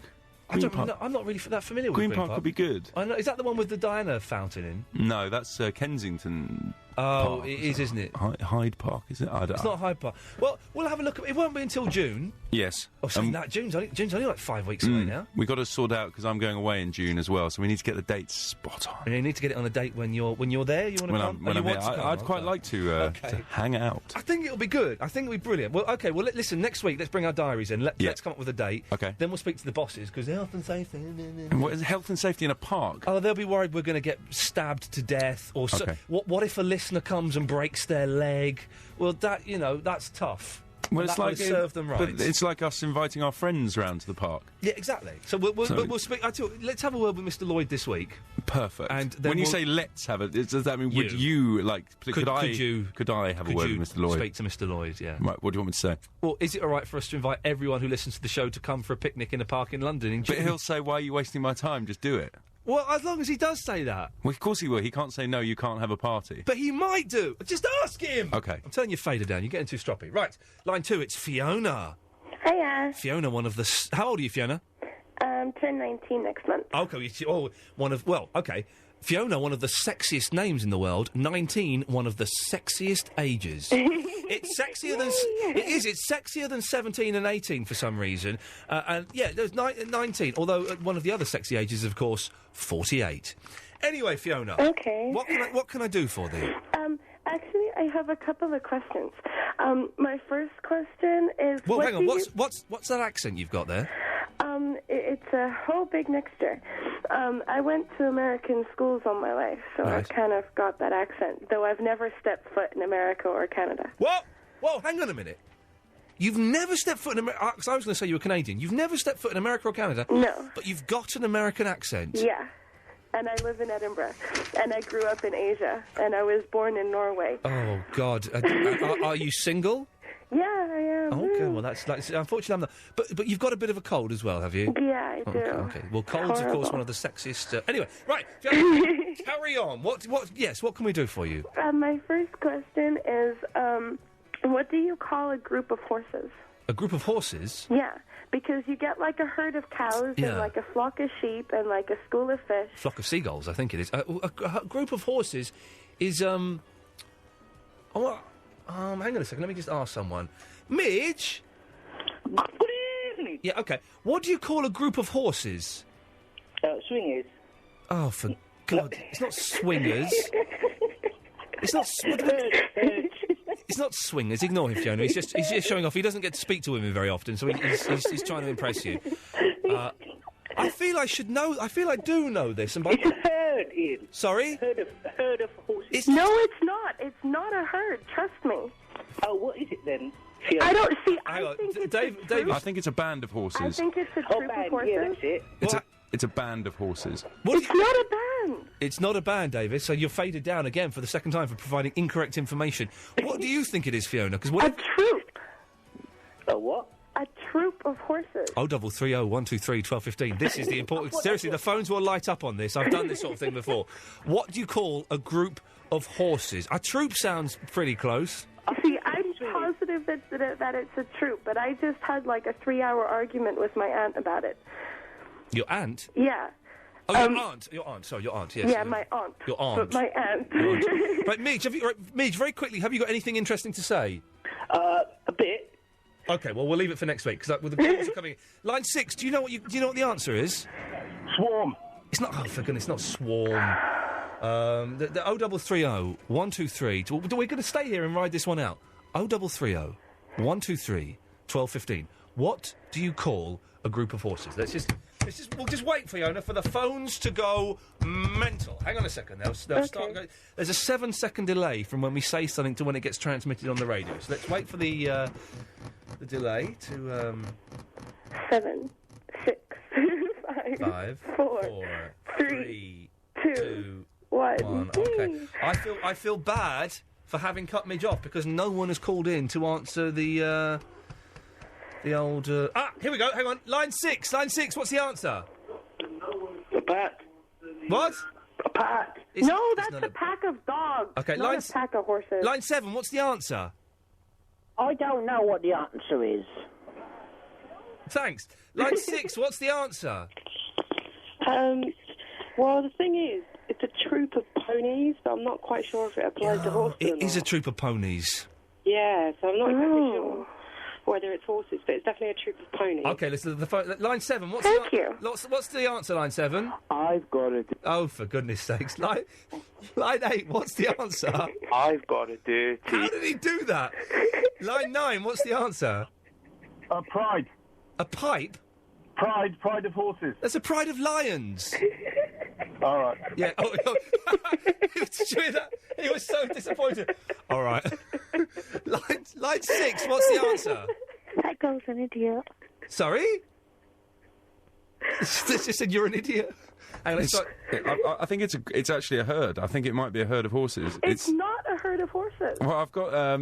I'm not really that familiar with Green Green Park could be good. I know. Is that the one with the Diana fountain in? No, that's Kensington. Oh, Park, it is, isn't it? Hyde Park, is it? It's not Hyde Park. Well, we'll have a look. It won't be until June. Yes. Oh, saying that, June's only like 5 weeks away now. We've got to sort out, because I'm going away in June as well, so we need to get the dates spot on. And you need to get it on a date when you're there. You want to come? When I'm here. I'd quite like to hang out. I think it'll be good. I think it'll be brilliant. Well, okay. Well, listen. Next week, let's bring our diaries in. Let's come up with a date. Okay. Then we'll speak to the bosses, because health and safety. And what is health and safety in a park? Oh, they'll be worried we're going to get stabbed to death, or what if a listener comes and breaks their leg? Well, that's tough. Well, it's like serve them right. But it's like us inviting our friends round to the park. Yeah, exactly. So we'll speak. Let's have a word with Mr. Lloyd this week. Perfect. And then when you say let's have it, does that mean would you like? Could I have a word with Mr. Lloyd? Speak to Mr. Lloyd. Yeah. Right. What do you want me to say? Well, is it all right for us to invite everyone who listens to the show to come for a picnic in a park in London in June? But he'll say, "Why are you wasting my time? Just do it." Well, as long as he does say that. Well, of course he will. He can't say, no, you can't have a party. But he might do. Just ask him. OK. I'm turning your fader down. You're getting too stroppy. Right. Line 2, it's Fiona. Hiya. Fiona, one of the... How old are you, Fiona? Turn 19 next month. OK. OK. Fiona, one of the sexiest names in the world. 19, one of the sexiest ages. It's sexier than... It's sexier than 17 and 18 for some reason. And, yeah, there's 19. Although one of the other sexy ages is, of course, 48. Anyway, Fiona. Okay. What can I do for thee? Actually, I have a couple of questions. My first question is... Well, hang on. What's that accent you've got there? It's a whole big mixture. I went to American schools all my life, so Right. I've kind of got that accent, though I've never stepped foot in America or Canada. Whoa, hang on a minute. You've never stepped foot in America... Because I was going to say you were Canadian. You've never stepped foot in America or Canada? No. But you've got an American accent? Yeah. And I live in Edinburgh. And I grew up in Asia. And I was born in Norway. Oh, God. Are you single? Yeah, I am. Okay, well, that's unfortunately I'm not. But you've got a bit of a cold as well, have you? Yeah, I do. Okay. Well, cold's, of course, one of the sexiest... Anyway, right. Carry on. What can we do for you? My first question is, what do you call a group of horses? A group of horses? Yeah, because you get like a herd of cows and like a flock of sheep and like a school of fish. Flock of seagulls, I think it is. A group of horses is, hang on a second, let me just ask someone. Midge? Good evening. Yeah, okay. What do you call a group of horses? Swingers. Oh, for God. It's not swingers. It's not... It's not swingers. Ignore him, Fiona. He's just showing off. He doesn't get to speak to women very often, so he's trying to impress you. I feel I should know... I feel I do know this. And It's a herd, Ian. Sorry? Herd of horses. No, it's not. It's not a herd. Trust me. Oh, what is it then? I don't see... Hang on. think it's Dave, I think it's a band of horses. I think it's a troop of horses. Yeah, that's it. It's a band of horses. It's not a band. It's not a band, Davis, so you're faded down again for the second time for providing incorrect information. What do you think it is, Fiona? Because A troop. A what? A troop of horses. 0330 123 1215. This is the important... Seriously, the phones will light up on this. I've done this sort of thing before. What do you call a group of horses? A troop sounds pretty close. See, I'm positive that it's a troop, but I just had like a 3-hour argument with my aunt about it. Your aunt? Yeah. Oh, your aunt. Your aunt. Sorry, your aunt. Yes. Yeah, my aunt. Your aunt. But my aunt. Right, Midge, Midge, very quickly, have you got anything interesting to say? A bit. Okay, well, we'll leave it for next week, because the calls are coming in. Line 6, do you know what the answer is? Swarm. It's not, oh, for goodness, not Swarm. The 0330 123. We're going to stay here and ride this one out. 0330 123 1215. What do you call a group of horses? We'll just wait, Fiona, for the phones to go mental. Hang on a second. They'll start going. There's a 7-second delay from when we say something to when it gets transmitted on the radio. So let's wait for the delay to. 7, 6, 5, 4, 3, 2, 1. Okay. I feel bad for having cut Midge off because no one has called in to answer the old. Here we go. Hang on. Line 6. What's the answer? A pack. What? A pack. No, that's a pack of dogs. Okay, not a pack of horses. Line 7. What's the answer? I don't know what the answer is. Thanks. Line 6. What's the answer? Well, the thing is, it's a troop of ponies, but I'm not quite sure if it applies to horses. It is a troop of ponies. Yeah, so I'm not exactly sure whether it's horses, but it's definitely a troop of ponies. Okay, listen to the phone. Line 7. What's what's the answer? Line 7. I've got it. Oh, for goodness sakes! Line 8. What's the answer? I've got a dirty. How did he do that? Line 9. What's the answer? A pride. A pipe. Pride of horses. That's a pride of lions. All right. Yeah. Oh, he was so disappointed. All right. Line 6. What's the answer? That girl's an idiot. Sorry? This just said you're an idiot. Hang on, I think it's actually a herd. I think it might be a herd of horses. It's not a herd of horses. Well, I've got a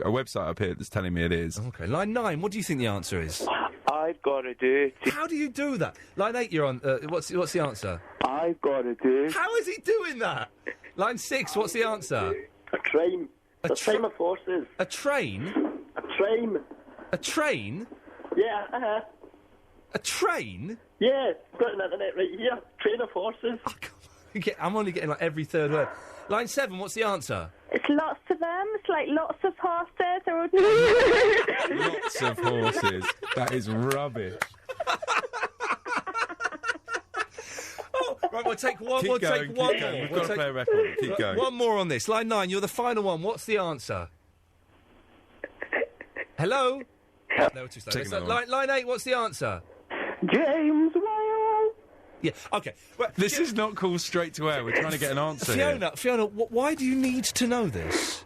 website up here that's telling me it is. Okay. Line 9. What do you think the answer is? I've got a dirty. How do you do that? Line 8. You're on. What's the answer? I've got a dirty. How is he doing that? Line 6. What's the answer? A train. A train of horses. A train? A train. A train? Yeah, A train? Yeah, got an internet right here. Train of horses. I'm only getting like every third word. Line 7, what's the answer? It's lots of them. It's like lots of horses. Lots of horses. That is rubbish. Right, we'll take one. Keep going. We've got to play a record. Keep going. One more on this. Line 9, you're the final one. What's the answer? Hello? No, too slow. Line 8, what's the answer? James Whale. Yeah, okay. Right, this is not called straight to air. We're trying to get an answer Fiona, why do you need to know this?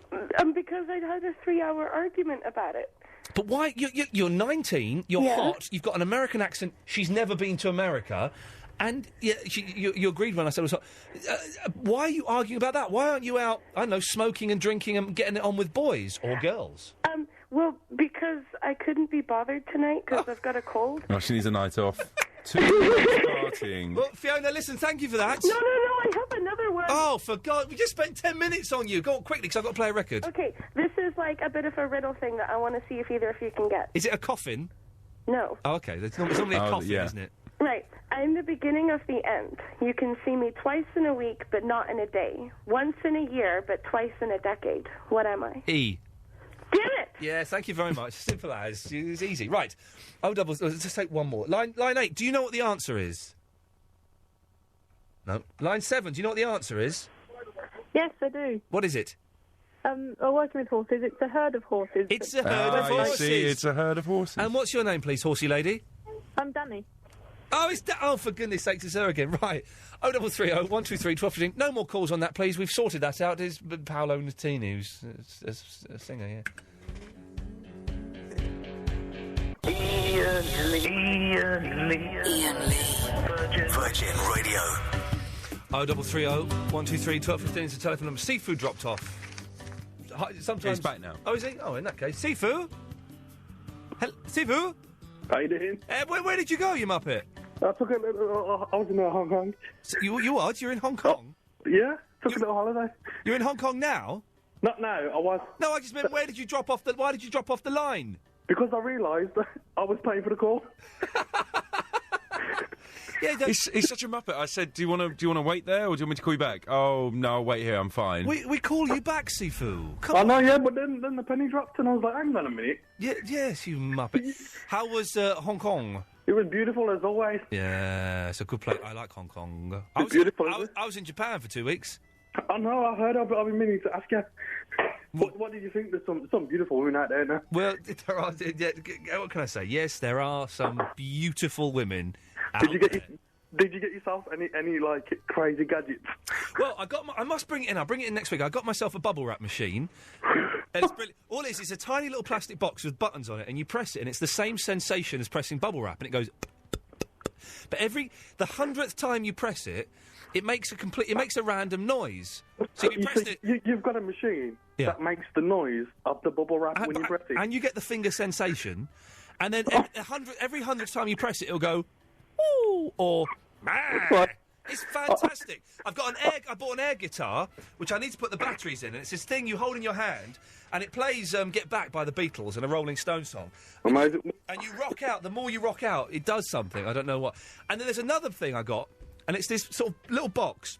Because I had a 3-hour argument about it. But why? You're 19, you're hot, you've got an American accent, she's never been to America, and you agreed when I said it was hot. Why are you arguing about that? Why aren't you out, I don't know, smoking and drinking and getting it on with boys or girls? Well, because I couldn't be bothered tonight because I've got a cold. Oh, she needs a night off. Too starting. Well, Fiona, listen, thank you for that. No, I have another one. Oh, for God, we just spent 10 minutes on you. Go on quickly, because I've got to play a record. Okay, this is like a bit of a riddle thing that I want to see if either of you can get. Is it a coffin? No. Oh, okay, it's normally a coffin, isn't it? Right. I'm the beginning of the end. You can see me twice in a week, but not in a day. Once in a year, but twice in a decade. What am I? E. Damn it! Yeah, thank you very much. Simple as. It's easy. Right. Let's just take one more. Line 8, do you know what the answer is? No. Line 7, do you know what the answer is? Yes, I do. What is it? Working with horses, it's a herd of horses. It's a herd of horses. You see, it's a herd of horses. And what's your name, please, horsey lady? I'm Danny. Oh, oh, for goodness sakes, it's her again. Right. 0330 123 1215. No more calls on that, please. We've sorted that out. It's Paolo Nutini, who's a singer, yeah. Iain Lee. Virgin Radio. 0330 123 1215 is the telephone number. Sifu dropped off. Sometimes. He's back now. Oh, is he? Oh, in that case. Sifu? Sifu? How you doing? Where did you go, you muppet? I was in Hong Kong. So you what? You're in Hong Kong? Yeah, took a little holiday. You're in Hong Kong now? Not now, I was. No, I just meant why did you drop off the line? Because I realised that I was paying for the call. Yeah, he's such a muppet. I said, do you want to wait there, or do you want me to call you back? Oh no, I'll wait here. I'm fine. We call you back, Sifu. Come I on. know, yeah, but then the penny dropped, and I was like, hang on a minute. Yes, you muppet. How was Hong Kong? It was beautiful as always. Yeah, it's a good place. I like Hong Kong. It's beautiful. I was in Japan for 2 weeks. I know, I heard. I've been meaning to ask you. What did you think? There's some beautiful women out there now. Well, there are. What can I say? Yes, there are some beautiful women. Did you get yourself any like crazy gadgets? Well, I must bring it in. I'll bring it in next week. I got myself a bubble wrap machine. And it's brilliant. All it is, it's a tiny little plastic box with buttons on it, and you press it, and it's the same sensation as pressing bubble wrap, and it goes. But the 100th time you press it, it makes a random noise. So you press it. You've got a machine that makes the noise of the bubble wrap when you press it, and you get the finger sensation, and then every 100th time you press it, it'll go, ooh, or. It's fantastic. I bought an air guitar, which I need to put the batteries in, and it's this thing you hold in your hand, and it plays Get Back by the Beatles and a Rolling Stones song. Amazing. And you rock out. The more you rock out, it does something. I don't know what. And then there's another thing I got, and it's this sort of little box,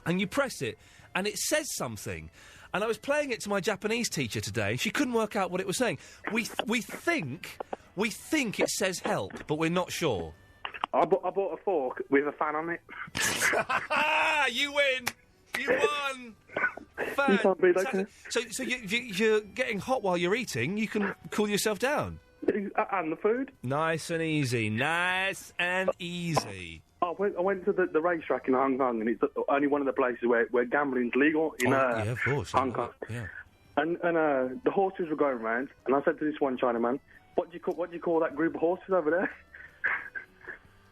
and you press it, and it says something. And I was playing it to my Japanese teacher today. She couldn't work out what it was saying. We think it says help, but we're not sure. I bought a fork with a fan on it. You win! You won! Fan. You can't beat that, can you? So you're getting hot while you're eating, you can cool yourself down. And the food? Nice and easy. Nice and easy. I went to the racetrack in Hong Kong, and it's only one of the places where gambling's legal in of course, Hong Kong. Yeah. And the horses were going round, and I said to this one Chinaman, what do you call that group of horses over there?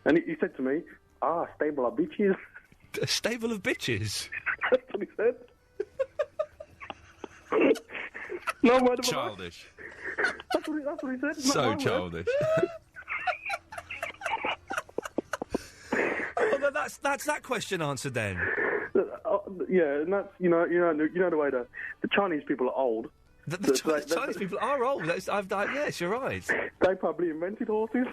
And he said to me, stable of bitches. A stable of bitches? That's what he said. No word of childish. That's what he said. It's So not my childish. Well, that's that question answered then. Yeah, and that's you know the way the Chinese people are old. The Chinese people are old. Yes, you're right. They probably invented horses.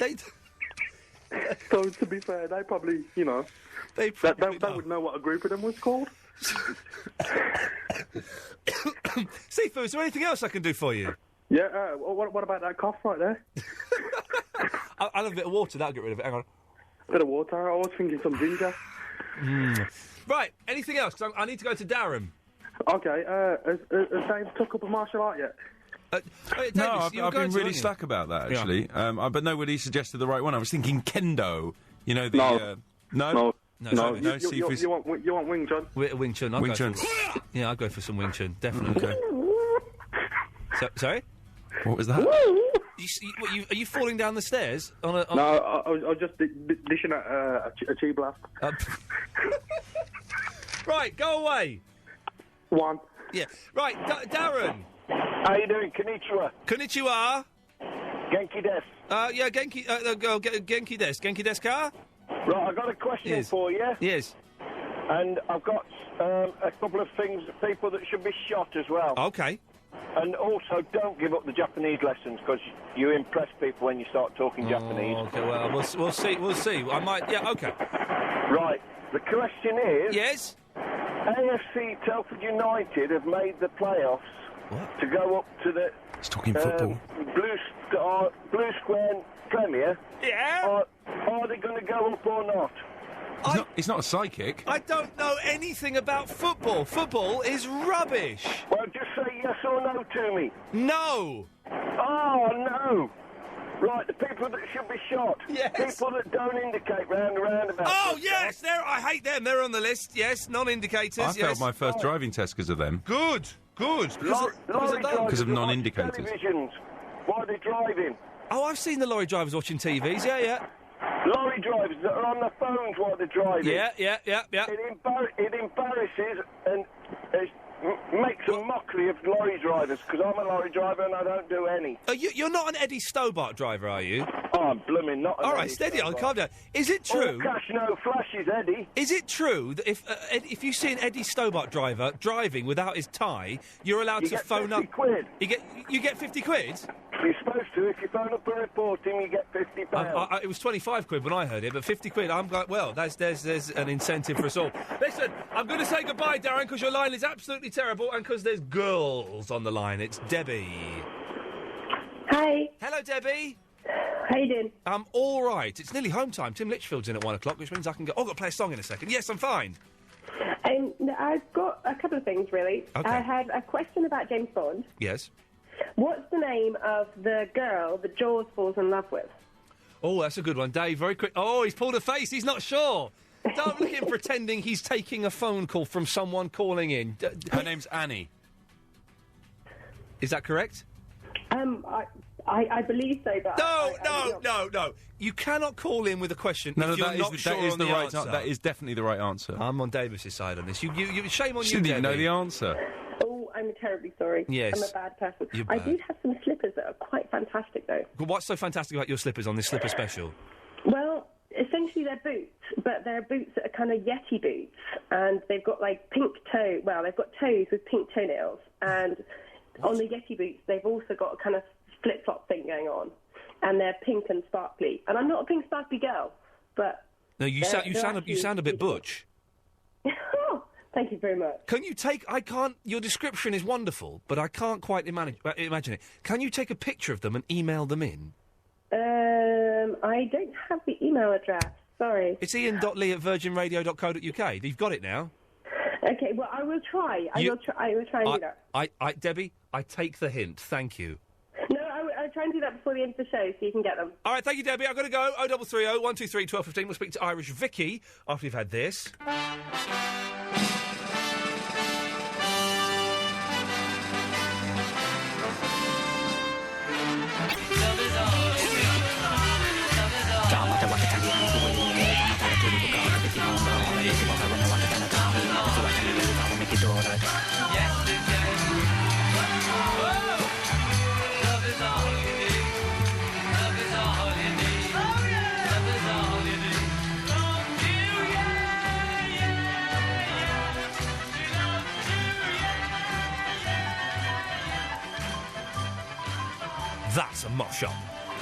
So to be fair, they probably they would know what a group of them was called. Sifu, is there anything else I can do for you? Yeah. What about that cough right there? I'll have a bit of water. That'll get rid of it. Hang on. Bit of water. I was thinking some ginger. Right. Anything else? 'Cause I need to go to Durham. Okay. Has Dave took up a martial art yet? Davis, no, I've been really weren't you? slack about that, actually. Yeah. But nobody suggested the right one. I was thinking kendo. You know, the... No. No. You want Wing Chun? Wing Chun. Wing Chun. Yeah, I'll go for some Wing Chun. Definitely. Okay. Sorry? What was that? Are you falling down the stairs? No, I was just dishing out a chi blast. Right, go away. One. Yeah. Right, Darren. How you doing? Konnichiwa. Konnichiwa. Genki des. Yeah, Genki des. Genki des ka? Right, I've got a question for you. Yes. And I've got a couple of people that should be shot as well. Okay. And also, don't give up the Japanese lessons, because you impress people when you start talking Japanese. Okay, well, we'll see. We'll see. I might... Yeah, okay. Right. The question is... Yes? AFC Telford United have made the playoffs to go up to the... He's talking football. Blue Square Premier. Yeah? Are they going to go up or not? He's not a psychic. I don't know anything about football. Football is rubbish. Well, just say yes or no to me. No. Oh, no. Right, the people that should be shot. Yes. People that don't indicate round the roundabout. Oh, yes. I hate them. They're on the list. Yes, non-indicators. I failed my first driving test because of them. Good. Because of non-indicators. Televisions. Why are they driving? Oh, I've seen the lorry drivers watching TVs. Yeah. Lorry drivers that are on their phones while they're driving. Yeah. It embarrasses and makes a mockery of lorry drivers, because I'm a lorry driver and I don't do any. You're not an Eddie Stobart driver, are you? Oh, I'm blooming not an All right, Eddie steady on, Stobart. calm down. Is it true... All cash, no flashes, Eddie. Is it true that if you see an Eddie Stobart driver driving without his tie, you're allowed to phone up... You get 50 quid. You get 50 quid? You're supposed to. If you phone up and report him, you get £50. It was 25 quid when I heard it, but 50 quid, I'm going, well, there's an incentive for us all. Listen, I'm going to say goodbye, Darren, because your line is absolutely terrible, and because there's girls on the line. It's Debbie. Hi. Hello, Debbie. How you doing? I'm all right. It's nearly home time. Tim Litchfield's in at 1 o'clock, which means I can go... Oh, I've got to play a song in a second. Yes, I'm fine. I've got a couple of things, really. Okay. I had a question about James Bond. Yes. What's the name of the girl that Jaws falls in love with? Oh, that's a good one, Dave. Very quick. Oh, he's pulled a face. He's not sure. Don't look at him pretending he's taking a phone call from someone calling in. Her name's Annie. Is that correct? I believe so, but... No. You cannot call in with a question No, if you're that not is, sure that is on the the right answer. That is definitely the right answer. I'm on Davis's side on this. You shame on She you, didn't even know Debbie. the answer. Oh, I'm terribly sorry. Yes. I'm a bad person. You're I bad. do have some slippers that are quite fantastic, though. What's so fantastic about your slippers on this slipper special? Well, essentially they're boots, but they're boots that are kind of Yeti boots, and they've got, like, pink toe... Well, they've got toes with pink toenails, and on the Yeti boots, they've also got a kind of flip-flop thing going on, and they're pink and sparkly. And I'm not a pink sparkly girl, but... No, you sound a bit butch. Oh, thank you very much. Can you take... I can't... Your description is wonderful, but I can't quite imagine it. Can you take a picture of them and email them in? I don't have the email address. Sorry. It's ian.lee@virginradio.co.uk. You've got it now. Okay, well, I will try. I will try and do that. Debbie, I take the hint. Thank you. No, I'll try and do that before the end of the show so you can get them. All right, thank you, Debbie. I've got to go. 0330 123 1215. We'll speak to Irish Vicky after we've had this. That's a mosh-up.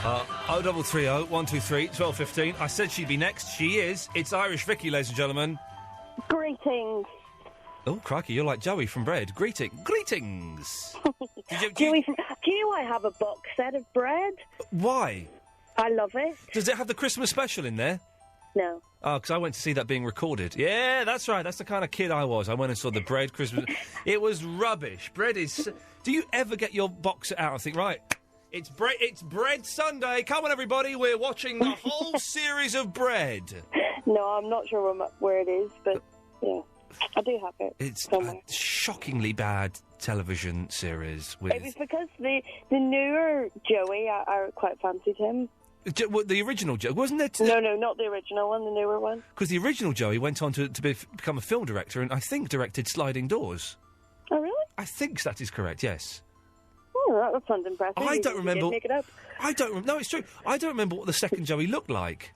0330 123 1215. I said she'd be next. She is. It's Irish Vicky, ladies and gentlemen. Greetings. Oh, crikey, you're like Joey from Bread. Greetings. Joey from... Do you know I have a box set of Bread? Why? I love it. Does it have the Christmas special in there? No. Oh, because I went to see that being recorded. Yeah, that's right. That's the kind of kid I was. I went and saw the Bread Christmas... It was rubbish. Bread is... Do you ever get your box set out and think, right... It's Bread Sunday. Come on, everybody. We're watching the whole series of Bread. No, I'm not sure where it is, but yeah, I do have it. It's a shockingly bad television series. It was because the newer Joey, I quite fancied him. The original Joey, wasn't it? No, not the original one, the newer one. Because the original Joey went on to become a film director and I think directed Sliding Doors. Oh, really? I think that is correct, yes. Oh, that sounds impressive. I don't remember. Make it up. No, it's true. I don't remember what the second Joey looked like.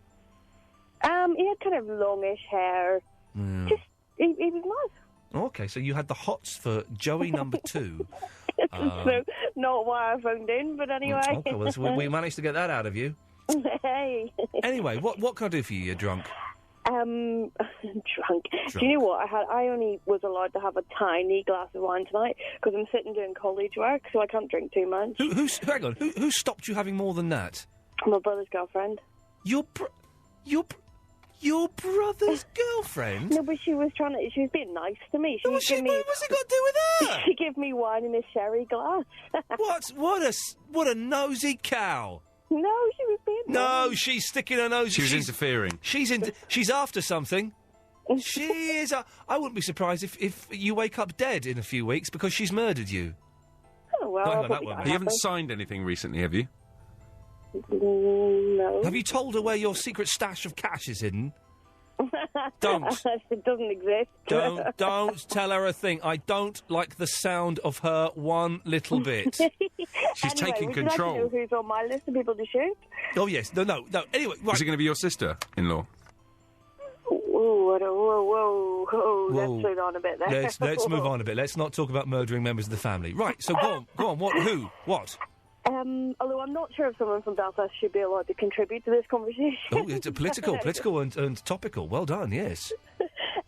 He had kind of longish hair. Just, he was nice. Okay, so you had the hots for Joey number 2. So, not why I phoned in, but anyway. Okay, well, we managed to get that out of you. Hey. Anyway, what can I do for you, you're drunk? Drunk. Do you know what? I only was allowed to have a tiny glass of wine tonight because I'm sitting doing college work, so I can't drink too much. Hang on. Who stopped you having more than that? My brother's girlfriend. Your brother's girlfriend? No, but she was being nice to me. What's it got to do with that? She gave me wine in a sherry glass. What a nosy cow. No, she was being No, nice. she's sticking her nose... She was interfering. She's after something. She is... I wouldn't be surprised if you wake up dead in a few weeks because she's murdered you. Oh, well... You haven't signed anything recently, have you? No. Have you told her where your secret stash of cash is hidden? Don't. It doesn't exist. Don't tell her a thing. I don't like the sound of her one little bit. She's taking would you control. like to know who's on my list of people to shoot? Oh, yes. No. Anyway, right. Is it going to be your sister-in-law? Whoa. Let's move on a bit there. Let's move on a bit. Let's not talk about murdering members of the family. Right, so go on. What? Who? What? Although I'm not sure if someone from Belfast should be allowed to contribute to this conversation. Oh, it's a political and topical. Well done, yes.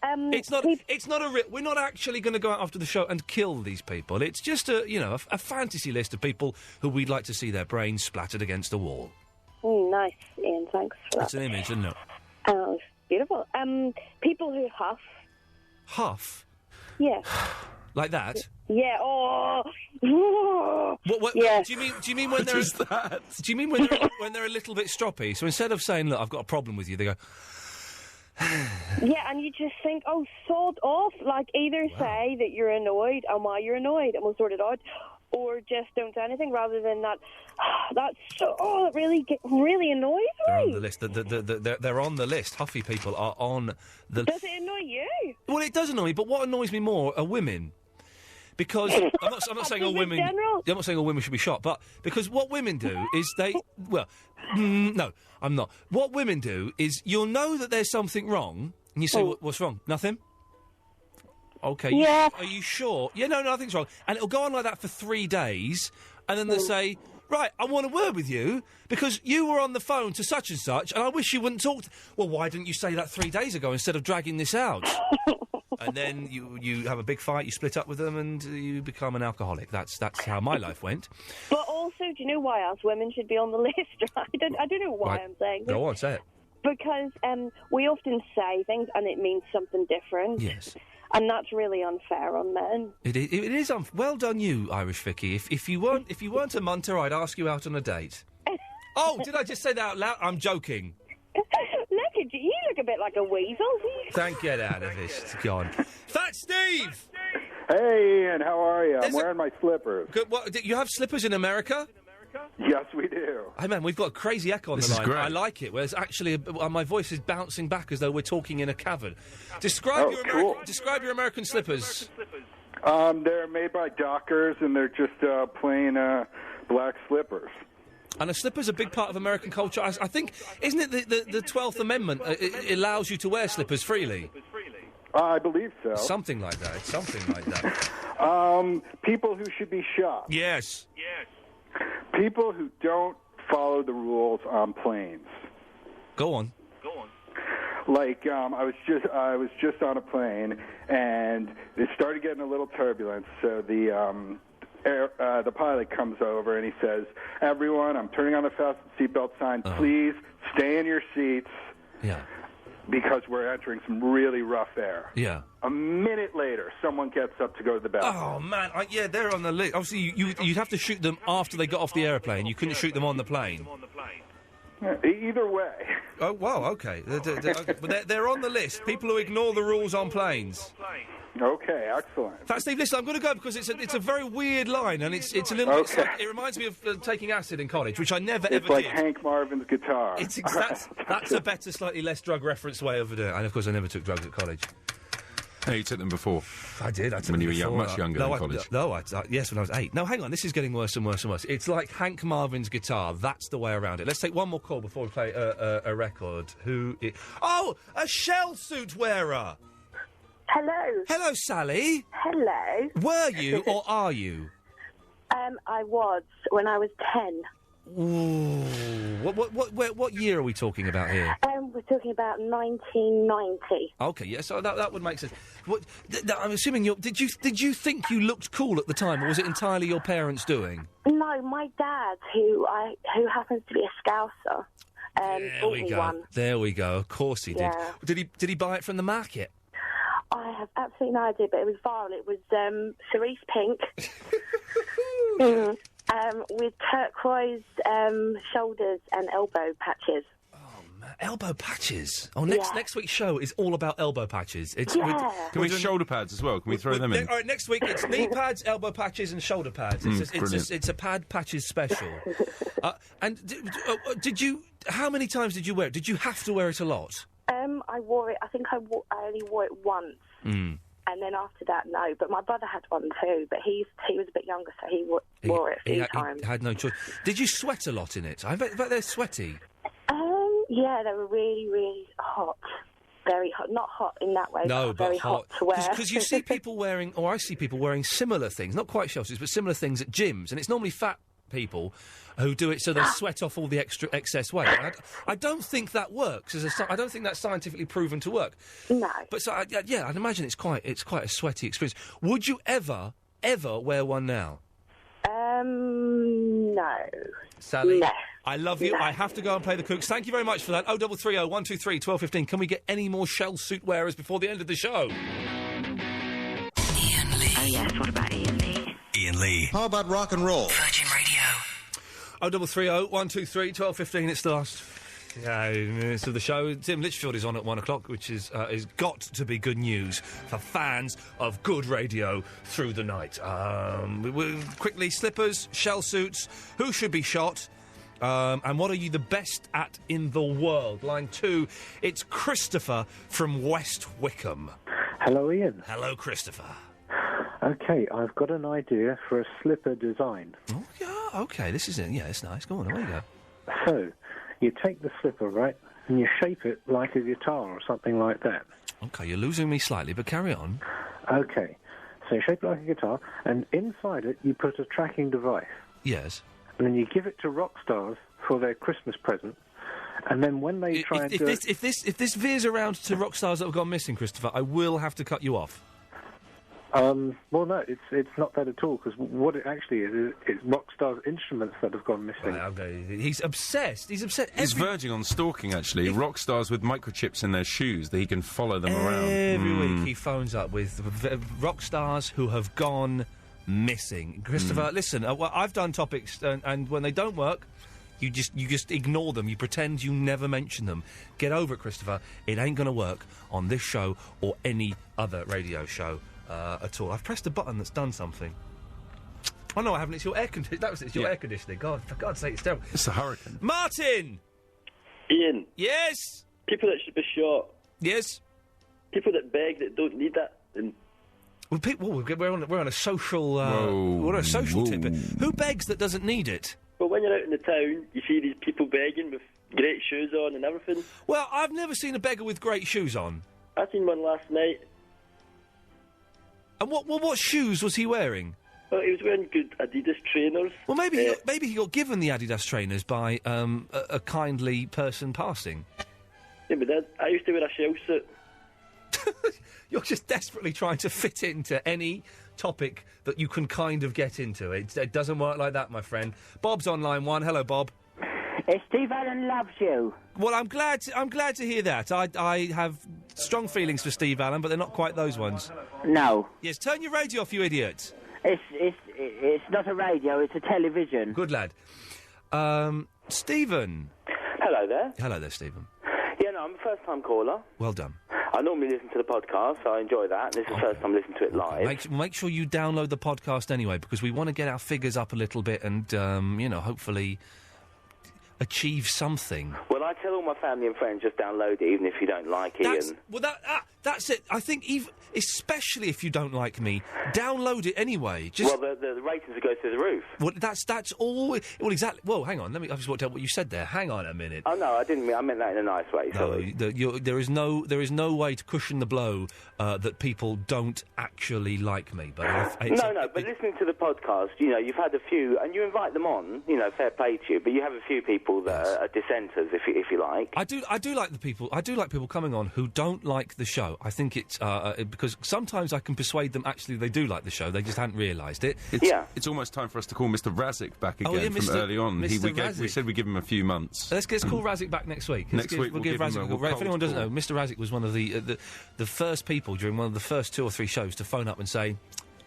It's not. We're not actually going to go out after the show and kill these people. It's just a fantasy list of people who we'd like to see their brains splattered against a wall. Nice, Ian. Thanks for that. That's an image, isn't it? Oh, beautiful. People who huff. Huff? Yeah. Like that? Yeah. Oh. What, yeah. Do you mean when they're? Do you mean when they're a little bit stroppy? So instead of saying, "Look, I've got a problem with you," they go. Yeah, and you just think, "Oh, sod off!" Like either say that you're annoyed and why you're annoyed, and we'll sort it out, or just don't do anything. Rather than that, that really annoys me. They're on the list. They're on the list. Huffy people are on the. Does it annoy you? Well, it does annoy me, but what annoys me more are women. Because I'm not saying all women. I'm not saying all women should be shot, but because what women do is they. Well, no, I'm not. What women do is you'll know that there's something wrong, and you say, "What's wrong? Nothing." Okay. Yeah. Are you sure? Yeah. No, nothing's wrong, and it'll go on like that for 3 days, and then they'll say, "Right, I want a word with you because you were on the phone to such and such, and I wish you wouldn't talk." Well, why didn't you say that 3 days ago instead of dragging this out? And then you have a big fight, you split up with them, and you become an alcoholic. That's how my life went. But also, do you know why us women should be on the list? Right? I don't know why I'm saying this. Go on, say it. Because we often say things and it means something different. Yes. And that's really unfair on men. It is well done, you Irish Vicky. If you weren't a munter, I'd ask you out on a date. Oh, did I just say that out loud? I'm joking. Look at you. You look a bit like a weasel. Get out of this. It's gone. Fat Steve! Hey, Ian, how are you? I'm wearing my slippers. Good, what, you have slippers in America? Yes, we do. Hey, man, we've got a crazy echo on the line. Is great. I like it. Where it's actually my voice is bouncing back as though we're talking in a cavern. Describe your American slippers. They're made by Dockers, and they're just plain black slippers. And a slipper's a big part of American culture. I think, isn't it the 12th Amendment it allows you to wear slippers freely? I believe so. Something like that. It's something like that. People who should be shot. Yes. People who don't follow the rules on planes. Go on. Like, I was just on a plane, and it started getting a little turbulence, so the pilot comes over and he says, "Everyone, I'm turning on the fasten seatbelt sign. Please stay in your seats." Yeah. Because we're entering some really rough air. Yeah. A minute later, someone gets up to go to the bathroom. Oh, man. Yeah, they're on the list. Obviously, you'd have to shoot them after they got off the airplane. You couldn't shoot them on the plane. Either way. Oh, wow, OK. But they're on the list. People who ignore the rules on planes. Okay, excellent. Fat Steve, listen, I'm going to go because it's a very weird line, and it's a little bit... Like, it reminds me of taking acid in college, which I never, ever did. It's like did. Hank Marvin's guitar. That's a better, slightly less drug-reference way of doing it. And, of course, I never took drugs at college. No, you took them before. I did. I took when them you were before. much younger than college. Yes, when I was 8. No, hang on, this is getting worse and worse and worse. It's like Hank Marvin's guitar. That's the way around it. Let's take one more call before we play a record. Oh, a shell suit wearer! Hello. Hello, Sally. Hello. Were you or are you? I was when I was 10. Ooh. What year are we talking about here? We're talking about 1990. Okay, yeah, so that would make sense. I'm assuming did you think you looked cool at the time, or was it entirely your parents' doing? No, my dad, who happens to be a Scouser, bought me one. There we go. Of course he did. Yeah. Did he buy it from the market? I have absolutely no idea, but it was viral. It was cerise pink with turquoise shoulders and elbow patches. Oh, man. Elbow patches? Oh, next week's show is all about elbow patches. Can we shoulder pads as well? Can we throw them in? All right, next week it's knee pads, elbow patches and shoulder pads. It's a pad patches special. And did you... How many times did you wear it? Did you have to wear it a lot? I wore it. I think I only wore it once, and then after that, no. But my brother had one too, but he was a bit younger, so he wore it a few times. He had no choice. Did you sweat a lot in it? I bet they're sweaty. Yeah, they were really, really hot. Very hot. Not hot in that way, but very hot to wear. Because you see people wearing, or I see people wearing similar things, not quite shell suits, but similar things at gyms, and it's normally fat people who do it so they sweat off all the excess weight. I don't think that works. I don't think that's scientifically proven to work. No. But so I'd imagine it's quite a sweaty experience. Would you ever wear one now? No. Sally, No. I love you. No. I have to go and play the cooks. Thank you very much for that. 0330 123 1215. Can we get any more shell suit wearers before the end of the show? Iain Lee. Oh, yes, what about Iain Lee? Iain Lee. How about rock and roll? Virgin Radio. 0330 123 1215. It's the last minutes of the show. Tim Litchfield is on at 1 o'clock, which is got to be good news for fans of good radio through the night. Quickly, slippers, shell suits, who should be shot? And what are you the best at in the world? Line 2, it's Christopher from West Wickham. Hello, Ian. Hello, Christopher. Okay, I've got an idea for a slipper design. Oh, yeah, okay, this is it. Yeah, it's nice. Go on, away you go. So, you take the slipper, right, and you shape it like a guitar or something like that. Okay, you're losing me slightly, but carry on. Okay, so you shape it like a guitar, and inside it you put a tracking device. Yes. And then you give it to rock stars for their Christmas present, and then when they try and do it... If this veers around to rock stars that have gone missing, Christopher, I will have to cut you off. Well, no, it's not that at all, because what it actually is rock stars' instruments that have gone missing. Right, okay. He's obsessed. He's obsessed. He's verging on stalking, actually. Rock stars with microchips in their shoes that he can follow them around. Every week he phones up with rock stars who have gone missing. Christopher, listen, well, I've done topics, and when they don't work, you just ignore them. You pretend you never mention them. Get over it, Christopher. It ain't going to work on this show or any other radio show. At all. I've pressed a button that's done something. Oh no, I haven't. It's your air conditioning. It's your air conditioning. God, for God's sake, it's terrible. It's a hurricane. Martin. Ian. Yes. People that should be shot. Yes. People that beg that don't need that. And well, we're on a social. We're on a social tip. Who begs that doesn't need it? Well, when you're out in the town, you see these people begging with great shoes on and everything. Well, I've never seen a beggar with great shoes on. I seen one last night. And what shoes was he wearing? Well, he was wearing good Adidas trainers. Well, maybe he got given the Adidas trainers by a kindly person passing. Yeah, but I used to wear a shell suit. You're just desperately trying to fit into any topic that you can kind of get into. It doesn't work like that, my friend. Bob's on line 1. Hello, Bob. Steve Allen loves you. Well, I'm glad to hear that. I have strong feelings for Steve Allen, but they're not quite those ones. No. Yes, turn your radio off, you idiot. It's not a radio, it's a television. Good lad. Stephen. Hello there. Hello there, Stephen. Yeah, no, I'm a first-time caller. Well done. I normally listen to the podcast, so I enjoy that. This is the first time listening to it live. Make sure you download the podcast anyway, because we want to get our figures up a little bit and, hopefully achieve something. Well, I tell all my family and friends, just download it, even if you don't like Ian. That's it. I think, especially if you don't like me, download it anyway. Well, the ratings will go through the roof. Well, that's all. Well, exactly. Well, hang on. I just worked out what you said there. Hang on a minute. Oh no, I didn't mean. I meant that in a nice way. Sorry. No, there is no way to cushion the blow that people don't actually like me. But but listening to the podcast, you've had a few, and you invite them on. Fair play to you. But you have a few people that are dissenters, if you like. I do like the people. I do like people coming on who don't like the show. I think it's because sometimes I can persuade them actually they do like the show. They just hadn't realised it. It's almost time for us to call Mr. Razik back again from early on. We said we'd give him a few months. Let's call Razik back next week. We'll give Razik him a if anyone doesn't know, Mr. Razik was one of the first people during one of the first 2 or 3 shows to phone up and say,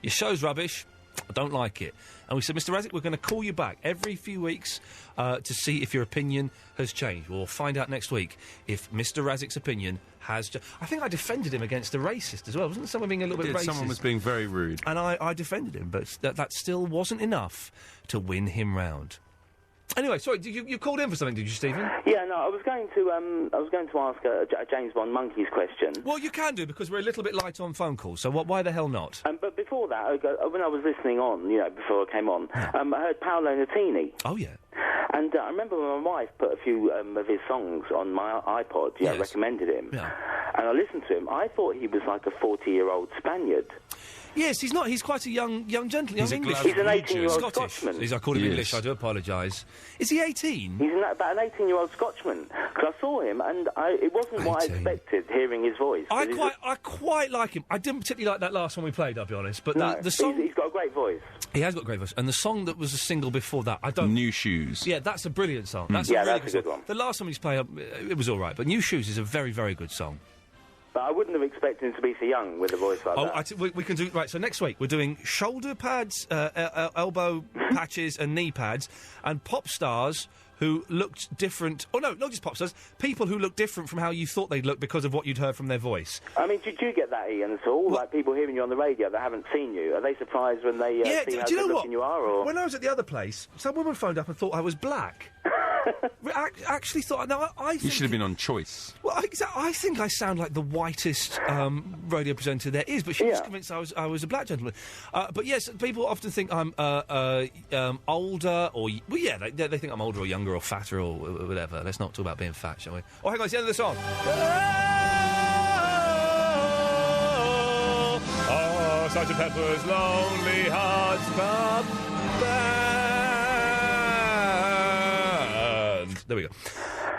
"Your show's rubbish. I don't like it." And we said, Mr. Razik, we're going to call you back every few weeks to see if your opinion has changed. We'll find out next week if Mr. Razik's opinion has changed. I think I defended him against a racist as well. Wasn't someone being a little bit racist? Someone was being very rude. And I defended him, but that still wasn't enough to win him round. Anyway, sorry, you called in for something, did you, Stephen? Yeah, no, I was going to ask a James Bond Monkeys question. Well, you can do, because we're a little bit light on phone calls, so why the hell not? But before that, when I was listening on, before I came on, I heard Paolo Nutini. Oh, yeah. And I remember when my wife put a few of his songs on my iPod, recommended him. Yeah. And I listened to him. I thought he was like a 40-year-old Spaniard. Yes, he's not. He's quite a young gentleman. He's young a English. He's an 18-year-old Scottish. Scotsman. I called him He English. is. I do apologise. Is he 18? He's about an 18-year-old Scotsman. Because I saw him, and it wasn't what I expected, hearing his voice. I quite like him. I didn't particularly like that last one we played, I'll be honest. But No, the song... he's got a great voice. He has got a great voice. And the song that was a single before that, I don't... New Shoes. Yeah, that's a brilliant song. That's Yeah, a really that's a good song. one. The last one he's played, it was all right. But New Shoes is a very, very good song. But I wouldn't have expected him to be so young with a voice like that. We can do... Right, so next week we're doing shoulder pads, elbow patches and knee pads, and pop stars who looked different... Oh, no, not just pop stars. People who look different from how you thought they'd look because of what you'd heard from their voice. I mean, did you get that, Ian, at all? Like, people hearing you on the radio that haven't seen you, are they surprised when they see how do you know good-looking you are? Or? When I was at the other place, some woman phoned up and thought I was black. Actually thought... No, I think... You should have been on Choice. Well, I think I sound like the whitest radio presenter there is, but she was convinced I was a black gentleman. But yes, people often think I'm older or... Well, yeah, they think I'm older or younger or fatter or whatever. Let's not talk about being fat, shall we? Oh, hang on, it's the end of the song. Oh, Sgt. Pepper's Lonely Hearts Club Band. There we go.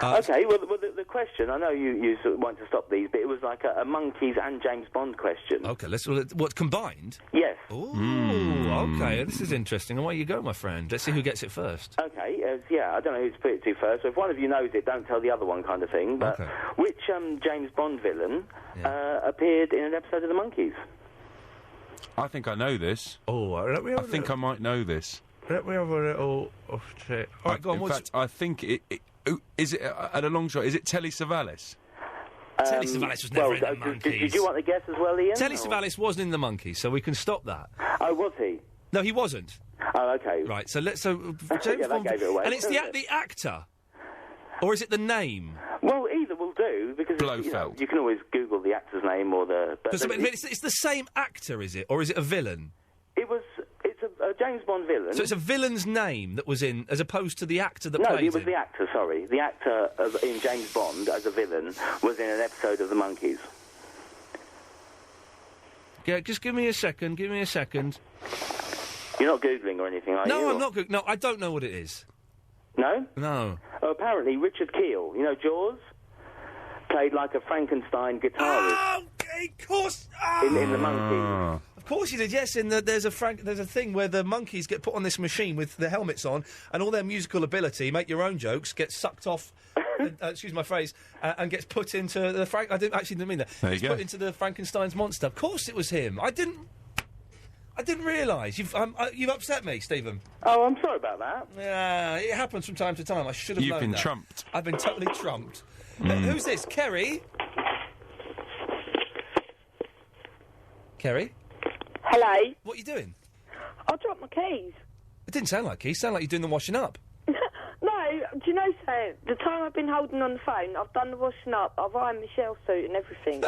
Okay, well, the question, I know you sort of want to stop these, but it was like a Monkeys and James Bond question. Okay, what, combined? Yes. Ooh, okay, this is interesting. Away you go, my friend. Let's see who gets it first. Okay, I don't know who to put it to first, so if one of you knows it, don't tell the other one kind of thing, but which James Bond villain appeared in an episode of The Monkeys? I think I know this. Oh, I think I might know this. Let me have a little... All right, go on, In fact, I think is it, at a long shot, is it Telly Savalas? Telly Savalas was never in the Monkeys. Did you want to guess as well, Ian? Telly Savalas wasn't in the Monkeys, so we can stop that. Oh, was he? No, he wasn't. Oh, okay. Right, so James that Bond... gave it away. And it's the actor? Or is it the name? Well, either will do, because Blofeld. You can always Google the actor's name or the... But it's the same actor, is it? Or is it a villain? It's a James Bond villain. So it's a villain's name that was in, as opposed to the actor that played No, it was him? the actor, sorry. The actor in James Bond as a villain was in an episode of The Monkeys. Yeah, just give me a second, You're not Googling or anything, are you? No, I'm not Googling. No, I don't know what it is. No? No. Apparently, Richard Keel, you know Jaws? Played like a Frankenstein guitarist. Oh, of course! In The Monkeys. Of course you did, yes. There's a thing where the monkeys get put on this machine with their helmets on, and all their musical ability, make your own jokes, gets sucked off, excuse my phrase, and gets put into the I didn't mean that. There you Gets go. put into the Frankenstein's monster. Of course it was him. I didn't realise. You've upset me, Stephen. Oh, I'm sorry about that. Yeah, it happens from time to time. I should have known You've been that. trumped. I've been totally trumped. Who's this? Kerry? Kerry? Hello. What are you doing? I dropped my keys. It didn't sound like keys. It sounded like you're doing the washing up. No, do you know, Sam, the time I've been holding on the phone, I've done the washing up, I've ironed my shell suit and everything.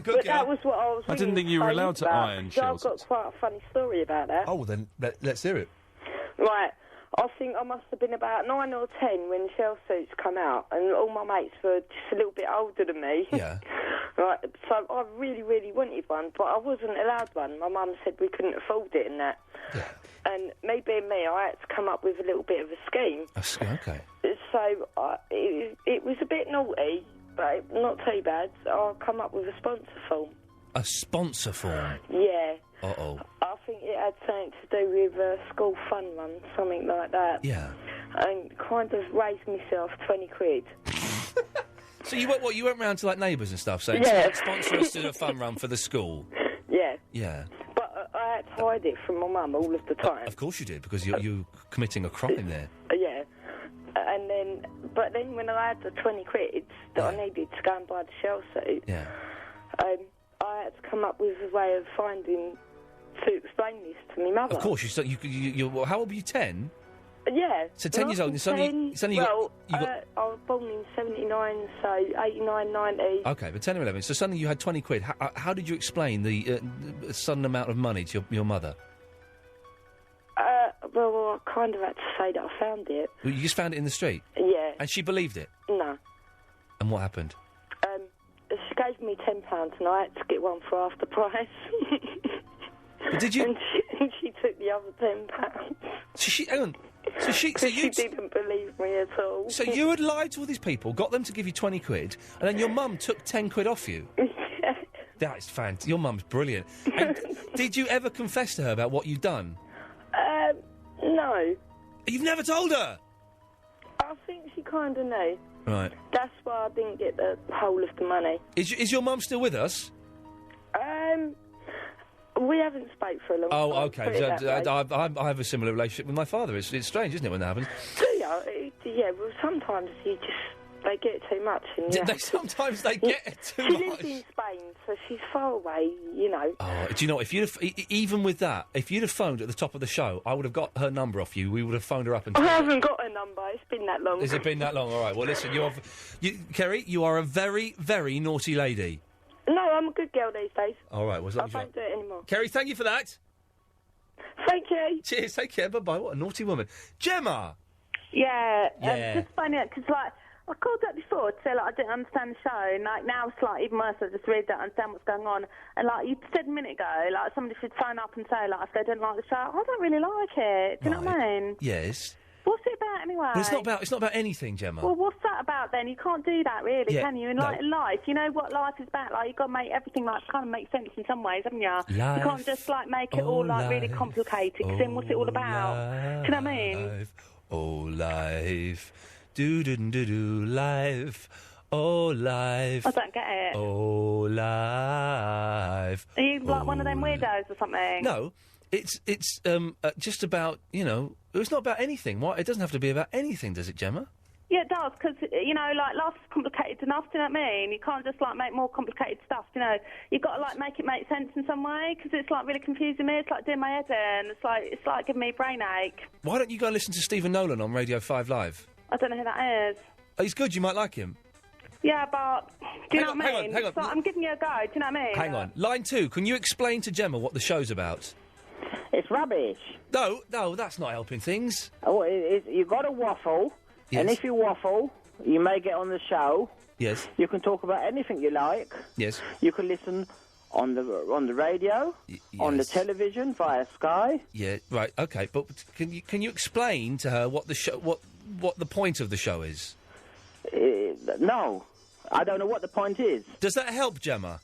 Good that was what I was I didn't think you were allowed to iron so shell I've got quite a funny story about that. Oh, then let's hear it. Right, I think I must have been about 9 or 10 when the shell suits come out, and all my mates were just a little bit older than me. Yeah. Right, so I really, really wanted one, but I wasn't allowed one. My mum said we couldn't afford it and that. Yeah. And me being me, I had to come up with a little bit of a scheme. Okay. So it was a bit naughty, but not too bad. I'll come up with a sponsor form. A sponsor form? Yeah. Uh-oh. I think it had something to do with a school fun run, something like that. Yeah. And kind of raised myself 20 quid. So you went round to, like, neighbours and stuff saying, Yeah. sponsor us to a fun run for the school? Yeah. Yeah. But I had to hide it from my mum all of the time. Of course you did, because you're committing a crime there. Yeah. And but then when I had the 20 quid that I needed to go and buy the shell suit, Yeah. I had to come up with a way of to explain this to my mother. Of course, you how old were you, 10? Yeah. So 10 years old, and suddenly you well, got... I was born in 79, so 89, 90. Okay, but 10 or 11. So suddenly you had 20 quid. How did you explain the sudden amount of money to your mother? Well, I kind of had to say that I found it. You just found it in the street? Yeah. And she believed it? No. And what happened? She gave me £10 and I had to get one for half the price. But did you? And she took the other £10. Hang on. So she didn't believe me at all. So you had lied to all these people, got them to give you 20 quid, and then your mum took 10 quid off you? Yeah. That's fantastic. Your mum's brilliant. And did you ever confess to her about what you'd done? No. You've never told her? I think she kind of knew. Right. That's why I didn't get the whole of the money. Is your mum still with us? We haven't spoke for a long time. Oh, okay. put it that way. I have a similar relationship with my father. It's strange, isn't it, when that happens? Yeah, well, sometimes they get too much. And Sometimes they get too She much. lives in Spain, so she's far away, you know. Oh, do you know, if you'd have, even with that, if you'd have phoned at the top of the show, I would have got her number off you. We would have phoned her up and... I haven't got a number. It's been that long. Has it been that long? All right. Well, listen, Kerry, you are a very, very naughty lady. No, I'm a good girl these days. All right. Well, as long I as you don't do it anymore. Kerry, thank you for that. Thank you. Cheers. Take care. Bye-bye. What a naughty woman. Gemma! Yeah. Yeah. Just funny, because, like, I called up before to say, like, I didn't understand the show, and, like, now it's, like, even worse. I just really don't understand what's going on. And, like, you said a minute ago, like, somebody should phone up and say, like, if they don't like the show, I don't really like it. Do you know what I mean? Yes. What's it about, anyway? Well, it's not about anything, Gemma. Well, what's that about then? You can't do that, really, Yeah, can you? In no. like life, you know what life is about. Like you've got to make everything like kind of make sense in some ways, haven't you? Life. You can't just like make it all like really complicated. Because then what's it all about? Do you know what I mean? Oh, life. Do-do-do-do, life. Oh, life. I don't get it. Oh, life. Are you like one of them weirdos or something? No, it's just about, it's not about anything. Why? It doesn't have to be about anything, does it, Gemma? Yeah, it does, because, like, life's complicated enough, do you know what I mean? You can't just, like, make more complicated stuff, You've got to, like, make it make sense in some way, because it's, like, really confusing me. It's, like, doing my head in. It's like giving me a brain ache. Why don't you go and listen to Stephen Nolan on Radio 5 Live? I don't know who that is. Oh, he's good, you might like him. Yeah, but do you know what I mean? Hang on. It's like, I'm giving you a go, do you know what I mean? Hang on. Line 2, can you explain to Gemma what the show's about? It's rubbish. No, that's not helping things. Oh, you've got to waffle, Yes. and if you waffle, you may get on the show. Yes. You can talk about anything you like. Yes. You can listen on the radio, on the television via Sky. Yeah, right, okay, but can you explain to her what the show, what the point of the show is? No, I don't know what the point is. Does that help, Gemma?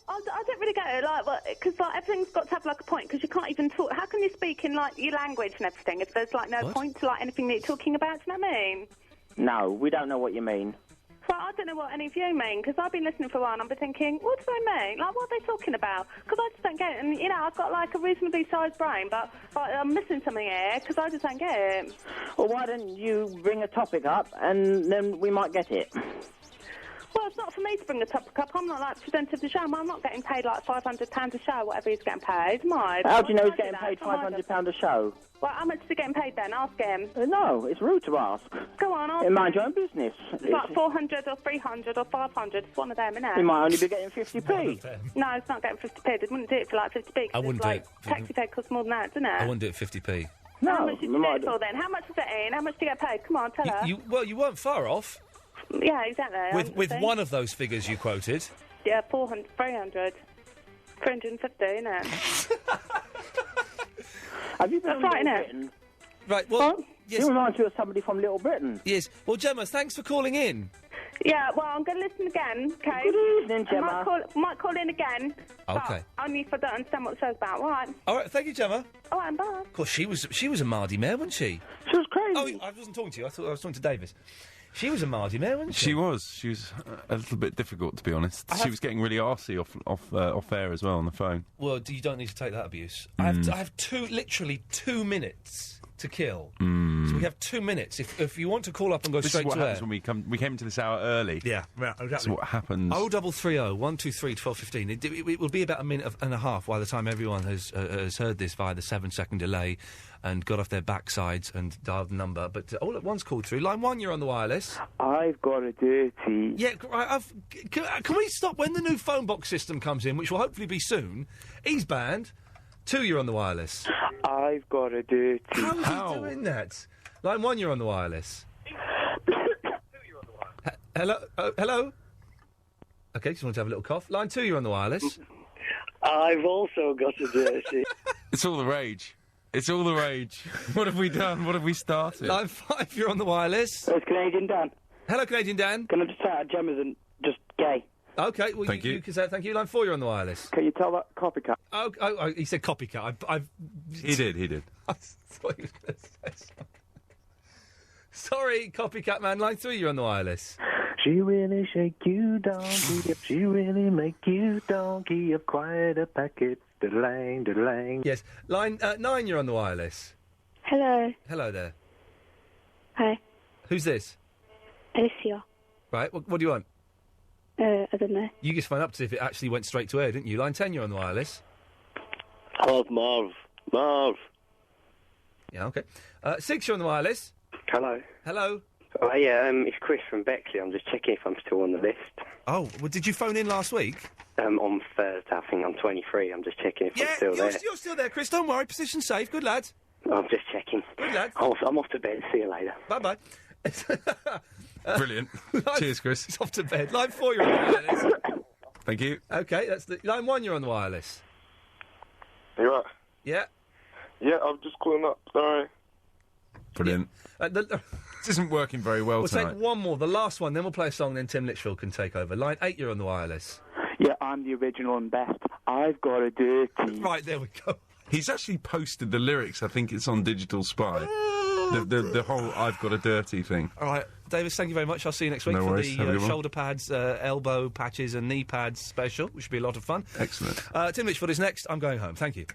I don't really get it, like, because like, everything's got to have, like, a point, because you can't even talk. How can you speak in, like, your language and everything if there's, like, no point to, like, anything that you're talking about, do you know what I mean? No, we don't know what you mean. Well, I don't know what any of you mean, because I've been listening for a while and I've been thinking, what do they mean? Like, what are they talking about? Because I just don't get it. And, I've got, like, a reasonably sized brain, but I'm missing something here, because I just don't get it. Well, why don't you bring a topic up, and then we might get it. Well, it's not for me to bring the topic up. I'm not, like, presenter of the show. I'm not getting paid, like, £500 a show, whatever he's getting paid, am I? How do you know he's getting paid £500 a show? Well, how much is he getting paid then? Ask him. No, it's rude to ask. Go on, ask him. Mind your own business. It's like 400 or 300 or 500. It's one of them, isn't it? He might only be getting 50p. No, it's not getting 50p. They wouldn't do it for, like, 50p. I wouldn't do it. Taxi fare costs more than that, doesn't it? I wouldn't do it 50p. No. How much did you do it for then? How much was it in? How much do you get paid? Come on, tell her. You weren't far off. Yeah, exactly. With one of those figures you quoted. Yeah, 400, 300. 350, isn't it? Have you been That's on right, Little innit? Britain? Right, well... Yes. You remind you of somebody from Little Britain. Yes. Well, Gemma, thanks for calling in. Yeah, well, I'm going to listen again, okay? Good evening, Gemma. I might call in again. Okay. But only if I don't understand what the show's about, all right? All right, thank you, Gemma. All right, bye. Of course, she was a Mardy mare, wasn't she? She was crazy. Oh, I wasn't talking to you. I thought I was talking to Davis. She was a Mardy mare, wasn't she? She was a little bit difficult, to be honest. She was getting really arsey off air as well on the phone. Well, you don't need to take that abuse. I have literally 2 minutes to kill. So we have 2 minutes. If you want to call up and go This straight is to what air. happens when we came into this hour early. Yeah, exactly. That's what happens. 0330 123 1215. It will be about a minute and a half by the time everyone has heard this via the 7-second delay and got off their backsides and dialed the number. But all at once called through. Line 1, you're on the wireless. I've got a dirty... Yeah, right, can we stop when the new phone box system comes in, which will hopefully be soon? He's banned. 2, you're on the wireless. I've got a dirty... How's he doing that? Line 1, you're on the wireless. Hello? Hello? OK, just wanted to have a little cough. Line 2, you're on the wireless. I've also got a dirty. It's all the rage. It's all the rage. What have we done? What have we started? Line 5, you're on the wireless. It's Canadian Dan. Hello, Canadian Dan. Can I just say Jem isn't just gay? Okay, well, Thank you. You can say thank you. Line 4, you're on the wireless. Can you tell that copycat? Oh, he said copycat. I've He did. I thought he was going to say something. Sorry, copycat man. Line 3, you're on the wireless. She really shake you, donkey. She really make you, donkey, of quite a packet. Da-lang, da-lang. Yes. Line 9, you're on the wireless. Hello. Hello there. Hi. Who's this? Alicia. Right, what do you want? I don't know. You just phoned up to see if it actually went straight to air, didn't you? Line 10, you're on the wireless. Hello, Marv. Marv. Yeah, okay. 6, you're on the wireless. Hello. Hello. Oh, yeah, it's Chris from Bexley. I'm just checking if I'm still on the list. Oh, well, did you phone in last week? On Thursday, I think I'm 23. I'm just checking if I'm still there. You're still there, Chris. Don't worry. Position safe. Good lad. I'm just checking. Good lad. I'm off to bed. See you later. Bye-bye. Brilliant. Cheers, Chris. He's off to bed. Line 4, you're on the wireless. Thank you. Okay, that's the... Line 1, you're on the wireless. You right? Yeah. Yeah, I'm just calling up. Sorry. Brilliant. This isn't working very well We'll tonight. take one more, the last one, then we'll play a song, then Tim Litchfield can take over. Line 8, you're on the wireless. Yeah, I'm the original and best. I've got a dirty. Right, there we go. He's actually posted the lyrics. I think it's on Digital Spy. the whole "I've got a dirty" thing. All right, Davis, thank you very much. I'll see you next week No for worries. Have a the good one. shoulder pads, elbow patches and knee pads special, which should be a lot of fun. Excellent. Tim Litchfield is next. I'm going home. Thank you.